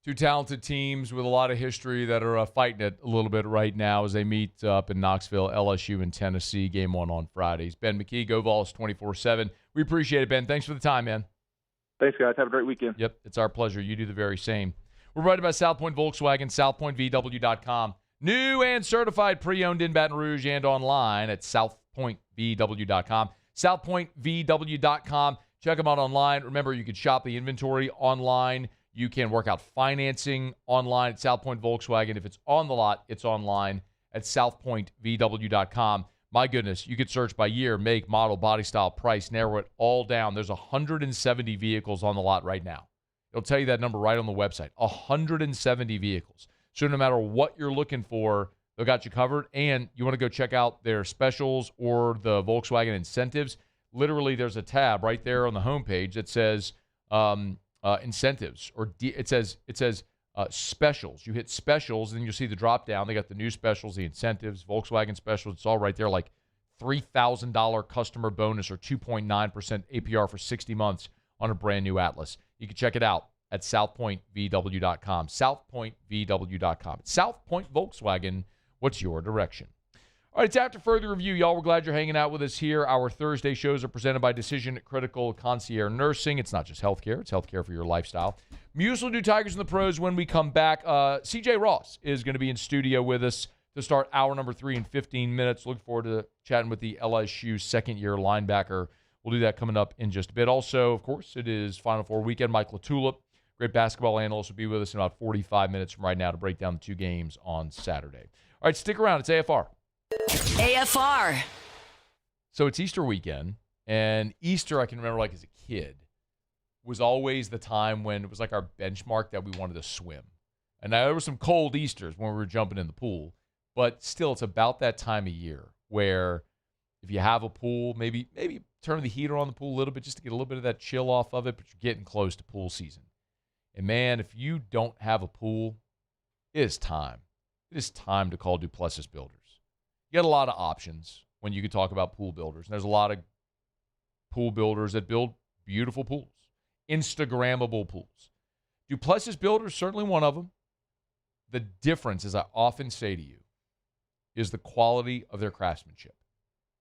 Two talented teams with a lot of history that are fighting it a little bit right now as they meet up in Knoxville, LSU and Tennessee. Game 1 on Fridays. Ben McKee, Go Vols 24/7. We appreciate it, Ben. Thanks for the time, man. Thanks, guys. Have a great weekend. Yep, it's our pleasure. You do the very same. We're brought to you by South Point Volkswagen, southpointvw.com. New and certified pre-owned in Baton Rouge and online at southpointvw.com. Southpointvw.com. Check them out online. Remember, you can shop the inventory online. You can work out financing online at South Point Volkswagen. If it's on the lot, it's online at southpointvw.com. My goodness, you could search by year, make, model, body style, price, narrow it all down. There's 170 vehicles on the lot right now. It'll tell you that number right on the website. 170 vehicles. So no matter what you're looking for, they've got you covered. And you want to go check out their specials or the Volkswagen incentives. Literally, there's a tab right there on the homepage that says incentives, or it says specials. You hit specials, and then you'll see the drop down. They got the new specials, the incentives, Volkswagen specials. It's all right there, like $3,000 customer bonus or 2.9% APR for 60 months on a brand new Atlas. You can check it out at southpointvw.com. Southpointvw.com. South Point Volkswagen. What's your direction? All right, it's After Further Review. Y'all, we're glad you're hanging out with us here. Our Thursday shows are presented by Decision Critical Concierge Nursing. It's not just healthcare. It's healthcare for your lifestyle. LSU Tigers and the Pros when we come back. CJ Ross is going to be in studio with us to start hour number 3 in 15 minutes. Look forward to chatting with the LSU second-year linebacker. We'll do that coming up in just a bit. Also, of course, it is Final Four weekend. Mike LaTulip, great basketball analyst, will be with us in about 45 minutes from right now to break down the 2 games on Saturday. All right, stick around. It's AFR. AFR. So it's Easter weekend, and Easter, I can remember like as a kid, was always the time when it was like our benchmark that we wanted to swim. And now there were some cold Easters when we were jumping in the pool, but still it's about that time of year where if you have a pool, maybe turn the heater on the pool a little bit just to get a little bit of that chill off of it, but you're getting close to pool season. And man, if you don't have a pool, it is time. It is time to call Duplessis Builders. You got a lot of options when you can talk about pool builders. And there's a lot of pool builders that build beautiful pools, Instagrammable pools. Duplessis Builders, certainly one of them. The difference, as I often say to you, is the quality of their craftsmanship.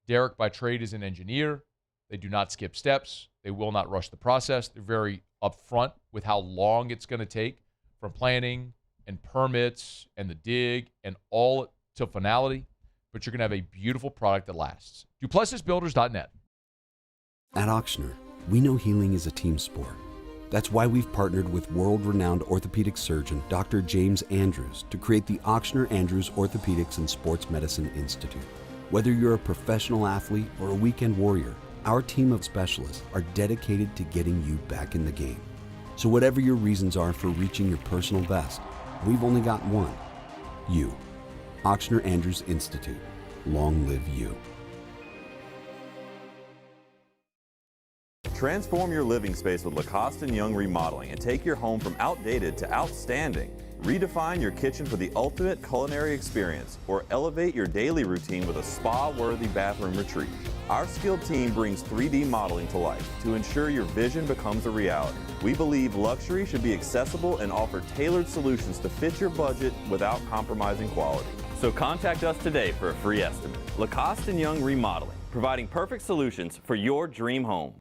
Derek, by trade, is an engineer. They do not skip steps. They will not rush the process. They're very upfront with how long it's going to take from planning and permits and the dig and all to finality. But you're going to have a beautiful product that lasts. DuplessisBuilders.net. At Ochsner, we know healing is a team sport. That's why we've partnered with world-renowned orthopedic surgeon Dr. James Andrews to create the Ochsner Andrews Orthopedics and Sports Medicine Institute. Whether you're a professional athlete or a weekend warrior, our team of specialists are dedicated to getting you back in the game. So whatever your reasons are for reaching your personal best, we've only got one: you. Ochsner Andrews Institute. Long live you. Transform your living space with Lacoste & Young Remodeling and take your home from outdated to outstanding. Redefine your kitchen for the ultimate culinary experience, or elevate your daily routine with a spa-worthy bathroom retreat. Our skilled team brings 3D modeling to life to ensure your vision becomes a reality. We believe luxury should be accessible and offer tailored solutions to fit your budget without compromising quality. So contact us today for a free estimate. Lacoste & Young Remodeling, providing perfect solutions for your dream home.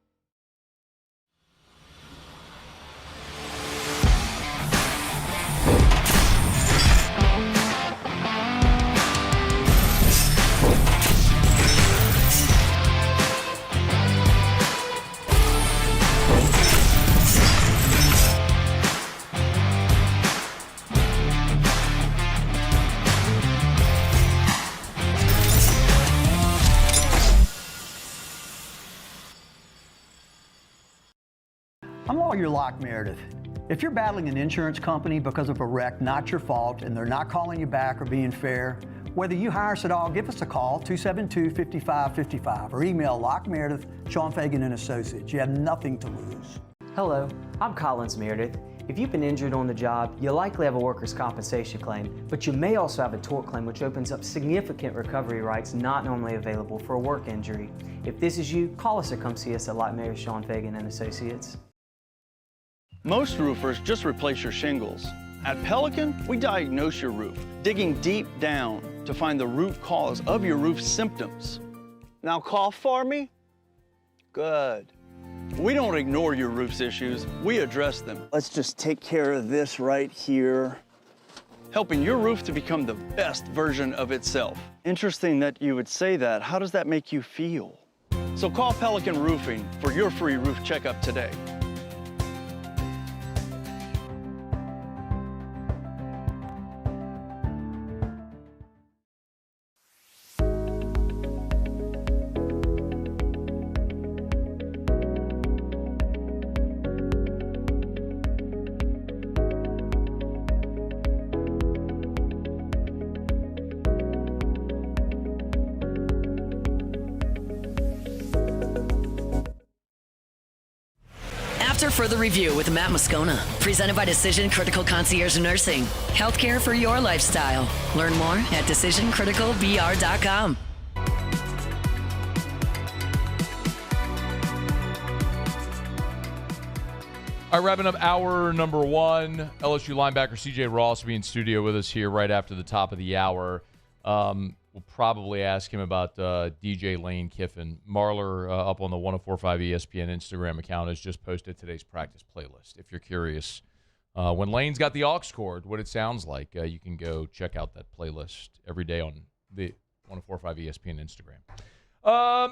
I'm Lawyer Locke Meredith. If you're battling an insurance company because of a wreck not your fault and they're not calling you back or being fair, whether you hire us at all, give us a call, 272-5555, or email Locke Meredith, Sean Fagan and Associates. You have nothing to lose. Hello, I'm Collins Meredith. If you've been injured on the job, you'll likely have a workers' compensation claim, but you may also have a tort claim which opens up significant recovery rights not normally available for a work injury. If this is you, call us or come see us at Locke Meredith, Sean Fagan and Associates. Most roofers just replace your shingles. At Pelican, we diagnose your roof, digging deep down to find the root cause of your roof symptoms. Now cough for me. Good. We don't ignore your roof's issues, we address them. Let's just take care of this right here. Helping your roof to become the best version of itself. Interesting that you would say that. How does that make you feel? So call Pelican Roofing for your free roof checkup today. After further review with Matt Moscona, presented by Decision Critical Concierge Nursing. Healthcare for your lifestyle. Learn more at decisioncriticalbr.com. All right, wrapping up hour number one. LSU linebacker C.J. Ross will be in studio with us here right after the top of the hour. We'll probably ask him about DJ Lane Kiffin. Marler, up on the 104.5 ESPN Instagram account, has just posted today's practice playlist. If you're curious, when Lane's got the aux cord, what it sounds like, you can go check out that playlist every day on the 104.5 ESPN Instagram.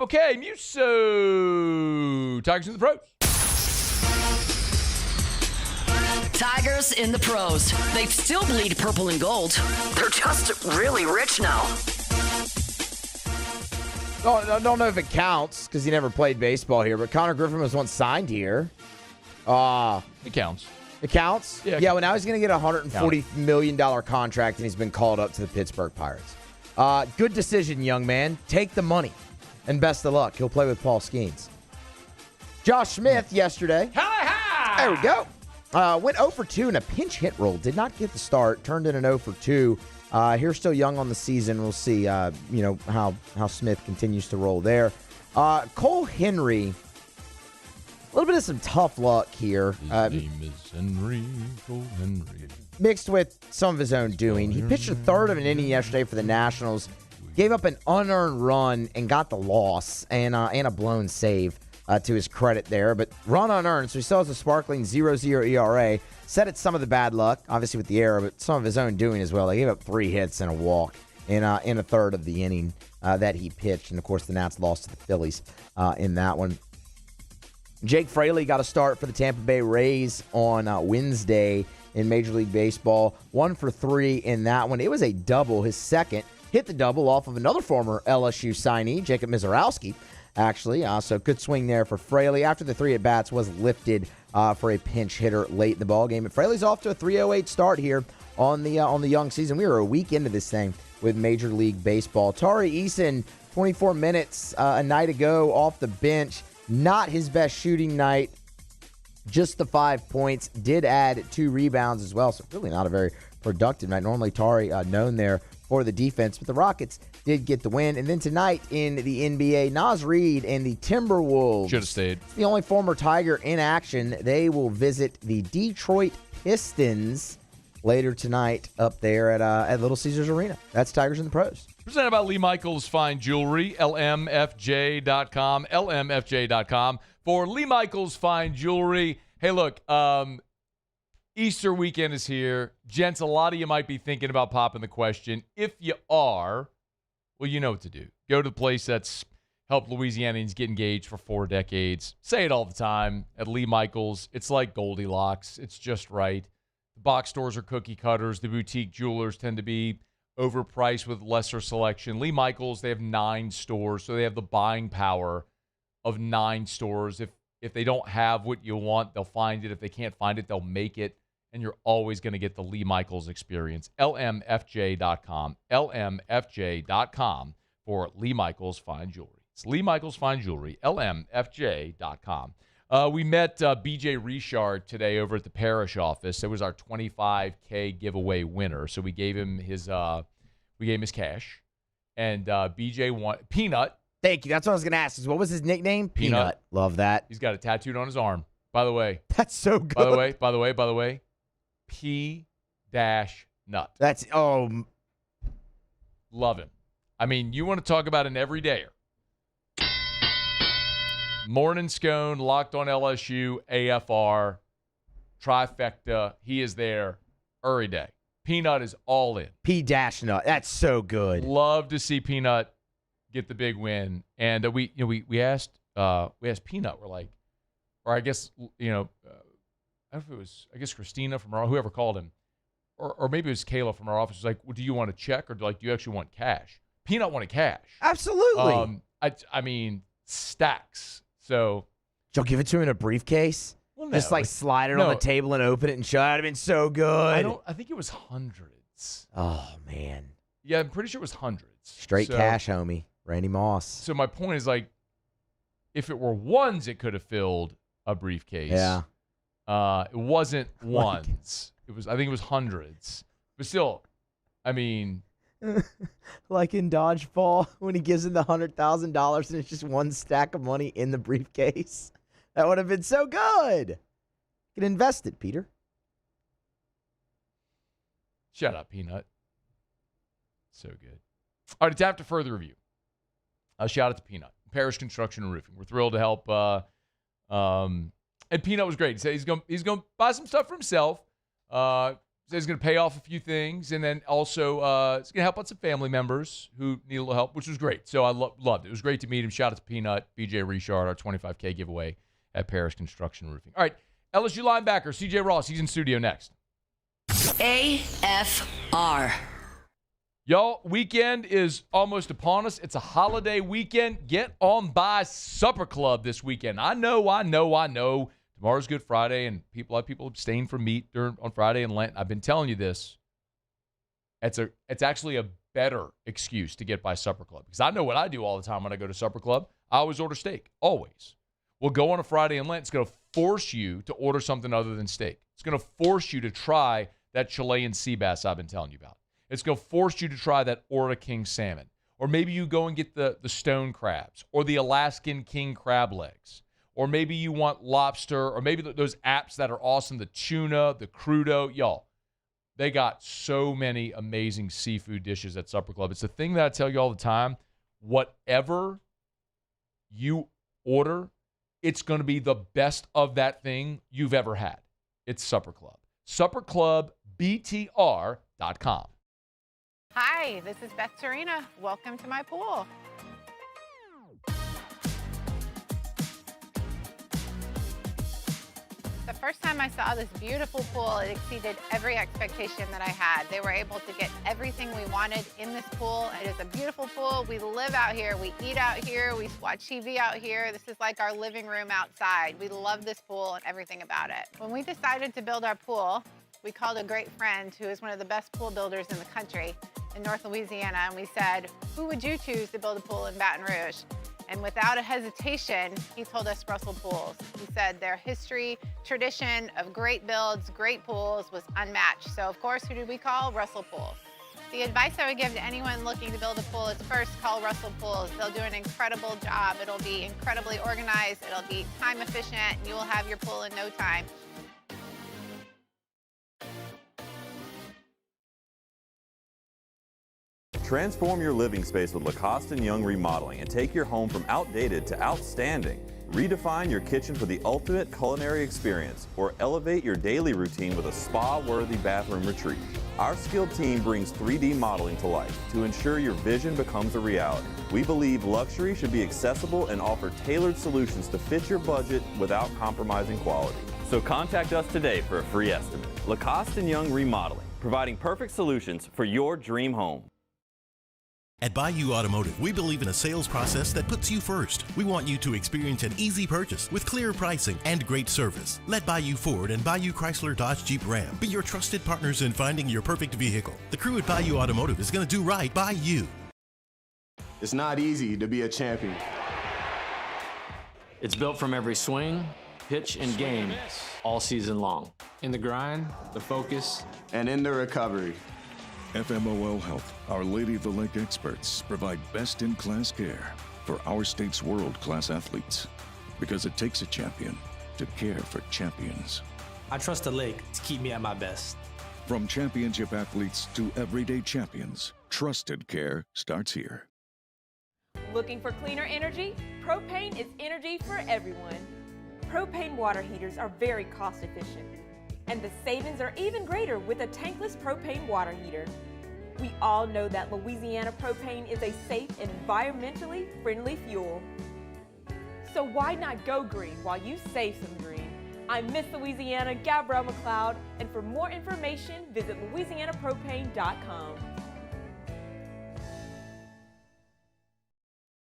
Okay, Muso. Tigers in the pros. Tigers in the pros. They still bleed purple and gold. They're just really rich now. I don't know if it counts because he never played baseball here, but Connor Griffin was once signed here. It counts. It counts? Yeah. Well, now he's going to get a $140 million contract, and he's been called up to the Pittsburgh Pirates. Good decision, young man. Take the money, and best of luck. He'll play with Paul Skeens. Josh Smith yesterday. There we go. Went 0 for 2 in a pinch hit roll. Did not get the start. Turned in an 0 for 2. Here still young on the season. We'll see, how Smith continues to roll there. Cole Henry, a little bit of some tough luck here. His name is Henry, Cole Henry. Mixed with some of his own doing. He pitched a third of an inning yesterday for the Nationals. Gave up an unearned run and got the loss and a blown save. To his credit there, but run unearned, so he still has a sparkling 0.00 ERA. Said it's some of the bad luck, obviously with the error, but some of his own doing as well. They gave up 3 hits and a walk in a third of the inning that he pitched, and of course the Nats lost to the Phillies in that one. Jake Fraley got a start for the Tampa Bay Rays on Wednesday in Major League Baseball. 1 for 3 in that one. It was a double, his second. Hit the double off of another former LSU signee, Jacob Mizorowski. Actually, so good swing there for Fraley. After the 3 at-bats was lifted for a pinch hitter late in the ballgame. But Fraley's off to a 3.08 start here on the young season. We are a week into this thing with Major League Baseball. Tari Eason, 24 minutes a night ago off the bench. Not his best shooting night. Just the 5 points. Did add 2 rebounds as well, so really not a very productive night. Normally Tari known there for the defense, but the Rockets did get the win. And then tonight in the NBA, Naz Reid and the Timberwolves. Should have stayed. It's the only former Tiger in action. They will visit the Detroit Pistons later tonight up there at Little Caesars Arena. That's Tigers in the Pros. Presented by Lee Michaels Fine Jewelry, lmfj.com, lmfj.com for Lee Michaels Fine Jewelry. Hey, look, Easter weekend is here. Gents, a lot of you might be thinking about popping the question. If you are, well, you know what to do. Go to the place that's helped Louisianians get engaged for 4 decades. Say it all the time at Lee Michaels. It's like Goldilocks. It's just right. The box stores are cookie cutters. The boutique jewelers tend to be overpriced with lesser selection. Lee Michaels, they have 9 stores, so they have the buying power of 9 stores. If they don't have what you want, they'll find it. If they can't find it, they'll make it. And you're always going to get the Lee Michaels experience. LMFJ.com. LMFJ.com for Lee Michaels Fine Jewelry. It's Lee Michaels Fine Jewelry. LMFJ.com. We met BJ Richard today over at the parish office. It was our $25K giveaway winner. So we gave him his cash. And BJ won Peanut. Thank you. That's what I was going to ask. What was his nickname? Peanut. Love that. He's got it tattooed on his arm. By the way. That's so good. By the way. Nut. That's Love him. I mean, you want to talk about an everydayer. Morning Scone, Locked on LSU, AFR, trifecta. He is there every day. Peanut is all in. P-Nut. That's so good. Love to see Peanut get the big win. And we asked Peanut. We're like, or I guess I don't know if it was Christina from our, whoever called him, or maybe it was Kayla from our office. Was like, well, do you want a check or do you actually want cash? Peanut wanted cash. Absolutely. I mean, stacks. So you'll give it to him in a briefcase? Well, no, just slide it on the table and open it and show it. That'd have been so good. I think it was hundreds. Oh man. Yeah, I'm pretty sure it was hundreds. Straight cash, homie. Randy Moss. So my point is, like, if it were ones, it could have filled a briefcase. Yeah. It wasn't ones. I think it was hundreds. But still, I mean, like in dodgeball when he gives him the $100,000 and it's just one stack of money in the briefcase. That would have been so good. You can invest it, Peter. Shut up, Peanut. So good. All right, it's after further review. A shout out to Peanut, Parish Construction and Roofing. We're thrilled to help. And Peanut was great. He said he's going to buy some stuff for himself. Said he's going to pay off a few things, and then also he's going to help out some family members who need a little help, which was great. So I loved it. It was great to meet him. Shout out to Peanut, BJ Richard, our $25K giveaway at Parish Construction and Roofing. All right, LSU linebacker CJ Ross. He's in studio next. AFR. Y'all, weekend is almost upon us. It's a holiday weekend. Get on by Supper Club this weekend. I know. Tomorrow's Good Friday, and a lot of people abstain from meat on Friday and Lent. I've been telling you this. It's actually a better excuse to get by Supper Club, because I know what I do all the time when I go to Supper Club. I always order steak, always. We'll go on a Friday and Lent. It's going to force you to order something other than steak. It's going to force you to try that Chilean sea bass I've been telling you about. It's going to force you to try that Ora King salmon. Or maybe you go and get the stone crabs or the Alaskan king crab legs. Or maybe you want lobster, or maybe those apps that are awesome, the tuna, the crudo. Y'all, they got so many amazing seafood dishes at Supper Club. It's the thing that I tell you all the time. Whatever you order, it's going to be the best of that thing you've ever had. It's Supper Club. SupperClubBTR.com. Hi, this is Beth Serena. Welcome to my pool. The first time I saw this beautiful pool, it exceeded every expectation that I had. They were able to get everything we wanted in this pool. It is a beautiful pool. We live out here. We eat out here. We watch TV out here. This is like our living room outside. We love this pool and everything about it. When we decided to build our pool, we called a great friend who is one of the best pool builders in the country in North Louisiana, and we said, who would you choose to build a pool in Baton Rouge? And without a hesitation, he told us Russell Pools. He said their history, tradition of great builds, great pools was unmatched. So of course, who did we call? Russell Pools. The advice I would give to anyone looking to build a pool is first call Russell Pools. They'll do an incredible job. It'll be incredibly organized. It'll be time efficient, and you will have your pool in no time. Transform your living space with Lacoste & Young Remodeling and take your home from outdated to outstanding. Redefine your kitchen for the ultimate culinary experience, or elevate your daily routine with a spa-worthy bathroom retreat. Our skilled team brings 3D modeling to life to ensure your vision becomes a reality. We believe luxury should be accessible and offer tailored solutions to fit your budget without compromising quality. So contact us today for a free estimate. Lacoste & Young Remodeling, providing perfect solutions for your dream home. At Bayou Automotive, we believe in a sales process that puts you first. We want you to experience an easy purchase with clear pricing and great service. Let Bayou Ford and Bayou Chrysler Dodge Jeep Ram be your trusted partners in finding your perfect vehicle. The crew at Bayou Automotive is going to do right by you. It's not easy to be a champion. It's built from every swing, pitch, and game all season long. In the grind, the focus, and in the recovery. FMOL Health, Our Lady of the Lake experts provide best-in-class care for our state's world-class athletes, because it takes a champion to care for champions. I trust the lake to keep me at my best. From championship athletes to everyday champions, trusted care starts here. Looking for cleaner energy? Propane is energy for everyone. Propane water heaters are very cost efficient, and the savings are even greater with a tankless propane water heater. We all know that Louisiana propane is a safe and environmentally friendly fuel. So why not go green while you save some green? I'm Miss Louisiana, Gabrielle McLeod, and for more information, visit louisianapropane.com.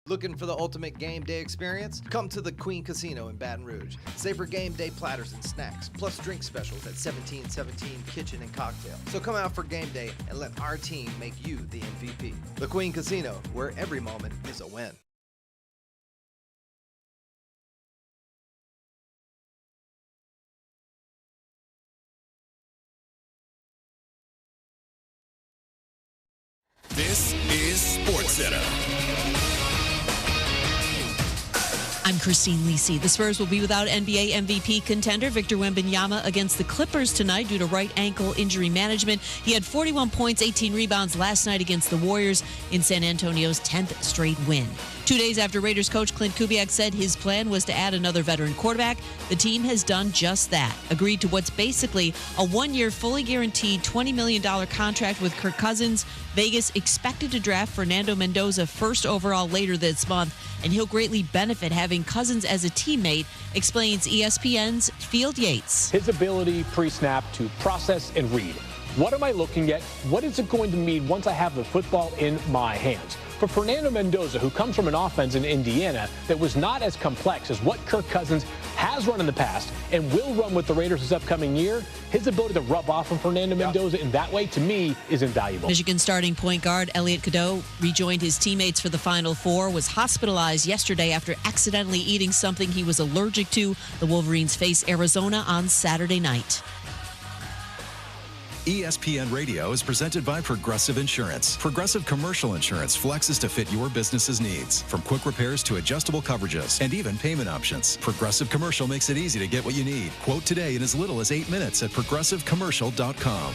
Looking for the ultimate game day experience? Come to the Queen Casino in Baton Rouge. Savor game day platters and snacks, plus drink specials at 1717 Kitchen and Cocktail. So come out for game day and let our team make you the MVP. The Queen Casino, where every moment is a win. This is SportsCenter. I'm Christine Lisi. The Spurs will be without NBA MVP contender Victor Wembanyama against the Clippers tonight due to right ankle injury management. He had 41 points, 18 rebounds last night against the Warriors in San Antonio's 10th straight win. 2 days after Raiders coach Clint Kubiak said his plan was to add another veteran quarterback, the team has done just that. Agreed to what's basically a one-year, fully guaranteed $20 million contract with Kirk Cousins. Vegas expected to draft Fernando Mendoza first overall later this month, and he'll greatly benefit having Cousins as a teammate, explains ESPN's Field Yates. His ability pre-snap to process and read. What am I looking at? What is it going to mean once I have the football in my hands? For Fernando Mendoza, who comes from an offense in Indiana that was not as complex as what Kirk Cousins has run in the past and will run with the Raiders this upcoming year, his ability to rub off on Fernando Mendoza in that way, to me, is invaluable. Michigan starting point guard Elliot Cadeau rejoined his teammates for the Final Four, was hospitalized yesterday after accidentally eating something he was allergic to. The Wolverines face Arizona on Saturday night. ESPN Radio is presented by Progressive Insurance. Progressive Commercial Insurance flexes to fit your business's needs. From quick repairs to adjustable coverages and even payment options, Progressive Commercial makes it easy to get what you need. Quote today in as little as 8 minutes at progressivecommercial.com.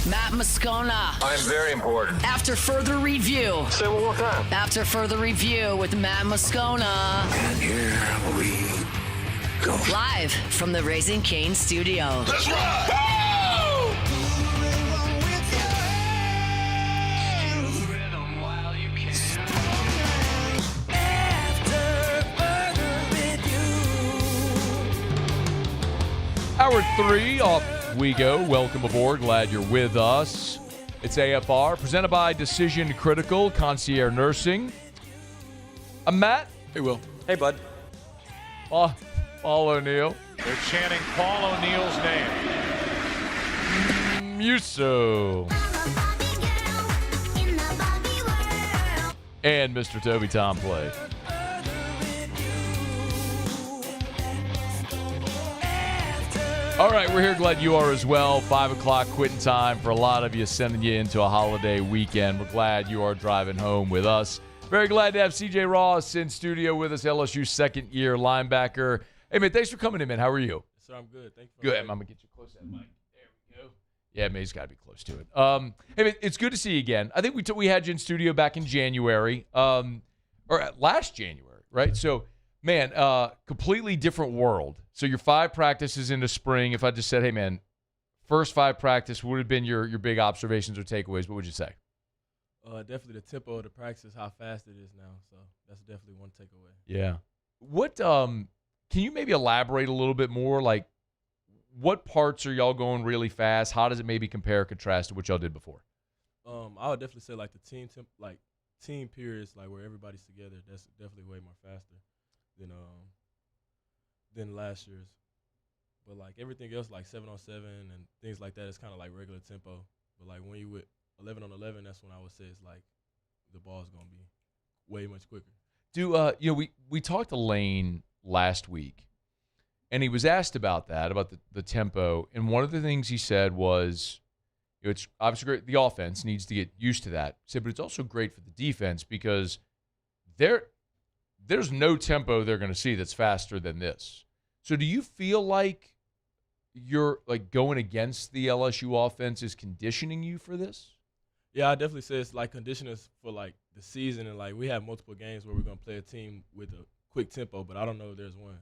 Matt Moscona. I'm very important. After further review. Say one more time. After further review with Matt Moscona. And here we go. Live from the Raising Cane studio. Let's ride! Hour 3, off we go. Welcome aboard. Glad you're with us. It's AFR, presented by Decision Critical, Concierge Nursing. I'm Matt. Hey, Will. Hey, bud. Paul O'Neill. They're chanting Paul O'Neill's name. Muso. And Mr. Toby Tomplay. All right, we're here. Glad you are as well. 5 o'clock quitting time for a lot of you, sending you into a holiday weekend. We're glad you are driving home with us. Very glad to have CJ Ross in studio with us, LSU second-year linebacker. Hey, man, thanks for coming in, man. How are you? Sir, I'm good. Thank you. Good. I'm going to get you close to that mic. There we go. Yeah, man, he's got to be close to it. Hey, man, it's good to see you again. I think we had you in studio back in January, or last January, right? So, man, completely different world. So your 5 practices in the spring, if I just said, hey, man, first 5 practice, what would have been your big observations or takeaways? What would you say? Definitely the tempo of the practice, how fast it is now. So that's definitely one takeaway. Yeah. What can you maybe elaborate a little bit more? Like, what parts are y'all going really fast? How does it maybe compare or contrast to what y'all did before? I would definitely say like the team periods, like where everybody's together. That's definitely way more faster than last year's. But like everything else, like 7-on-7 and things like that, is kind of like regular tempo. But like when you with 11-on-11, that's when I would say it's like the ball's gonna be way much quicker. We talked to Lane last week, and he was asked about that, about the tempo, and one of the things he said was, it's obviously great. The offense needs to get used to that. He said, but it's also great for the defense because there's no tempo they're going to see that's faster than this. So do you feel like, you're like going against the LSU offense is conditioning you for this? Yeah, I definitely say it's like conditioning for like the season, and like we have multiple games where we're gonna play a team with a quick tempo, but I don't know if there's one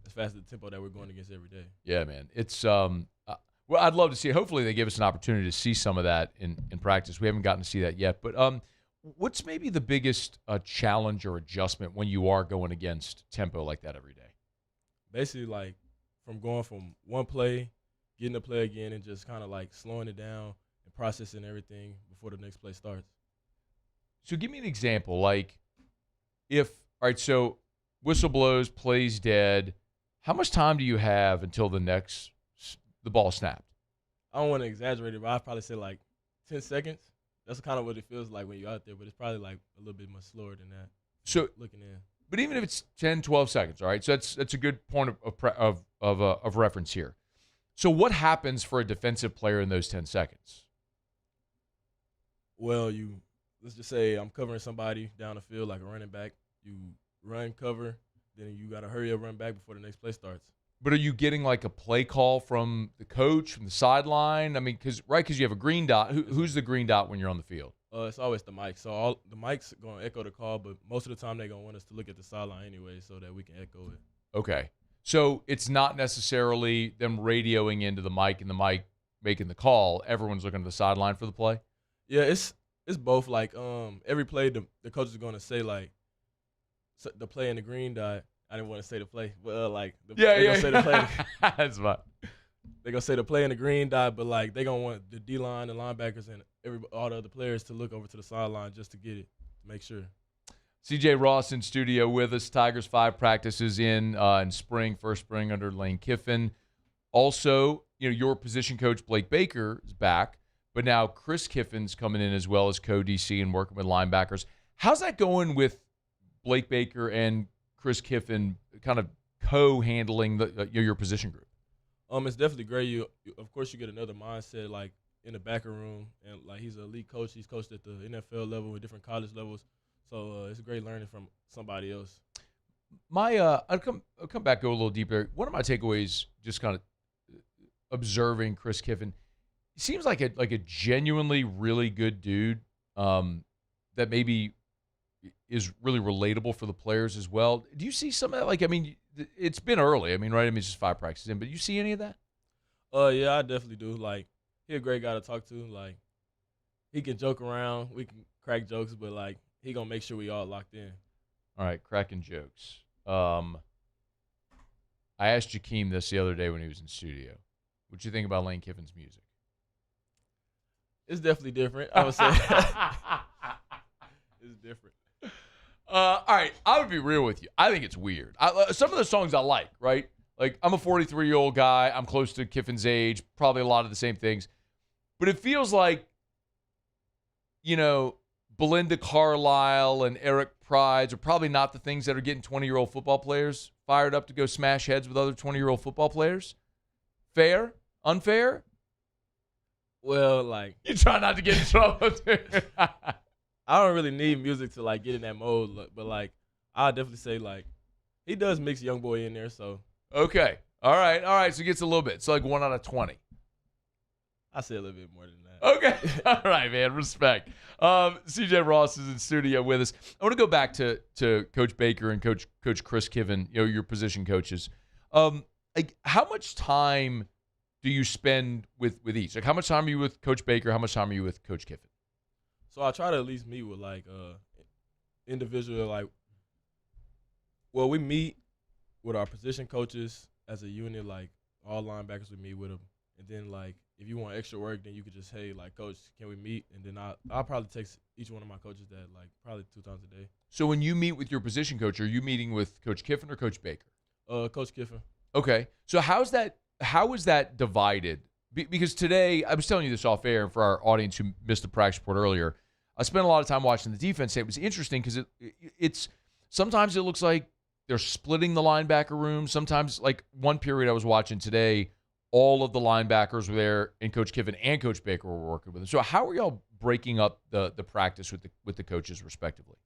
as fast as the tempo that we're going against every day. Yeah, man. It's well, I'd love to see. Hopefully, they give us an opportunity to see some of that in practice. We haven't gotten to see that yet. But what's maybe the biggest challenge or adjustment when you are going against tempo like that every day? Basically, like from going from one play, getting the play again, and just kind of like slowing it down and processing everything before the next play starts. So give me an example. Like all right, so whistle blows, plays dead. How much time do you have until the ball snapped? I don't want to exaggerate it, but I'd probably say like 10 seconds. That's kind of what it feels like when you're out there, but it's probably like a little bit much slower than that. So looking in. But even if it's 10, 12 seconds, all right? So that's a good point of reference here. So what happens for a defensive player in those 10 seconds? Well, let's just say I'm covering somebody down the field like a running back. You run, cover, then you got to hurry up, run back before the next play starts. But are you getting like a play call from the coach, from the sideline? I mean, because you have a green dot. Who's the green dot when you're on the field? It's always the mic. So the mic's going to echo the call, but most of the time they're going to want us to look at the sideline anyway so that we can echo it. Okay. So it's not necessarily them radioing into the mic and the mic making the call. Everyone's looking at the sideline for the play? Yeah, it's both. Like every play, the coach is going to say like the play in the green dot. I didn't want to say the play, but they're gonna say the play. That's fine. They're gonna say the play in the green dot, but like they're gonna want the D line, the linebackers, and all the other players to look over to the sideline just to get it, to make sure. CJ Ross in studio with us. Tigers 5 practices in first spring under Lane Kiffin. Also, your position coach Blake Baker is back, but now Chris Kiffin's coming in as well as co-DC and working with linebackers. How's that going with Blake Baker and Chris Kiffin kind of co-handling your position group? It's definitely great. Of course, you get another mindset like in the backer room, and like he's an elite coach. He's coached at the NFL level and different college levels, so it's great learning from somebody else. I'll come back, go a little deeper. One of my takeaways, just kind of observing Chris Kiffin, he seems like a genuinely really good dude that maybe is really relatable for the players as well. Do you see some of that? It's been early. Right? It's just 5 practices in, but you see any of that? Yeah, I definitely do. Like, he's a great guy to talk to. Like, he can joke around. We can crack jokes, but, like, he going to make sure we all locked in. All right, cracking jokes. I asked Jakeem this the other day when he was in studio. What'd you think about Lane Kiffin's music? It's definitely different, I would say. It's different. All right, I would be real with you. I think it's weird. Some of the songs I like, right? Like, I'm a 43-year-old guy. I'm close to Kiffin's age, probably a lot of the same things. But it feels like, Belinda Carlisle and Eric Prides are probably not the things that are getting 20-year-old football players fired up to go smash heads with other 20-year-old football players. Fair? Unfair? Well, like... You try not to get in trouble, dude. I don't really need music to, like, get in that mode, but, like, I'll definitely say, like, he does mix Young Boy in there, so. Okay. All right. So he gets a little bit. It's like 1 out of 20. I say a little bit more than that. Okay. All right, man. Respect. CJ Ross is in studio with us. I want to go back to Coach Baker and Coach Chris Kiffin, your position coaches. How much time do you spend with each? Like, how much time are you with Coach Baker? How much time are you with Coach Kiffin? So I try to at least meet with, like, individual, like, well, we meet with our position coaches as a unit, like, all linebackers, we meet with them. And then, like, if you want extra work, then you could just, hey, like, Coach, can we meet? And then I'll probably text each one of my coaches that, like, probably 2 times a day. So when you meet with your position coach, are you meeting with Coach Kiffin or Coach Baker? Coach Kiffin. Okay. So how is that divided? Because today, I was telling you this off air, and for our audience who missed the practice report earlier, I spent a lot of time watching the defense. It was interesting because it's sometimes it looks like they're splitting the linebacker room. Sometimes, like one period I was watching today, all of the linebackers were there, and Coach Kiffin and Coach Baker were working with them. So how are y'all breaking up the practice with the coaches respectively?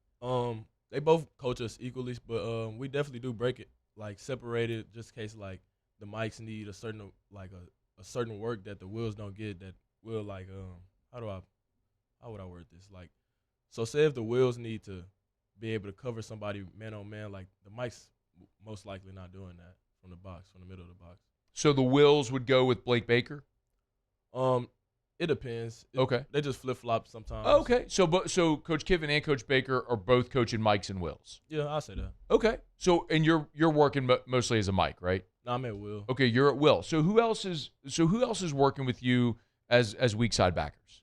They both coach us equally, but we definitely do break it, like separate it, just in case like the mics need a certain a certain work that the wheels don't get. That will how would I word this? Like, so say if the wheels need to be able to cover somebody man on man, like the mics most likely not doing that from the middle of the box. So the Wills would go with Blake Baker? It depends. Okay. They just flip-flop sometimes. Okay. So Coach Kiffin and Coach Baker are both coaching mics and Wills? Yeah, I'll say that. Okay. So, and you're working mostly as a mic, right? No, I'm at Will. Okay, you're at Will. So who else is working with you as weak side backers?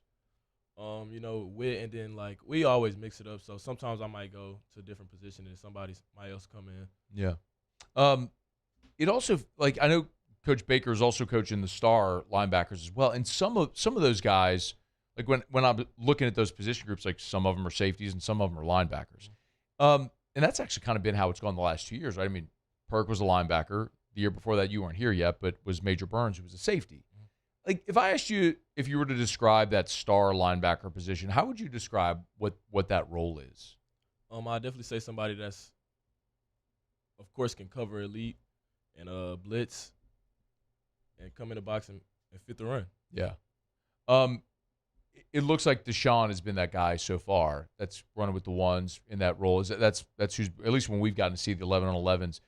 Wit, and then we always mix it up. So sometimes I might go to a different position and somebody else come in. Yeah. It also I know Coach Baker is also coaching the star linebackers as well, and some of those guys, like when I'm looking at those position groups, like some of them are safeties and some of them are linebackers. And that's actually kind of been how it's gone the last 2 years, right? I mean, Perk was a linebacker. The year before that, you weren't here yet, but was Major Burns, who was a safety. Like, if I asked you if you were to describe that star linebacker position, how would you describe what that role is? I'd definitely say somebody that's, of course, can cover elite and blitz and come in the box and fit the run. Yeah. It looks like Deshaun has been that guy so far that's running with the ones in that role. That's who's, at least when we've gotten to see the 11 on 11s.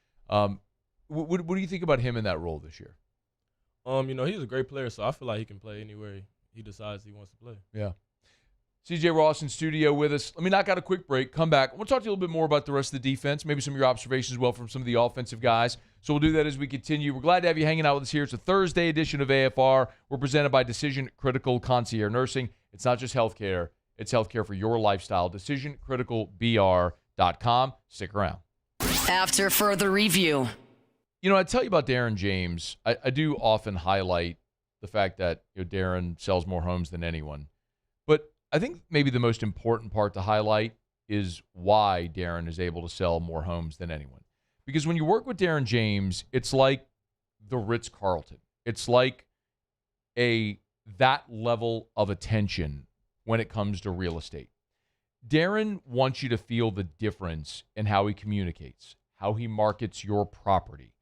What do you think about him in that role this year? He's a great player, so I feel like he can play anywhere he decides he wants to play. Yeah. CJ Ross in studio with us. Let me knock out a quick break. Come back. We'll talk to you a little bit more about the rest of the defense, maybe some of your observations as well from some of the offensive guys. So we'll do that as we continue. We're glad to have you hanging out with us here. It's a Thursday edition of AFR. We're presented by Decision Critical Concierge Nursing. It's not just healthcare. It's healthcare for your lifestyle. DecisionCriticalBR.com. Stick around. After further review. I tell you about Darren James. I do often highlight the fact that Darren sells more homes than anyone. But I think maybe the most important part to highlight is why Darren is able to sell more homes than anyone. Because when you work with Darren James, it's like the Ritz-Carlton. It's like that level of attention when it comes to real estate. Darren wants you to feel the difference in how he communicates, how he markets your property.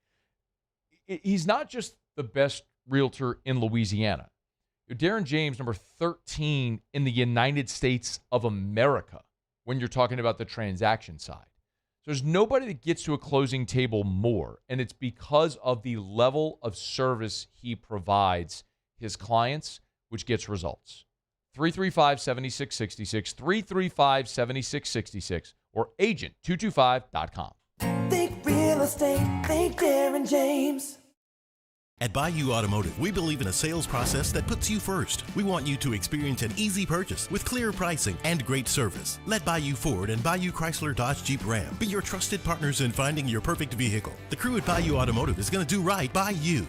He's not just the best realtor in Louisiana. Darren James, number 13 in the United States of America when you're talking about the transaction side. There's nobody that gets to a closing table more, and it's because of the level of service he provides his clients, which gets results. 335-7666, 335-7666, or agent225.com. Think real estate, think Darren James. At Bayou Automotive, we believe in a sales process that puts you first. We want you to experience an easy purchase with clear pricing and great service. Let Bayou Ford and Bayou Chrysler Dodge Jeep Ram be your trusted partners in finding your perfect vehicle. The crew at Bayou Automotive is going to do right by you.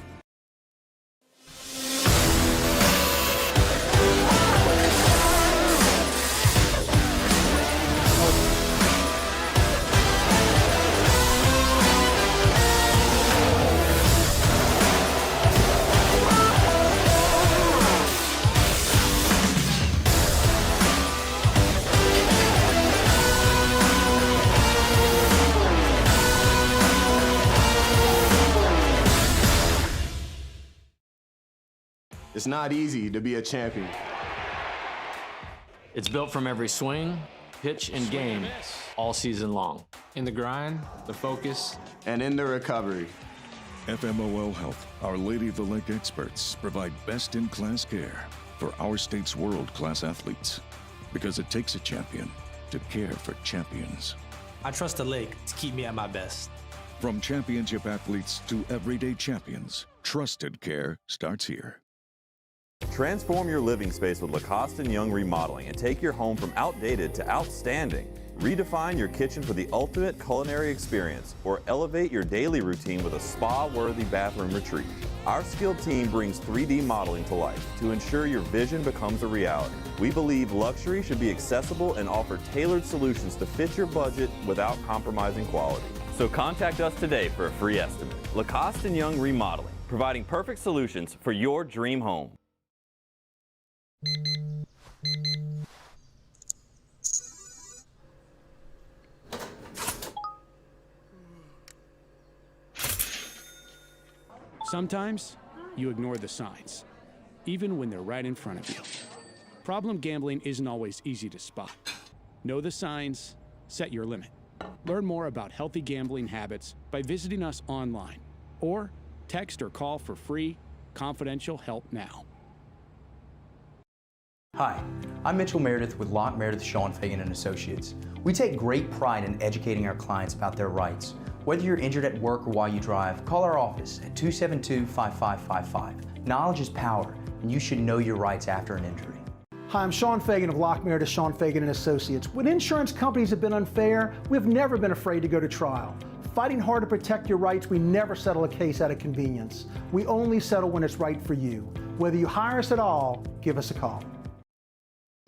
It's not easy to be a champion. It's built from every swing, pitch, and game all season long. In the grind, the focus, and in the recovery. FMOL Health, Our Lady of the Lake experts provide best-in-class care for our state's world-class athletes. Because it takes a champion to care for champions. I trust the lake to keep me at my best. From championship athletes to everyday champions, trusted care starts here. Transform your living space with Lacoste & Young Remodeling and take your home from outdated to outstanding. Redefine your kitchen for the ultimate culinary experience or elevate your daily routine with a spa-worthy bathroom retreat. Our skilled team brings 3D modeling to life to ensure your vision becomes a reality. We believe luxury should be accessible and offer tailored solutions to fit your budget without compromising quality. So contact us today for a free estimate. Lacoste & Young Remodeling, providing perfect solutions for your dream home. Sometimes you ignore the signs, even when they're right in front of you. Problem gambling isn't always easy to spot. Know the signs, set your limit. Learn more about healthy gambling habits by visiting us online or text or call for free, confidential help now. Hi, I'm Mitchell Meredith with Locke Meredith Sean Fagan and Associates. We take great pride in educating our clients about their rights. Whether you're injured at work or while you drive, call our office at 272-5555. Knowledge is power, and you should know your rights after an injury. Hi, I'm Sean Fagan of Locke Meredith Sean Fagan and Associates. When insurance companies have been unfair, we've never been afraid to go to trial. Fighting hard to protect your rights, we never settle a case out of convenience. We only settle when it's right for you. Whether you hire us at all, give us a call.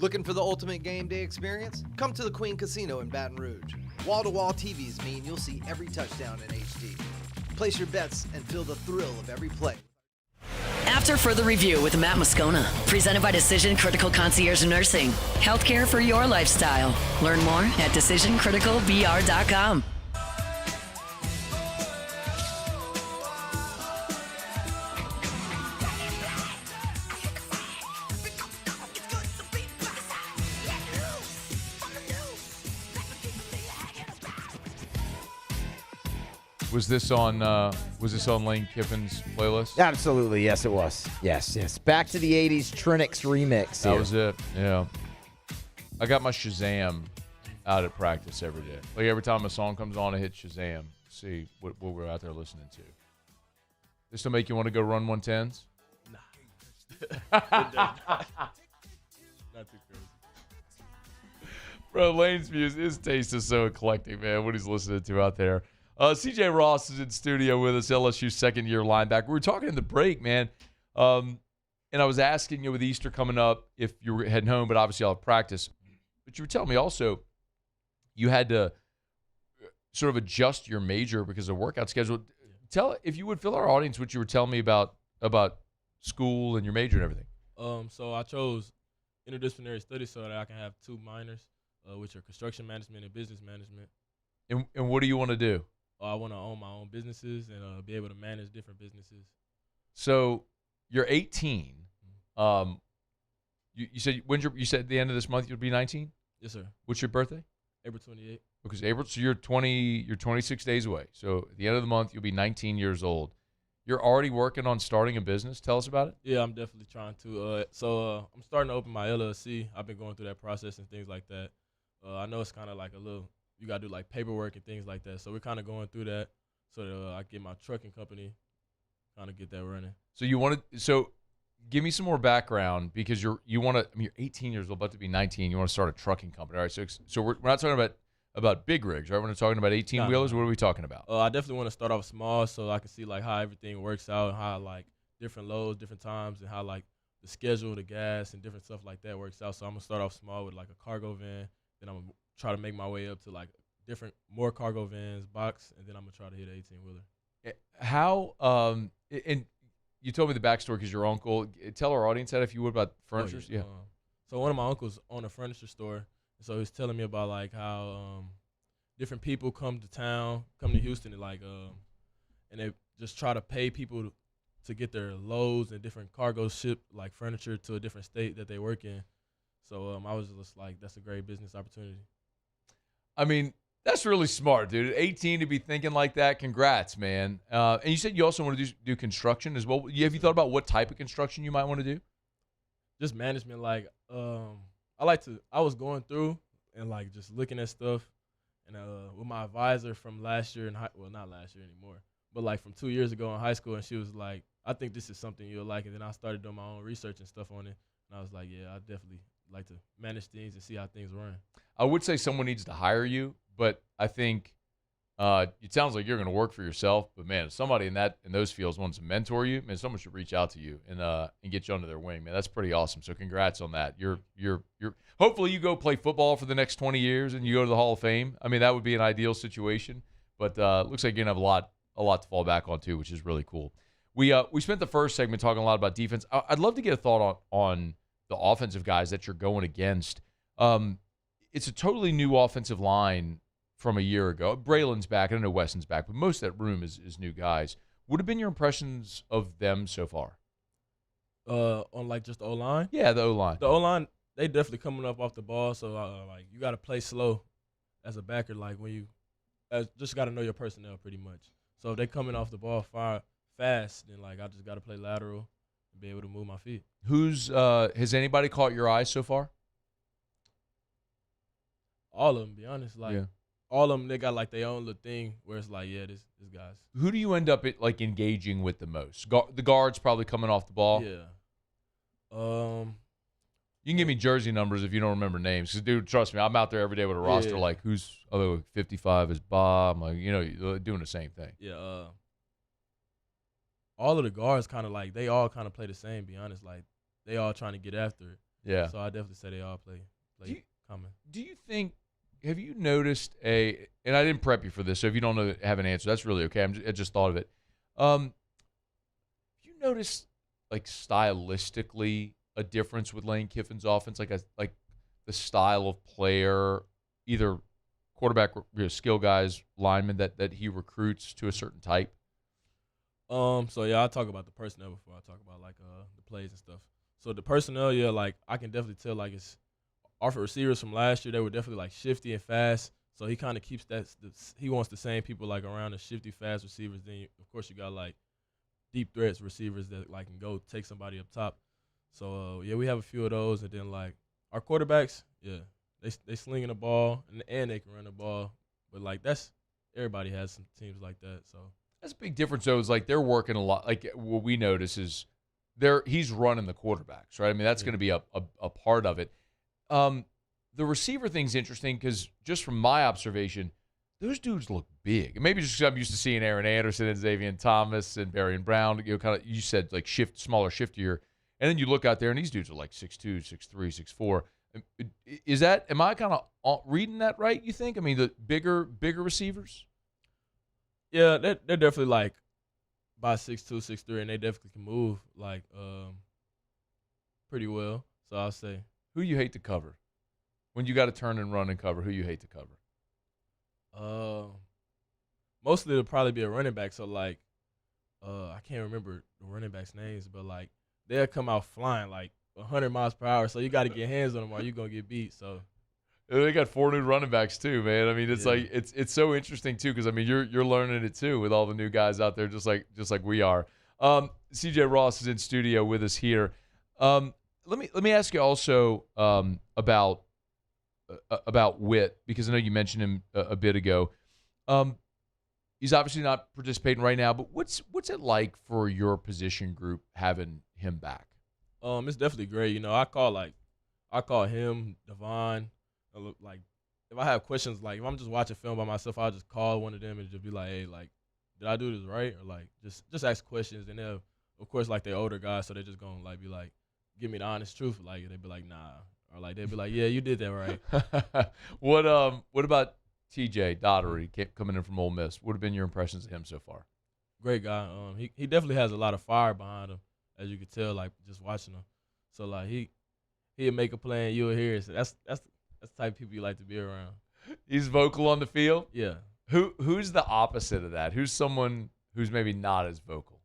Looking for the ultimate game day experience? Come to the Queen Casino in Baton Rouge. Wall-to-wall TVs mean you'll see every touchdown in HD. Place your bets and feel the thrill of every play. After further review with Matt Moscona, presented by Decision Critical Concierge Nursing. Healthcare for your lifestyle. Learn more at decisioncriticalbr.com. Was this on Lane Kiffin's playlist? Absolutely, yes, it was. Yes. Back to the 80s Trinix remix. That was it, yeah. I got my Shazam out at practice every day. Like every time a song comes on, I hit Shazam, see what we're out there listening to. This will make you want to go run 110s? Nah. Not too crazy. Bro, Lane's music, his taste is so eclectic, man, what he's listening to out there. CJ Ross is in studio with us, LSU second-year linebacker. We were talking in the break, man, and I was asking you with Easter coming up if you were heading home, but obviously I'll have practice. But you were telling me also you had to sort of adjust your major because of workout schedule. Tell, if you would, fill our audience what you were telling me about school and your major and everything. So I chose interdisciplinary studies so that I can have two minors, which are construction management and business management. And what do you want to do? I want to own my own businesses and be able to manage different businesses. So you're 18. You said you said at the end of this month you'll be 19? Yes, sir. What's your birthday? April 28th. Because so you're 26 days away. So at the end of the month you'll be 19 years old. You're already working on starting a business. Tell us about it. Yeah, I'm definitely trying to. I'm starting to open my LLC. I've been going through that process and things like that. I know it's kind of like a little. You got to do like paperwork and things like that. So we're kind of going through that so that I get my trucking company, kind of get that running. So give me some more background because you're 18 years old, about to be 19. You want to start a trucking company. All right. So we're not talking about big rigs, right? We're not talking about 18-wheelers. What are we talking about? I definitely want to start off small so I can see like how everything works out and how like different loads, different times, and how like the schedule, the gas, and different stuff like that works out. So I'm going to start off small with like a cargo van. Then I'm going to try to make my way up to like more cargo vans, box, and then I'm going to try to hit an 18-wheeler. How, and you told me the backstory because your uncle, tell our audience that if you would about furniture. Yeah. So one of my uncles owned a furniture store. So he's telling me about like how different people come to Houston and like, and they just try to pay people to get their loads and different cargo ship like furniture to a different state that they work in. So I was just like, that's a great business opportunity. I mean, that's really smart, dude. At 18 to be thinking like that, congrats, man. And you said you also want to do construction as well. Have you thought about what type of construction you might want to do? Just management. Like, I was going through and like just looking at stuff. And with my advisor from last year, not last year anymore, but like from 2 years ago in high school, and she was like, I think this is something you'll like. And then I started doing my own research and stuff on it. And I was like, yeah, I definitely like to manage things and see how things run. I would say someone needs to hire you, but I think it sounds like you're going to work for yourself. But man, if somebody in those fields wants to mentor you, man, someone should reach out to you and get you under their wing, man. That's pretty awesome. So congrats on that. You're hopefully you go play football for the next 20 years and you go to the Hall of Fame. I mean, that would be an ideal situation. But looks like you're going to have a lot to fall back on too, which is really cool. We spent the first segment talking a lot about defense. I'd love to get a thought on the offensive guys that you're going against. It's a totally new offensive line from a year ago. Braylon's back. I don't know Wesson's back, but most of that room is new guys. What have been your impressions of them so far? On like just the O-line? Yeah, the O-line. The O-line, they definitely coming up off the ball, so like you got to play slow as a backer. Like when you just got to know your personnel pretty much. So if they coming off the ball fast, then like I just got to play lateral and be able to move my feet. Has anybody caught your eye so far? All of them, be honest. Like all of them, they got like their own little thing where it's like, yeah, this guy's. Who do you end up like engaging with the most? The guards probably coming off the ball. Yeah. You can give me jersey numbers if you don't remember names. 'Cause, dude, trust me, I'm out there every day with a roster. Like, who's 55 is Bob. Like, doing the same thing. Yeah. All of the guards kind of like they all kind of play the same. Be honest, like they all trying to get after it. Yeah. So I definitely say they all play common. Do you think? Have you noticed and I didn't prep you for this, so if you don't have an answer, that's really okay. I just thought of it. Have you noticed, like, stylistically, a difference with Lane Kiffin's offense, like the style of player, either quarterback, skill guys, linemen that he recruits to a certain type? So yeah, I'll talk about the personnel before I talk about like the plays and stuff. So the personnel, yeah, like I can definitely tell like it's our receivers from last year, they were definitely like shifty and fast. So he kind of keeps he wants the same people like around the shifty, fast receivers. Then of course you got like deep threats receivers that like can go take somebody up top. So yeah, we have a few of those, and then like our quarterbacks, yeah, they slinging the ball and they can run the ball. But like everybody has some teams like that. So that's a big difference though. Is like they're working a lot. Like what we notice is he's running the quarterbacks, right? I mean that's going to be a part of it. The receiver thing's interesting because just from my observation, those dudes look big. And maybe just because I'm used to seeing Aaron Anderson and Xavier Thomas and Barry Brown. You said like smaller, shiftier. And then you look out there, and these dudes are like 6'2", 6'3", 6'4". Am I kind of reading that right, you think? I mean, the bigger receivers? Yeah, they're definitely like by 6'2", 6'3", and they definitely can move like pretty well. So I'll say. Who you hate to cover? When you got to turn and run and cover, who you hate to cover? Mostly it'll probably be a running back. So, like, I can't remember the running backs' names, but, like, they'll come out flying like 100 miles per hour. So you got to get hands on them or you're going to get beat. So they got 4 new running backs too, man. I mean, it's like it's so interesting too because I mean you're learning it too with all the new guys out there, just like we are. CJ Ross is in studio with us here. Let me ask you also about Witt because I know you mentioned him a bit ago. He's obviously not participating right now, but what's it like for your position group having him back? It's definitely great. You know, I call him, Devon. Like, if I have questions, like if I'm just watching film by myself, I'll just call one of them and just be like, hey, like, did I do this right? Or like, just ask questions. And they'll, of course, like they're older guys, so they're just gonna like be like, give me the honest truth. Like they'd be like, nah, or like they'd be like, yeah, you did that right. What about TJ Daugherty coming in from Ole Miss? What have been your impressions of him so far? Great guy. He definitely has a lot of fire behind him, as you could tell, like just watching him. So like he'll make a play and you'll hear it. So that's the type of people you like to be around. He's vocal on the field? Yeah. Who's the opposite of that? Who's someone who's maybe not as vocal?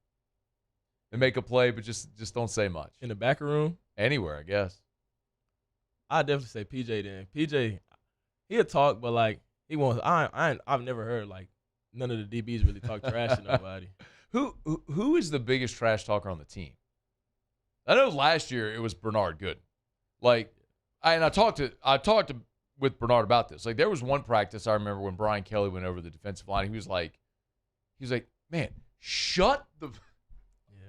They make a play, but just don't say much. In the back room? Anywhere, I guess. I'd definitely say PJ then. PJ, he'll talk, but like he won't. I've never heard like none of the DBs really talk trash to nobody. Who is the biggest trash talker on the team? I know last year it was Bernard Gooden. Like, I talked with Bernard about this. Like, there was one practice I remember when Brian Kelly went over the defensive line. He was like, man, shut the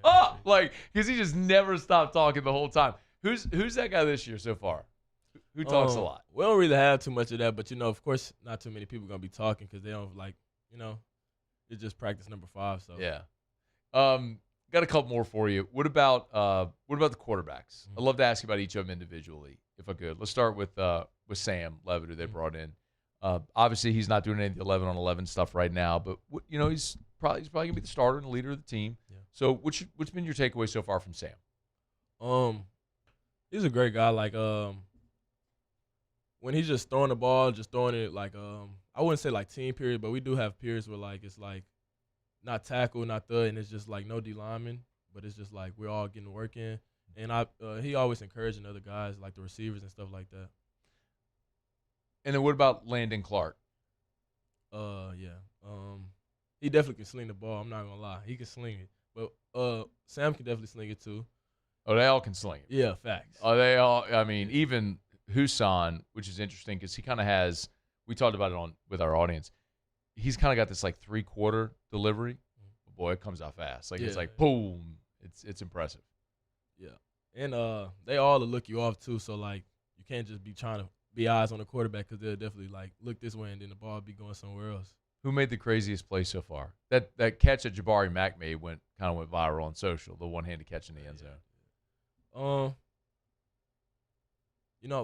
up, like, because he just never stopped talking the whole time. Who's that guy this year so far? Who talks a lot? We don't really have too much of that, but you know, of course, not too many people gonna be talking because they don't like, you know, it's just practice number 5. So yeah. Got a couple more for you. What about the quarterbacks? I'd love to ask you about each of them individually, if I could. Let's start with Sam Levitt, who they brought in. Obviously, he's not doing any of the 11-on-11 stuff right now, but you know, he's probably gonna be the starter and the leader of the team. Yeah. So, what's been your takeaway so far from Sam? He's a great guy. Like, when he's just throwing the ball, just throwing it like, I wouldn't say like team period, but we do have periods where like it's like not tackle, not thud, and it's just like no D lineman, but it's just like we're all getting work in. And he always encouraging other guys, like the receivers and stuff like that. And then what about Landon Clark? He definitely can sling the ball. I'm not gonna lie, he can sling it. But Sam can definitely sling it too. Oh, they all can sling it. Yeah, facts. Oh, they all. I mean, even Husan, which is interesting because he kind of has. We talked about it with our audience. He's kind of got this like 3/4 delivery. But boy, it comes out fast. Like it's like boom. It's impressive. Yeah, and they all will look you off too. So like you can't just be trying to be eyes on the quarterback because they'll definitely like look this way and then the ball will be going somewhere else. Who made the craziest play so far? That catch that Jabari Mack made went viral on social. The one-handed catch in the end zone.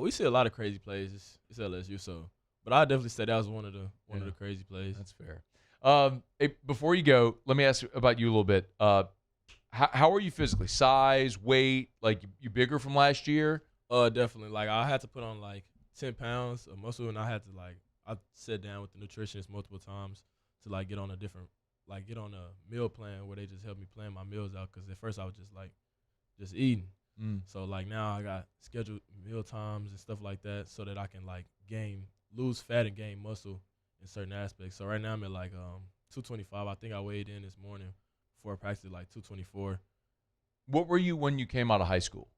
We see a lot of crazy plays. It's LSU, so. But I definitely say that was one of the crazy plays. That's fair. Hey, before you go, let me ask about you a little bit. How are you physically? Size, weight, like you bigger from last year? Definitely. Like I had to put on like 10 pounds of muscle, and I sat down with the nutritionist multiple times to like get on a meal plan where they just helped me plan my meals out. Because at first I was just eating. So like now I got scheduled meal times and stuff like that so that I can like lose fat and gain muscle in certain aspects. So right now I'm at like 225. I think I weighed in this morning before practice like 224. What were you when you came out of high school?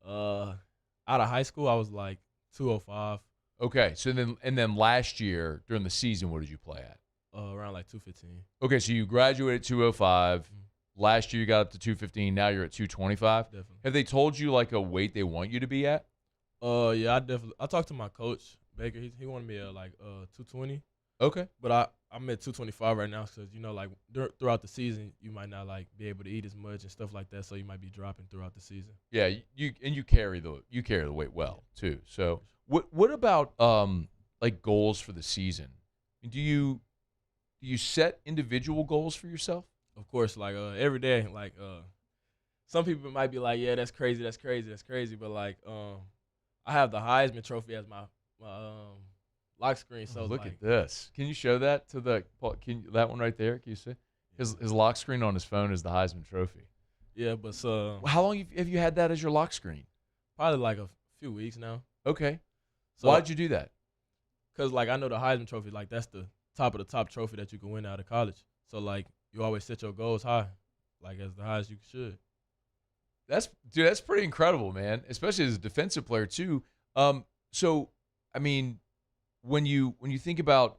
Out of high school I was like 205. Okay, so then last year during the season, what did you play at? Around like 215. Okay, so you graduated at 205. Last year you got up to 215. Now you're at 225. Definitely. Have they told you like a weight they want you to be at? Yeah, I talked to my coach Baker. He wanted me at like 220. Okay. But I'm at 225 right now because like throughout the season you might not like be able to eat as much and stuff like that, so you might be dropping throughout the season. Yeah, you carry the weight well too. So what about like goals for the season? Do you set individual goals for yourself? Of course, like every day. Like some people might be like, yeah, that's crazy, but like I have the Heisman Trophy as my lock screen. So look like, at this. Can you show that to that one right there? Can you see his lock screen on his phone is the Heisman Trophy? Yeah, but so how long have you had that as your lock screen? Probably like a few weeks now. Okay. So, why'd you do that? Because like I know the Heisman Trophy, like that's the top of the top trophy that you can win out of college. So like you always set your goals high, like as high as you should. That's pretty incredible, man. Especially as a defensive player too. So I mean, when you think about,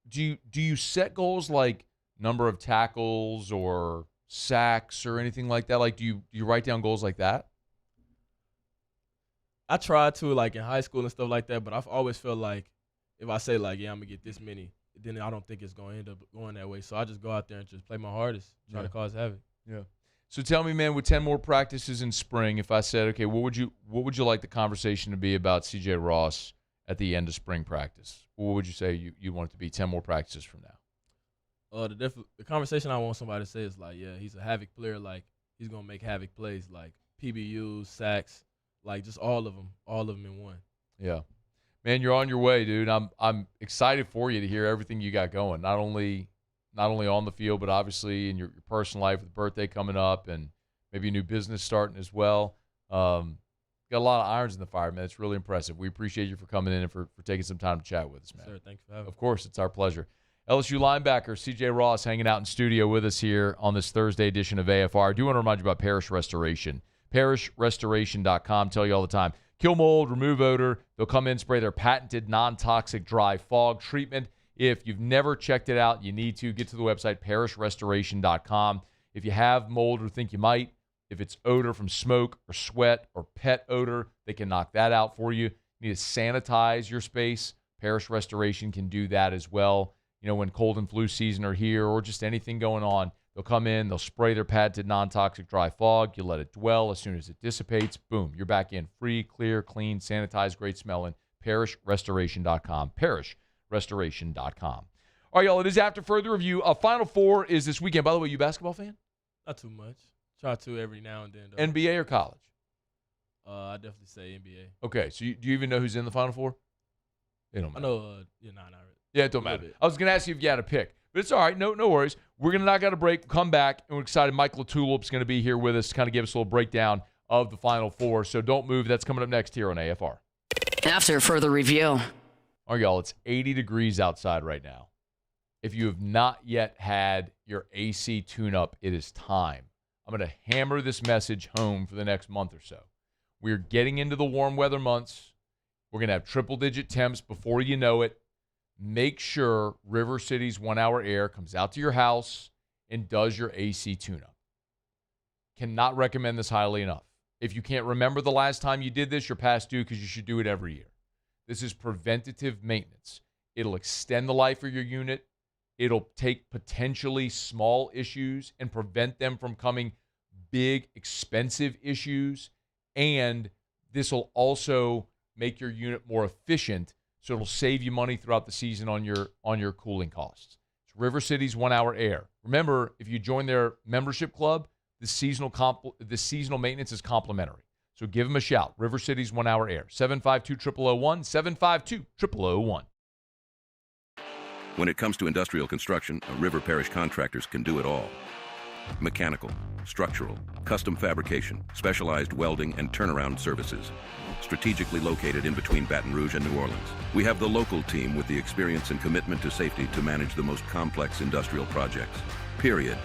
do you set goals like number of tackles or sacks or anything like that? Like do you write down goals like that? I tried to like in high school and stuff like that, but I've always felt like if I say like, yeah, I'm gonna get this many, then I don't think it's gonna end up going that way. So I just go out there and just play my hardest, try to cause havoc. Yeah. So tell me, man, with 10 more practices in spring, if I said, okay, what would you like the conversation to be about C.J. Ross at the end of spring practice? What would you say you want it to be 10 more practices from now? The conversation I want somebody to say is like, yeah, he's a havoc player. Like he's gonna make havoc plays, like PBUs, sacks, like just all of them in one. Yeah, man, you're on your way, dude. I'm excited for you to hear everything you got going. Not only on the field, but obviously in your personal life with the birthday coming up and maybe a new business starting as well. Got a lot of irons in the fire, man. It's really impressive. We appreciate you for coming in and for taking some time to chat with us, man. Sir, thank you for having me. Of course, it's our pleasure. LSU linebacker C.J. Ross hanging out in studio with us here on this Thursday edition of AFR. I do want to remind you about Parish Restoration. ParishRestoration.com. Tell you all the time. Kill mold, remove odor. They'll come in, spray their patented non-toxic dry fog treatment. If you've never checked it out, you need to. Get to the website, ParishRestoration.com. If you have mold or think you might, if it's odor from smoke or sweat or pet odor, they can knock that out for you. You need to sanitize your space. Parish Restoration can do that as well. You know, when cold and flu season are here or just anything going on, they'll come in, they'll spray their patented non-toxic dry fog. You let it dwell. As soon as it dissipates, boom, you're back in free, clear, clean, sanitized, great smelling. ParishRestoration.com. ParishRestoration.com. All right, y'all, it is after further review. Final Four is this weekend. By the way, you a basketball fan? Not too much. Try to every now and then, though. NBA or college? I definitely say NBA. Okay, so do you even know who's in the Final Four? It don't matter. I know, not really. Yeah, it don't matter. I was going to ask you if you had a pick, but it's all right. No worries. We're going to knock out a break, come back, and we're excited. Mike LaTulip's going to be here with us to kind of give us a little breakdown of the Final Four. So don't move. That's coming up next here on AFR. After further review. All right, y'all, it's 80 degrees outside right now. If you have not yet had your AC tune-up, it is time. I'm going to hammer this message home for the next month or so. We're getting into the warm weather months. We're going to have triple-digit temps before you know it. Make sure River City's 1 Hour Air comes out to your house and does your AC tune-up. Cannot recommend this highly enough. If you can't remember the last time you did this, you're past due because you should do it every year. This is preventative maintenance. It'll extend the life of your unit. It'll take potentially small issues and prevent them from coming big, expensive issues. And this will also make your unit more efficient, so it'll save you money throughout the season on your cooling costs. It's River City's 1 Hour Air. Remember, if you join their membership club, the seasonal maintenance is complimentary. So give them a shout. River City's 1 Hour Air. 752-0001, 752-0001. When it comes to industrial construction, River Parish contractors can do it all. Mechanical, structural, custom fabrication, specialized welding, and turnaround services. Strategically located in between Baton Rouge and New Orleans, we have the local team with the experience and commitment to safety to manage the most complex industrial projects. Period.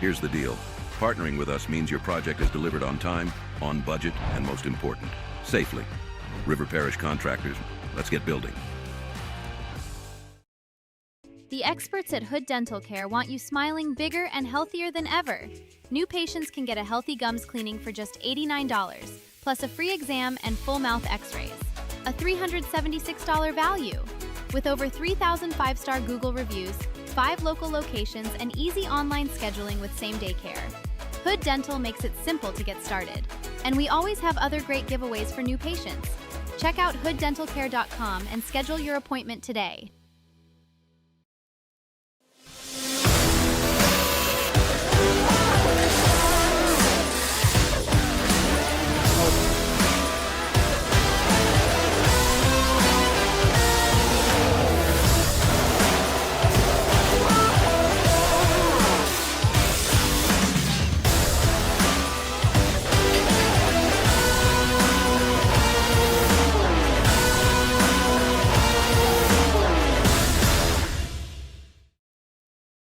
Here's the deal. Partnering with us means your project is delivered on time, on budget, and most important, safely. River Parish Contractors, let's get building. The experts at Hood Dental Care want you smiling bigger and healthier than ever. New patients can get a healthy gums cleaning for just $89, plus a free exam and full mouth x-rays. A $376 value. With over 3,000 five-star Google reviews, 5 local locations, and easy online scheduling with same-day care. Hood Dental makes it simple to get started. And we always have other great giveaways for new patients. Check out hooddentalcare.com and schedule your appointment today.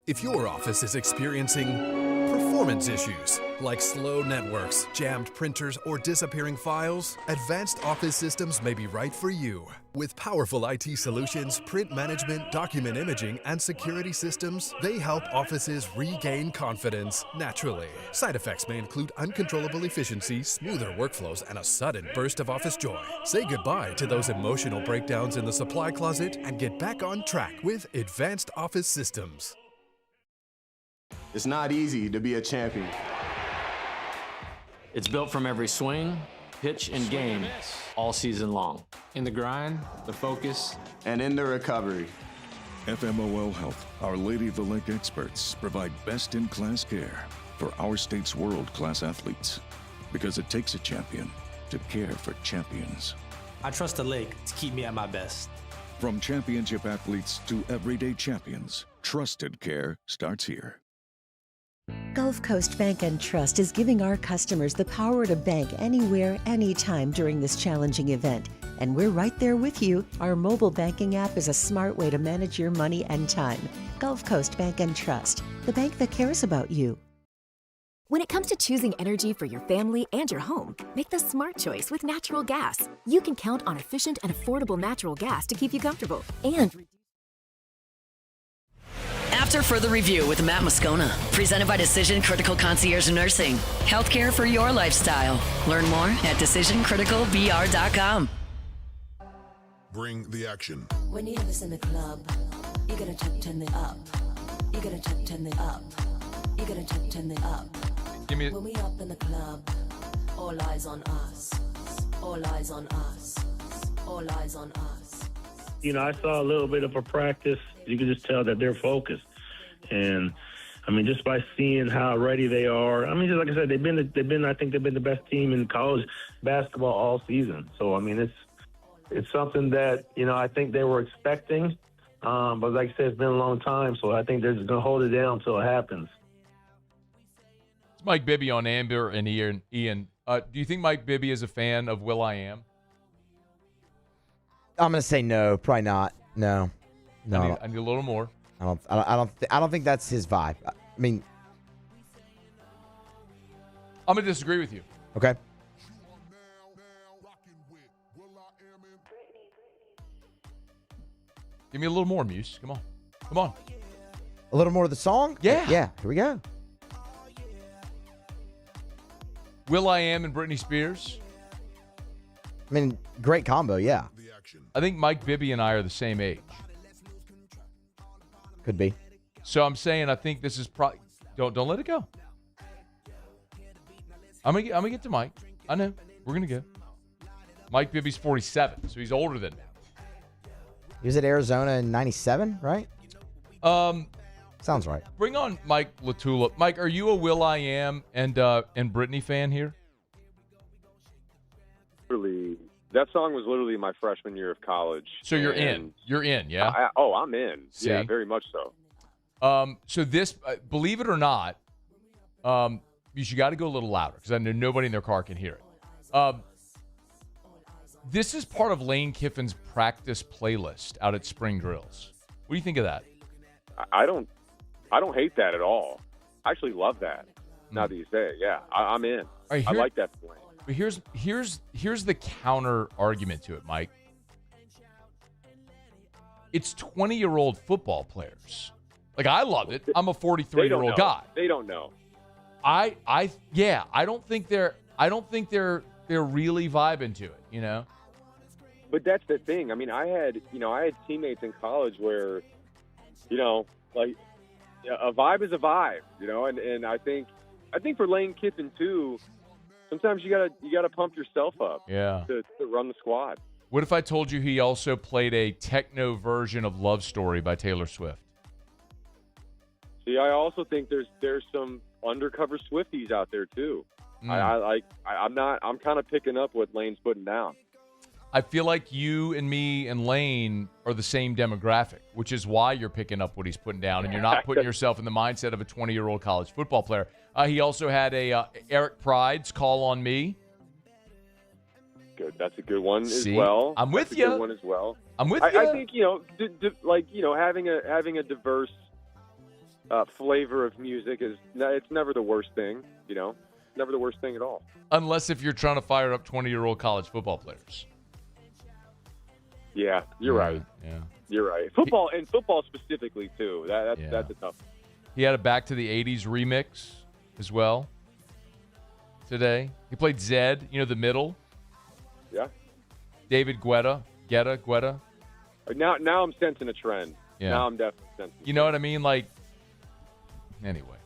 If your office is experiencing performance issues like slow networks, jammed printers, or disappearing files, Advanced Office Systems may be right for you. With powerful IT solutions, print management, document imaging, and security systems, they help offices regain confidence naturally. Side effects may include uncontrollable efficiency, smoother workflows, and a sudden burst of office joy. Say goodbye to those emotional breakdowns in the supply closet and get back on track with Advanced Office Systems. It's not easy to be a champion. It's built from every swing, pitch, and game all season long. In the grind, the focus, and in the recovery. FMOL Health, Our Lady of the Lake experts provide best-in-class care for our state's world-class athletes. Because it takes a champion to care for champions. I trust the lake to keep me at my best. From championship athletes to everyday champions, trusted care starts here. Gulf Coast Bank and Trust is giving our customers the power to bank anywhere, anytime during this challenging event. And we're right there with you. Our mobile banking app is a smart way to manage your money and time. Gulf Coast Bank and Trust, the bank that cares about you. When it comes to choosing energy for your family and your home, make the smart choice with natural gas. You can count on efficient and affordable natural gas to keep you comfortable and After further review with Matt Moscona, presented by Decision Critical Concierge Nursing. Healthcare for your lifestyle. Learn more at decisioncriticalbr.com. Bring the action. When you have this in the club, you gotta turn it up. You gotta turn it up. You gotta turn it up. When we up in the club, all eyes on us. All eyes on us. All eyes on us. You know, I saw a little bit of a practice. You can just tell that they're focused. And I mean, just by seeing how ready they are. I mean, just like I said, I think they've been the best team in college basketball all season. So I mean, it's something that, you know, I think they were expecting. But like I said, it's been a long time, so I think they're just going to hold it down until it happens. It's Mike Bibby on Amber and Ian. Do you think Mike Bibby is a fan of Will.i.am? I'm going to say no. Probably not. No. I need a little more. I don't think that's his vibe. I mean, I'm going to disagree with you. Okay. Give me a little more, Muse. Come on. Come on. A little more of the song? Yeah. Yeah. Here we go. Will.i.am and Britney Spears. I mean, great combo, yeah. I think Mike Bibby and I are the same age. Could be. So I'm saying I think this is probably... Don't let it go. I'm gonna get to Mike. I know. We're going to go. Mike Bibby's 47, so he's older than me. He was at Arizona in 97, right? Sounds right. Bring on Mike LaTulip. Mike, are you a Will.i.am and Britney fan here? Literally, that song was literally my freshman year of college. So you're in. You're in, yeah? I'm in. See? Yeah, very much so. So this, believe it or not, you got to go a little louder because I know nobody in their car can hear it. This is part of Lane Kiffin's practice playlist out at spring drills. What do you think of that? I don't hate that at all. I actually love that. Now that you say it, yeah, I'm in. Right, I like that for Lane. But here's the counter argument to it, Mike. It's 20-year-old football players. Like, I love it. I'm a 43-year-old guy. They don't know. I don't think they're really vibing to it, you know? But that's the thing. I mean, I had teammates in college where, like, a vibe is a vibe, and I think for Lane Kiffin too, sometimes you gotta pump yourself up to run the squad. What if I told you he also played a techno version of Love Story by Taylor Swift? See, I also think there's some undercover Swifties out there too. I'm kind of picking up what Lane's putting down. I feel like you and me and Lane are the same demographic, which is why you're picking up what he's putting down, and you're not putting yourself in the mindset of a 20-year-old college football player. He also had a Eric Pride's Call on Me. Good, that's a good one as See? well. I'm with that's you. A good one as well. I'm with you. you. I think having a diverse flavor of music it's never the worst thing. Never the worst thing at all. Unless if you're trying to fire up 20-year-old college football players. Yeah, you're right. Yeah, you're right. Football specifically too. That's a tough one. He had a Back to the 80s remix as well today. He played Zed, the middle. Yeah. David Guetta. Now I'm sensing a trend. Yeah. Now I'm definitely sensing. You know what I mean? Like, anyway.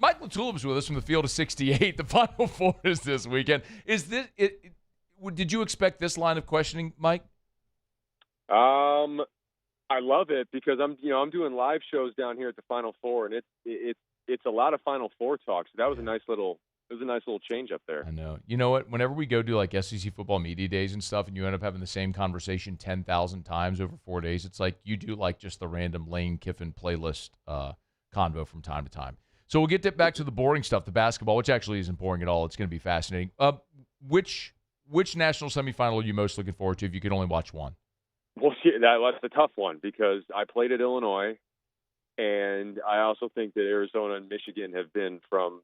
Mike LaTulip is with us from the field of 68. The Final Four is this weekend. Is this it? Did you expect this line of questioning, Mike? I love it because I'm doing live shows down here at the Final Four, and it's a lot of Final Four talk. So that was a nice little change up there. I know. You know what? Whenever we go do like SEC football media days and stuff, and you end up having the same conversation 10,000 times over 4 days, it's like you do like just the random Lane Kiffin playlist convo from time to time. So we'll get back to the boring stuff, the basketball, which actually isn't boring at all. It's going to be fascinating. Which national semifinal are you most looking forward to if you could only watch one? Well, see, that's a tough one because I played at Illinois, and I also think that Arizona and Michigan have been from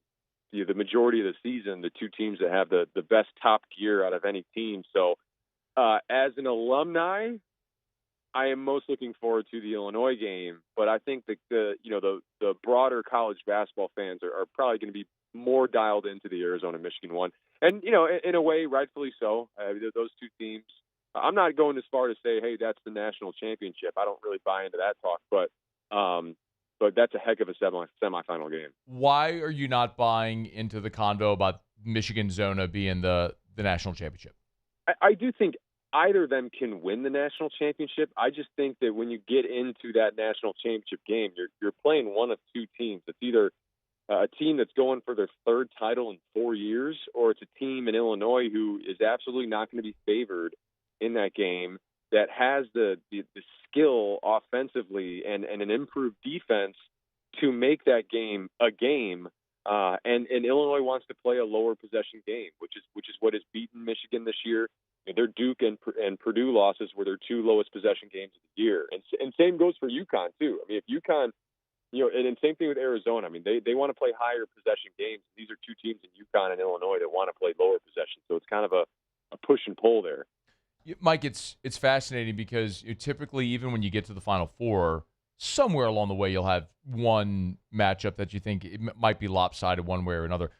the majority of the season the two teams that have the best top gear out of any team. So as an alumni, I am most looking forward to the Illinois game, but I think that the broader college basketball fans are probably going to be more dialed into the Arizona-Michigan one. And, in a way, rightfully so. Those two teams, I'm not going as far to say, hey, that's the national championship. I don't really buy into that talk, but that's a heck of a semifinal game. Why are you not buying into the convo about Michigan-Zona being the national championship? I do think either of them can win the national championship. I just think that when you get into that national championship game, you're playing one of two teams. It's either a team that's going for their third title in 4 years, or it's a team in Illinois who is absolutely not going to be favored in that game. that has the skill offensively and an improved defense to make that game a game. And Illinois wants to play a lower possession game, which is what has beaten Michigan this year. Their Duke and Purdue losses were their two lowest possession games of the year. And same goes for UConn too. I mean, if UConn, and same thing with Arizona. I mean, they want to play higher possession games. These are two teams in UConn and Illinois that want to play lower possession. So it's kind of a push and pull there. Mike, it's fascinating because typically, even when you get to the Final Four, somewhere along the way you'll have one matchup that you think it might be lopsided one way or another.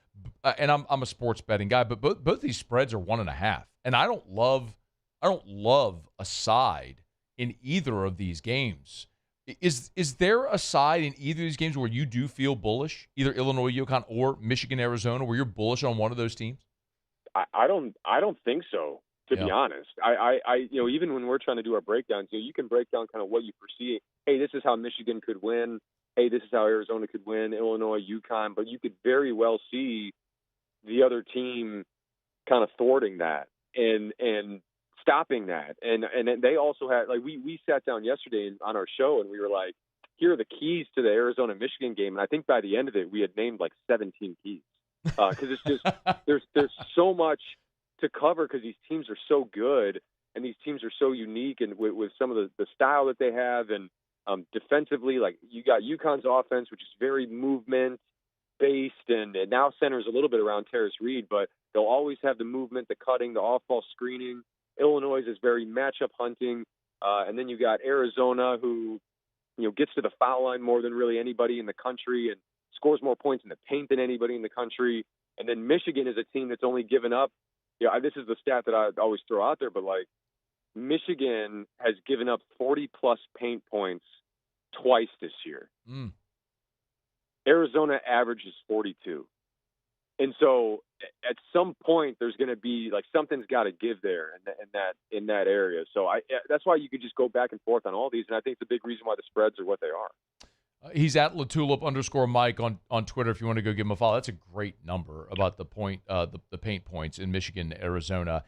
And I'm a sports betting guy, but both these spreads are 1.5, and I don't love a side in either of these games. Is there a side in either of these games where you do feel bullish, either Illinois, UConn, or Michigan, Arizona, where you're bullish on one of those teams? I don't think so. To be honest, I even when we're trying to do our breakdowns, you can break down kind of what you foresee. Hey, this is how Michigan could win. Hey, this is how Arizona could win. Illinois, UConn, but you could very well see the other team kind of thwarting that and stopping that. And they also had we sat down yesterday on our show and we were like, here are the keys to the Arizona Michigan game. And I think by the end of it, we had named 17 keys because it's just there's so much to cover because these teams are so good and these teams are so unique and with some of the style that they have and defensively, you got UConn's offense, which is very movement based and now centers a little bit around Terrace Reed, but they'll always have the movement, the cutting, the off-ball screening. Illinois is very matchup hunting. And then you got Arizona who, gets to the foul line more than really anybody in the country and scores more points in the paint than anybody in the country. And then Michigan is a team that's only given up. This is the stat that I always throw out there, but Michigan has given up 40-plus paint points twice this year. Arizona averages 42. And so at some point there's going to be something's got to give there in that area. So that's why you could just go back and forth on all these. And I think the big reason why the spreads are what they are. He's at LaTulip_Mike on Twitter if you want to go give him a follow. That's a great number about the paint points in Michigan, Arizona.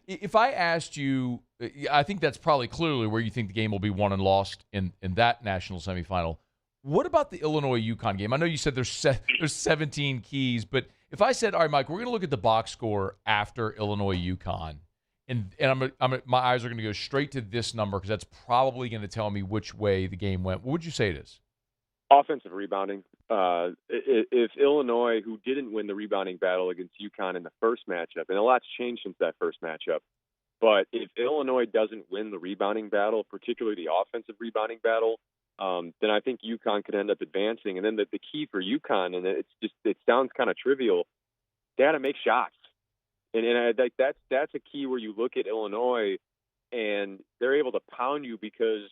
If I asked you, I think that's probably clearly where you think the game will be won and lost in that national semifinal. What about the Illinois-UConn game? I know you said there's 17 keys, but if I said, all right, Mike, we're going to look at the box score after Illinois-UConn, and my eyes are going to go straight to this number because that's probably going to tell me which way the game went. What would you say it is? Offensive rebounding. If Illinois, who didn't win the rebounding battle against UConn in the first matchup, and a lot's changed since that first matchup, but if Illinois doesn't win the rebounding battle, particularly the offensive rebounding battle, then I think UConn could end up advancing. And then the key for UConn, and it sounds kind of trivial, they had to make shots. And I think that's a key where you look at Illinois and they're able to pound you because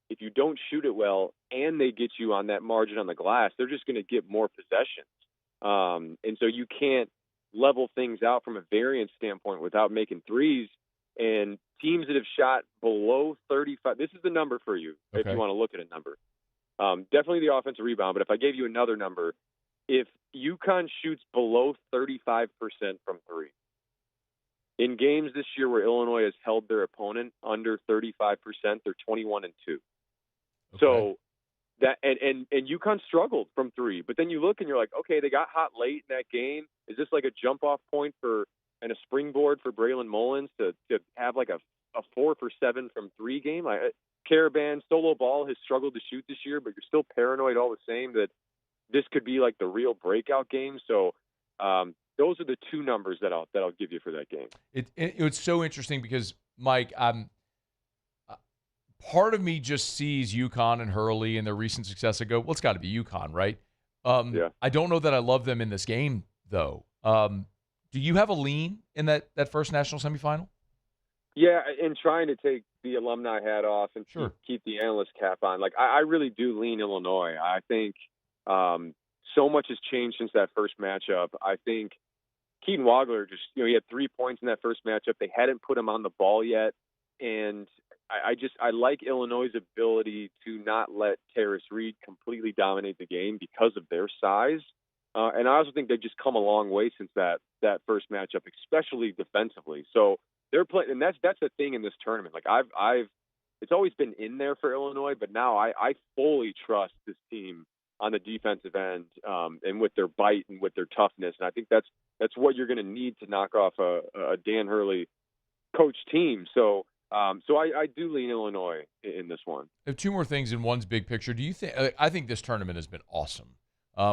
if you don't shoot it well and they get you on that margin on the glass, they're just going to get more possessions. And so you can't level things out from a variance standpoint without making threes. And teams that have shot below 35, this is the number for you if you want to look at a number. Definitely the offensive rebound, but if I gave you another number, if UConn shoots below 35% from three, in games this year where Illinois has held their opponent under 35%, they're 21-2. So that and UConn struggled from three, but then you look and you're like, okay, they got hot late in that game. Is this like a jump off point and a springboard for Braylon Mullins to have like a 4 for 7 from three game? Caravan solo ball has struggled to shoot this year, but you're still paranoid all the same that this could be like the real breakout game. So those are the two numbers that I'll give you for that game. It's so interesting because, Mike, part of me just sees UConn and Hurley and their recent success. I go, well, it's got to be UConn, right? I don't know that I love them in this game, though. Do you have a lean in that first national semifinal? Yeah, and trying to take the alumni hat off and keep the analyst cap on. I really do lean Illinois. I think so much has changed since that first matchup. I think Keaton Wagler he had 3 points in that first matchup. They hadn't put him on the ball yet. And I like Illinois' ability to not let Terrace Reed completely dominate the game because of their size. And I also think they've just come a long way since that first matchup, especially defensively. So they're playing, and that's the thing in this tournament. Like it's always been in there for Illinois, but now I fully trust this team on the defensive end, and with their bite and with their toughness. And I think that's what you're going to need to knock off a Dan Hurley coach team. So I do lean Illinois in this one. I have two more things in one's big picture. Do you think? I think this tournament has been awesome.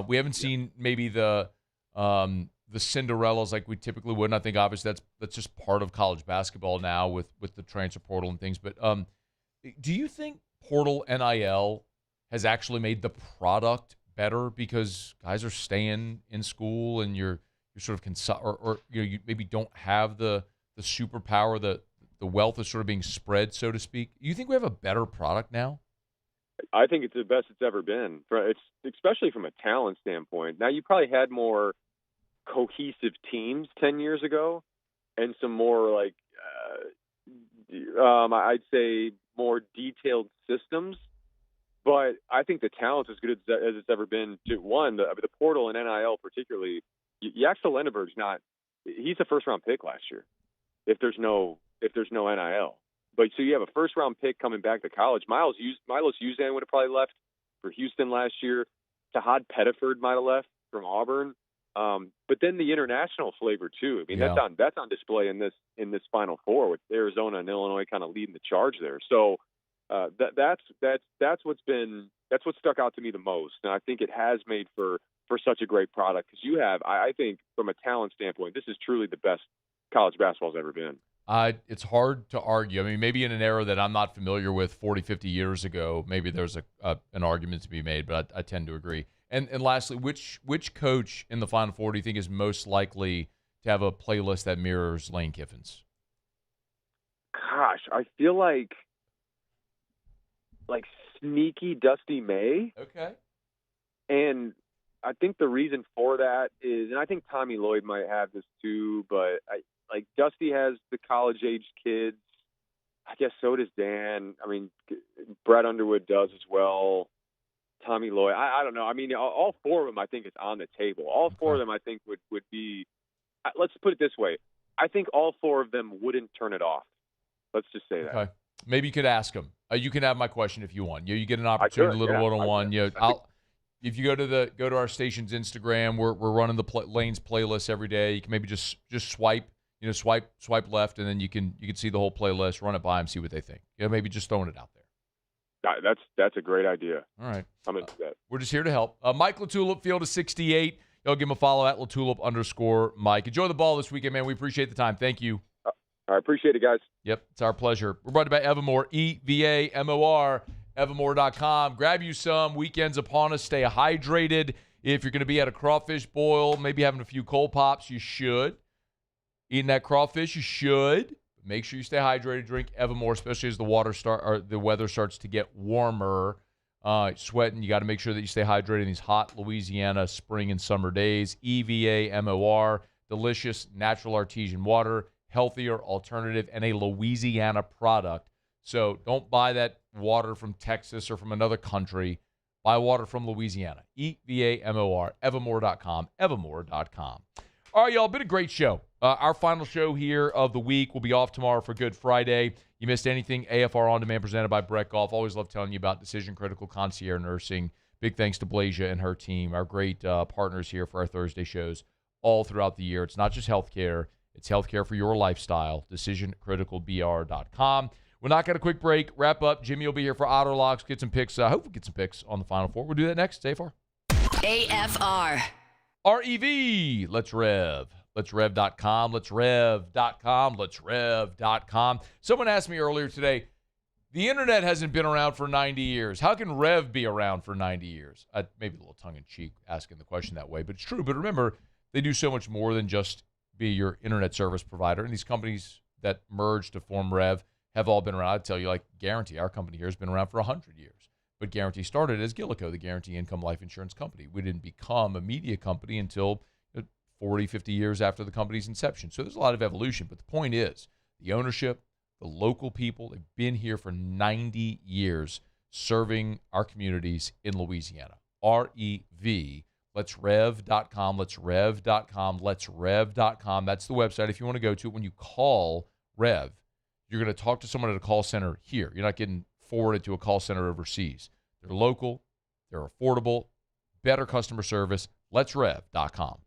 We haven't seen maybe the Cinderellas like we typically would. And I think obviously that's just part of college basketball now with the transfer portal and things. But do you think portal NIL has actually made the product better because guys are staying in school and you're sort of or you maybe don't have the superpower, the wealth is sort of being spread, so to speak. You think we have a better product now? I think it's the best it's ever been. It's especially from a talent standpoint. Now, you probably had more cohesive teams 10 years ago and some more like I'd say more detailed systems. But I think the talent's as good as it's ever been. The portal and NIL particularly. Yaxel Lenneberg's he's a first-round pick last year if there's no NIL. But so you have a first-round pick coming back to college. Milos Uzan would have probably left for Houston last year. Tahad Pettiford might have left from Auburn. But then the international flavor too. I mean, that's on display in this Final Four with Arizona and Illinois kind of leading the charge there. So that's what stuck out to me the most, and I think it has made for such a great product because you have, I think, from a talent standpoint, this is truly the best college basketball's ever been. It's hard to argue. I mean, maybe in an era that I'm not familiar with 40, 50 years ago, maybe there's an argument to be made, but I tend to agree. And lastly, which coach in the Final Four do you think is most likely to have a playlist that mirrors Lane Kiffin's? Gosh, I feel like sneaky Dusty May. Okay. And I think the reason for that is, and I think Tommy Lloyd might have this too, but Dusty has the college-age kids. I guess so does Dan. I mean, Brett Underwood does as well. Tommy Lloyd. I don't know. I mean, all four of them I think is on the table. All four of them I think would be, let's put it this way. I think all four of them wouldn't turn it off. Let's just say that. Okay. Maybe you could ask them. You can have my question if you want. You get an opportunity, a little one-on-one. If you go to our station's Instagram, we're running the Lane's playlist every day. You can maybe just swipe left, and then you can see the whole playlist. Run it by them, see what they think. Maybe just throwing it out there. That's a great idea. All right, I'm into that. We're just here to help. Mike LaTulip, field of 68. Y'all give him a follow at LaTulip_Mike. Enjoy the ball this weekend, man. We appreciate the time. Thank you. I appreciate it, guys. Yep, it's our pleasure. We're brought to you by Evermore, EVAMOR, evermore.com. Grab you some. Weekends upon us. Stay hydrated. If you're going to be at a crawfish boil, maybe having a few cold pops, you should. Eating that crawfish, you should. Make sure you stay hydrated. Drink Evermore, especially as the weather starts to get warmer. Sweating, you got to make sure that you stay hydrated in these hot Louisiana spring and summer days. EVAMOR, delicious natural artesian water, healthier alternative, and a Louisiana product. So don't buy that water from Texas or from another country. Buy water from Louisiana. EVAMOR, evermore.com, evermore.com. All right, y'all, been a great show. Our final show here of the week will be off tomorrow for Good Friday. You missed anything, AFR On Demand presented by Brett Goff. Always love telling you about Decision Critical Concierge Nursing. Big thanks to Blasia and her team, our great partners here for our Thursday shows all throughout the year. It's not just healthcare. It's healthcare for your lifestyle. DecisionCriticalBR.com. We'll knock out a quick break, wrap up. Jimmy will be here for Otterlocks. Get some picks. I hope we get some picks on the Final Four. We'll do that next. AFR. AFR. REV. Let's rev. Let's rev.com. Let's rev.com. Let's rev.com. Someone asked me earlier today, the internet hasn't been around for 90 years. How can Rev be around for 90 years? Maybe a little tongue-in-cheek asking the question that way, but it's true. But remember, they do so much more than just be your internet service provider. And these companies that merged to form Rev have all been around. I'd tell you, like Guarantee, our company here has been around for 100 years. But Guarantee started as Gillico, the Guarantee Income Life Insurance Company. We didn't become a media company until 40, 50 years after the company's inception. So there's a lot of evolution. But the point is, the ownership, the local people, they've been here for 90 years serving our communities in Louisiana. REV. Let'sRev.com, Let'sRev.com, Let'sRev.com. That's the website if you want to go to it. When you call Rev, you're going to talk to someone at a call center here. You're not getting forwarded to a call center overseas. They're local. They're affordable. Better customer service. Let'sRev.com.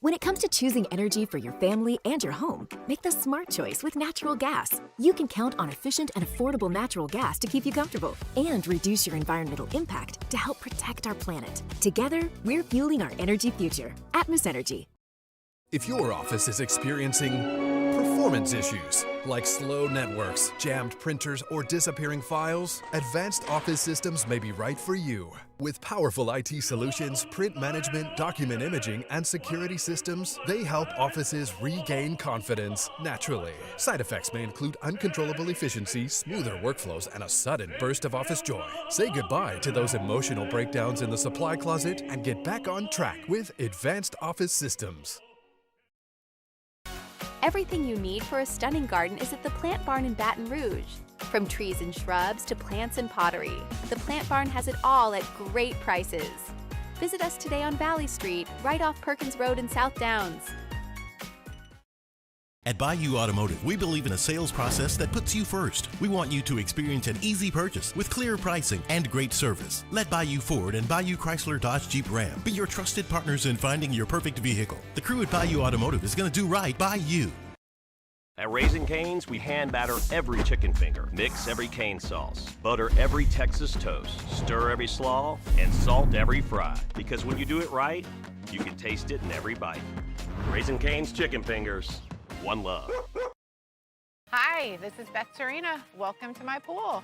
When it comes to choosing energy for your family and your home, make the smart choice with natural gas. You can count on efficient and affordable natural gas to keep you comfortable and reduce your environmental impact to help protect our planet. Together, we're fueling our energy future. Atmos Energy. If your office is experiencing performance issues like slow networks, jammed printers, or disappearing files, Advanced Office Systems may be right for you. With powerful IT solutions, print management, document imaging, and security systems, they help offices regain confidence naturally. Side effects may include uncontrollable efficiency, smoother workflows, and a sudden burst of office joy. Say goodbye to those emotional breakdowns in the supply closet and get back on track with Advanced Office Systems. Everything you need for a stunning garden is at the Plant Barn in Baton Rouge. From trees and shrubs to plants and pottery, the Plant Barn has it all at great prices. Visit us today on Valley Street, right off Perkins Road in South Downs. At Bayou Automotive, we believe in a sales process that puts you first. We want you to experience an easy purchase with clear pricing and great service. Let Bayou Ford and Bayou Chrysler Dodge Jeep Ram be your trusted partners in finding your perfect vehicle. The crew at Bayou Automotive is going to do right by you. At Raising Cane's, we hand batter every chicken finger, mix every cane sauce, butter every Texas toast, stir every slaw, and salt every fry. Because when you do it right, you can taste it in every bite. Raising Cane's chicken fingers, one love. Hi, this is Beth Serena. Welcome to my pool.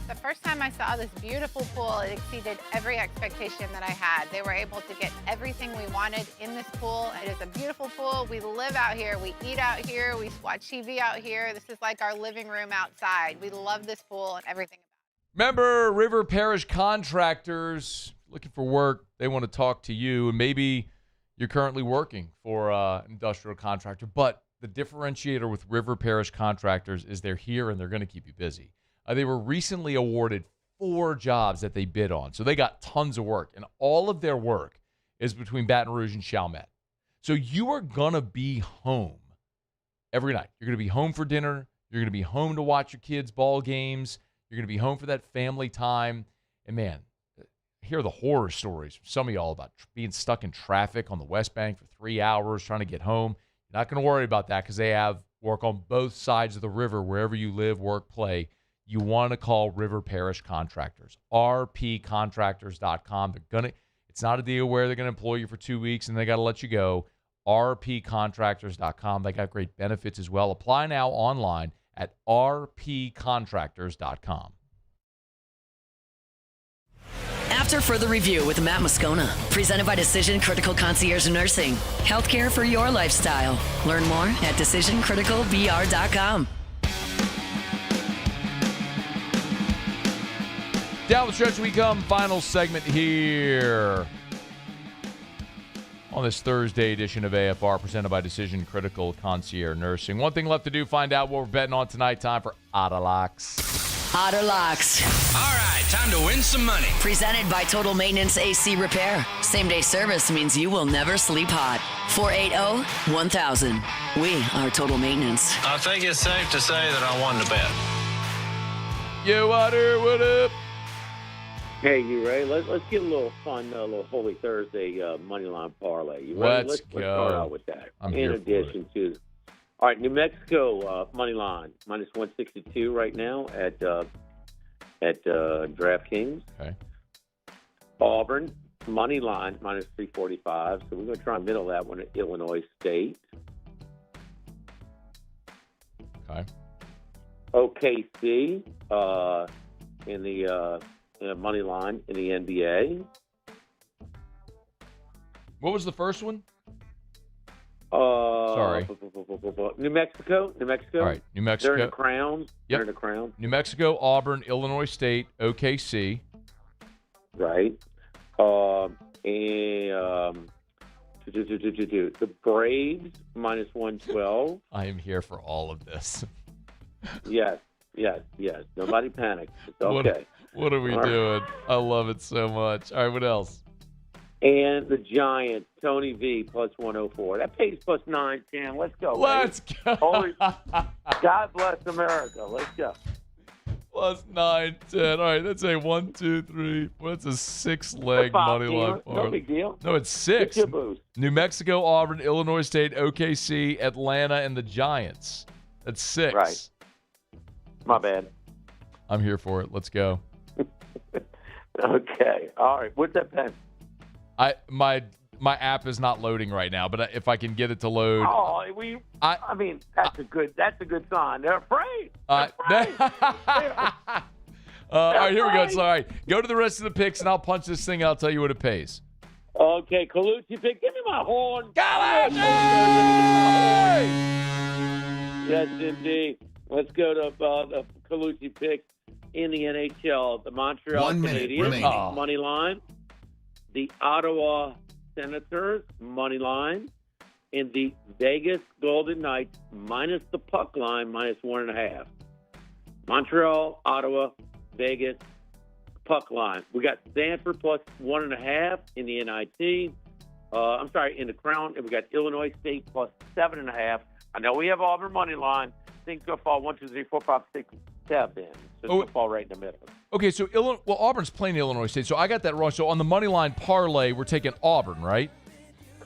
The first time I saw this beautiful pool, it exceeded every expectation that I had. They were able to get everything we wanted in this pool. It is a beautiful pool. We live out here. We eat out here. We watch TV out here. This is like our living room outside. We love this pool and everything. Remember, River Parish Contractors, looking for work. They want to talk to you. And maybe you're currently working for an industrial contractor. But the differentiator with River Parish Contractors is they're here and they're going to keep you busy. They were recently awarded 4 jobs that they bid on. So they got tons of work. And all of their work is between Baton Rouge and Chalmette. So you are going to be home every night. You're going to be home for dinner. You're going to be home to watch your kids' ball games. You're going to be home for that family time. And, man, hear the horror stories from some of y'all about being stuck in traffic on the West Bank for 3 hours trying to get home. You're not going to worry about that because they have work on both sides of the river wherever you live, work, play. You want to call River Parish Contractors, rpcontractors.com. It's not a deal where they're going to employ you for 2 weeks and they got to let you go. rpcontractors.com. They got great benefits as well. Apply now online at rpcontractors.com. After further review with Matt Moscona, presented by Decision Critical Concierge Nursing. Healthcare for your lifestyle. Learn more at decisioncriticalbr.com. Down the stretch we come, final segment here on this Thursday edition of AFR, presented by Decision Critical Concierge Nursing. One thing left to do, find out what we're betting on tonight. Time for Otterlocks. Otterlocks. All right, time to win some money. Presented by Total Maintenance AC Repair. Same-day service means you will never sleep hot. 480-1000. We are Total Maintenance. I think it's safe to say that I won the bet. Yo, Otter, what up? Hey, you ready? Let's get a little fun, little Holy Thursday moneyline parlay. You ready? Let's go. Let's start out with that. I'm In here addition to, all right, New Mexico moneyline minus 162 right now at DraftKings. Okay. Auburn moneyline minus 345. So we're going to try and middle that one at Illinois State. Okay. OKC in the money line in the NBA. What was the first one? Sorry. New Mexico. All right, New Mexico. They're in the Crown. Yep. They're in the Crown. New Mexico, Auburn, Illinois State, OKC. Right. And the Braves minus 112. I am here for all of this. Yes. Yes. Nobody panic. It's okay. What are we doing? I love it so much. All right, what else? And the Giants, Tony V, plus 104. That pays plus 910. Let's go. Let's go. God bless America. Let's go. Plus 910. All right, that's a 1, 2, 3. That's a 6-leg money line. No big deal. No, it's 6. Get your boost. New Mexico, Auburn, Illinois State, OKC, Atlanta, and the Giants. That's 6. Right. My bad. I'm here for it. Let's go. Okay. All right. What's that pen? My app is not loading right now, but if I can get it to load. Oh, I mean, that's a good sign. They're afraid. They're afraid. All right, here we go. So, all right, go to the rest of the picks, and I'll punch this thing out. I'll tell you what it pays. Okay, Colucci pick. Give me my horn. Colucci! Yes, indeed. Let's go to the Colucci pick in the NHL. The Montreal Canadiens money line. The Ottawa Senators money line, and the Vegas Golden Knights minus the puck line minus 1.5. Montreal, Ottawa, Vegas puck line. We got Stanford plus 1.5 in the NIT. In the Crown, and we got Illinois State plus 7.5. I know we have Auburn money line. Things go fall 1, 2, 3, 4, 5, 6, 7. So it's going to fall right in the middle. Okay, so Auburn's playing Illinois State, so I got that wrong. So on the money line parlay, we're taking Auburn, right?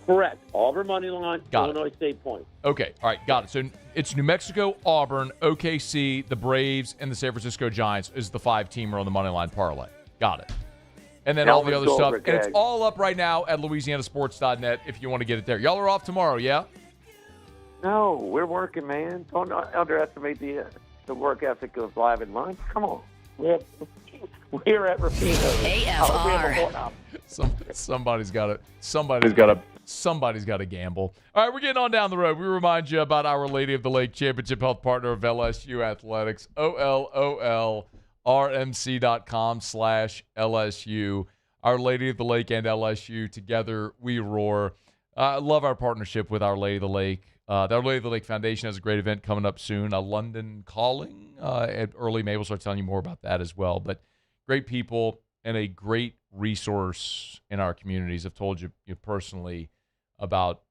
Correct. Auburn money line, Illinois State point. Okay, all right, got it. So it's New Mexico, Auburn, OKC, the Braves, and the San Francisco Giants is the 5-teamer on the money line parlay. Got it. And then all the other stuff. And it's all up right now at LouisianaSports.net if you want to get it there. Y'all are off tomorrow, yeah? No, we're working, man. Don't underestimate the work ethic of Live at Lunch. Come on. We're at Rafino. AFR. Somebody's got to gamble. All right, we're getting on down the road. We remind you about Our Lady of the Lake, championship health partner of LSU Athletics. OLOLRMC.com/LSU. Our Lady of the Lake and LSU, together we roar. I love our partnership with Our Lady of the Lake. The Our Lady of the Lake Foundation has a great event coming up soon, a London Calling at early May. We'll start telling you more about that as well. But great people and a great resource in our communities. I've told you personally about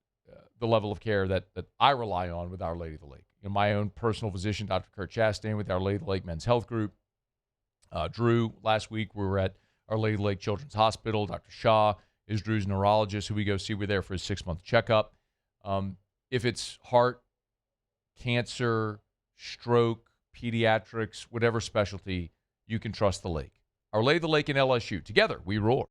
the level of care that I rely on with Our Lady of the Lake. My own personal physician, Dr. Kurt Chastain, with Our Lady of the Lake Men's Health Group. Drew, last week we were at Our Lady of the Lake Children's Hospital. Dr. Shaw is Drew's neurologist, who we go see. We're there for his 6-month checkup. If it's heart, cancer, stroke, pediatrics, whatever specialty, you can trust the lake. Our Lady of the Lake and LSU. Together, we roar.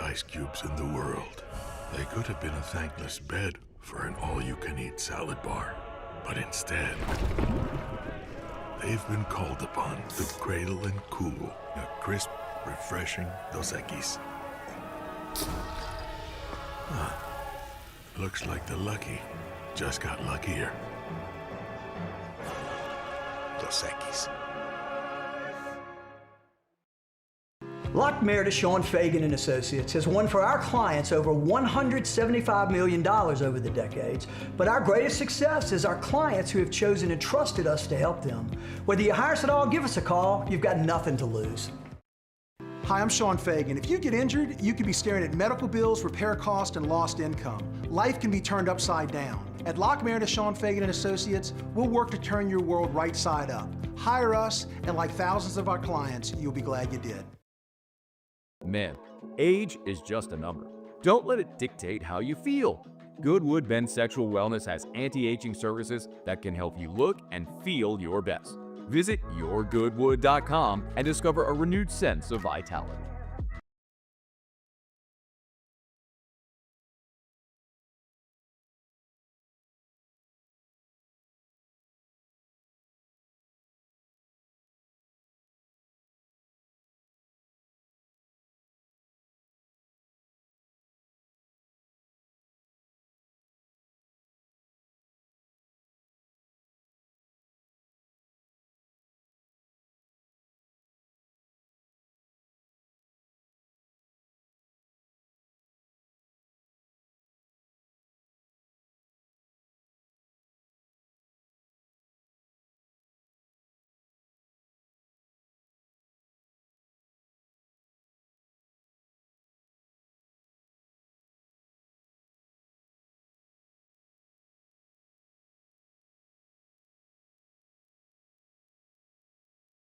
Ice cubes in the world. They could have been a thankless bed for an all-you-can-eat salad bar, but instead, they've been called upon to cradle and cool a crisp, refreshing Dos Equis. Looks like the lucky just got luckier. Dos Equis. Lockmair to Sean Fagan and Associates has won for our clients over $175 million over the decades, but our greatest success is our clients who have chosen and trusted us to help them. Whether you hire us at all, give us a call. You've got nothing to lose. Hi, I'm Sean Fagan. If you get injured, you could be staring at medical bills, repair costs, and lost income. Life can be turned upside down. At Lockmair to Sean Fagan and Associates, we'll work to turn your world right side up. Hire us, and like thousands of our clients, you'll be glad you did. Men, age is just a number. Don't let it dictate how you feel. Goodwood Men's Sexual Wellness has anti-aging services that can help you look and feel your best. Visit yourgoodwood.com and discover a renewed sense of vitality.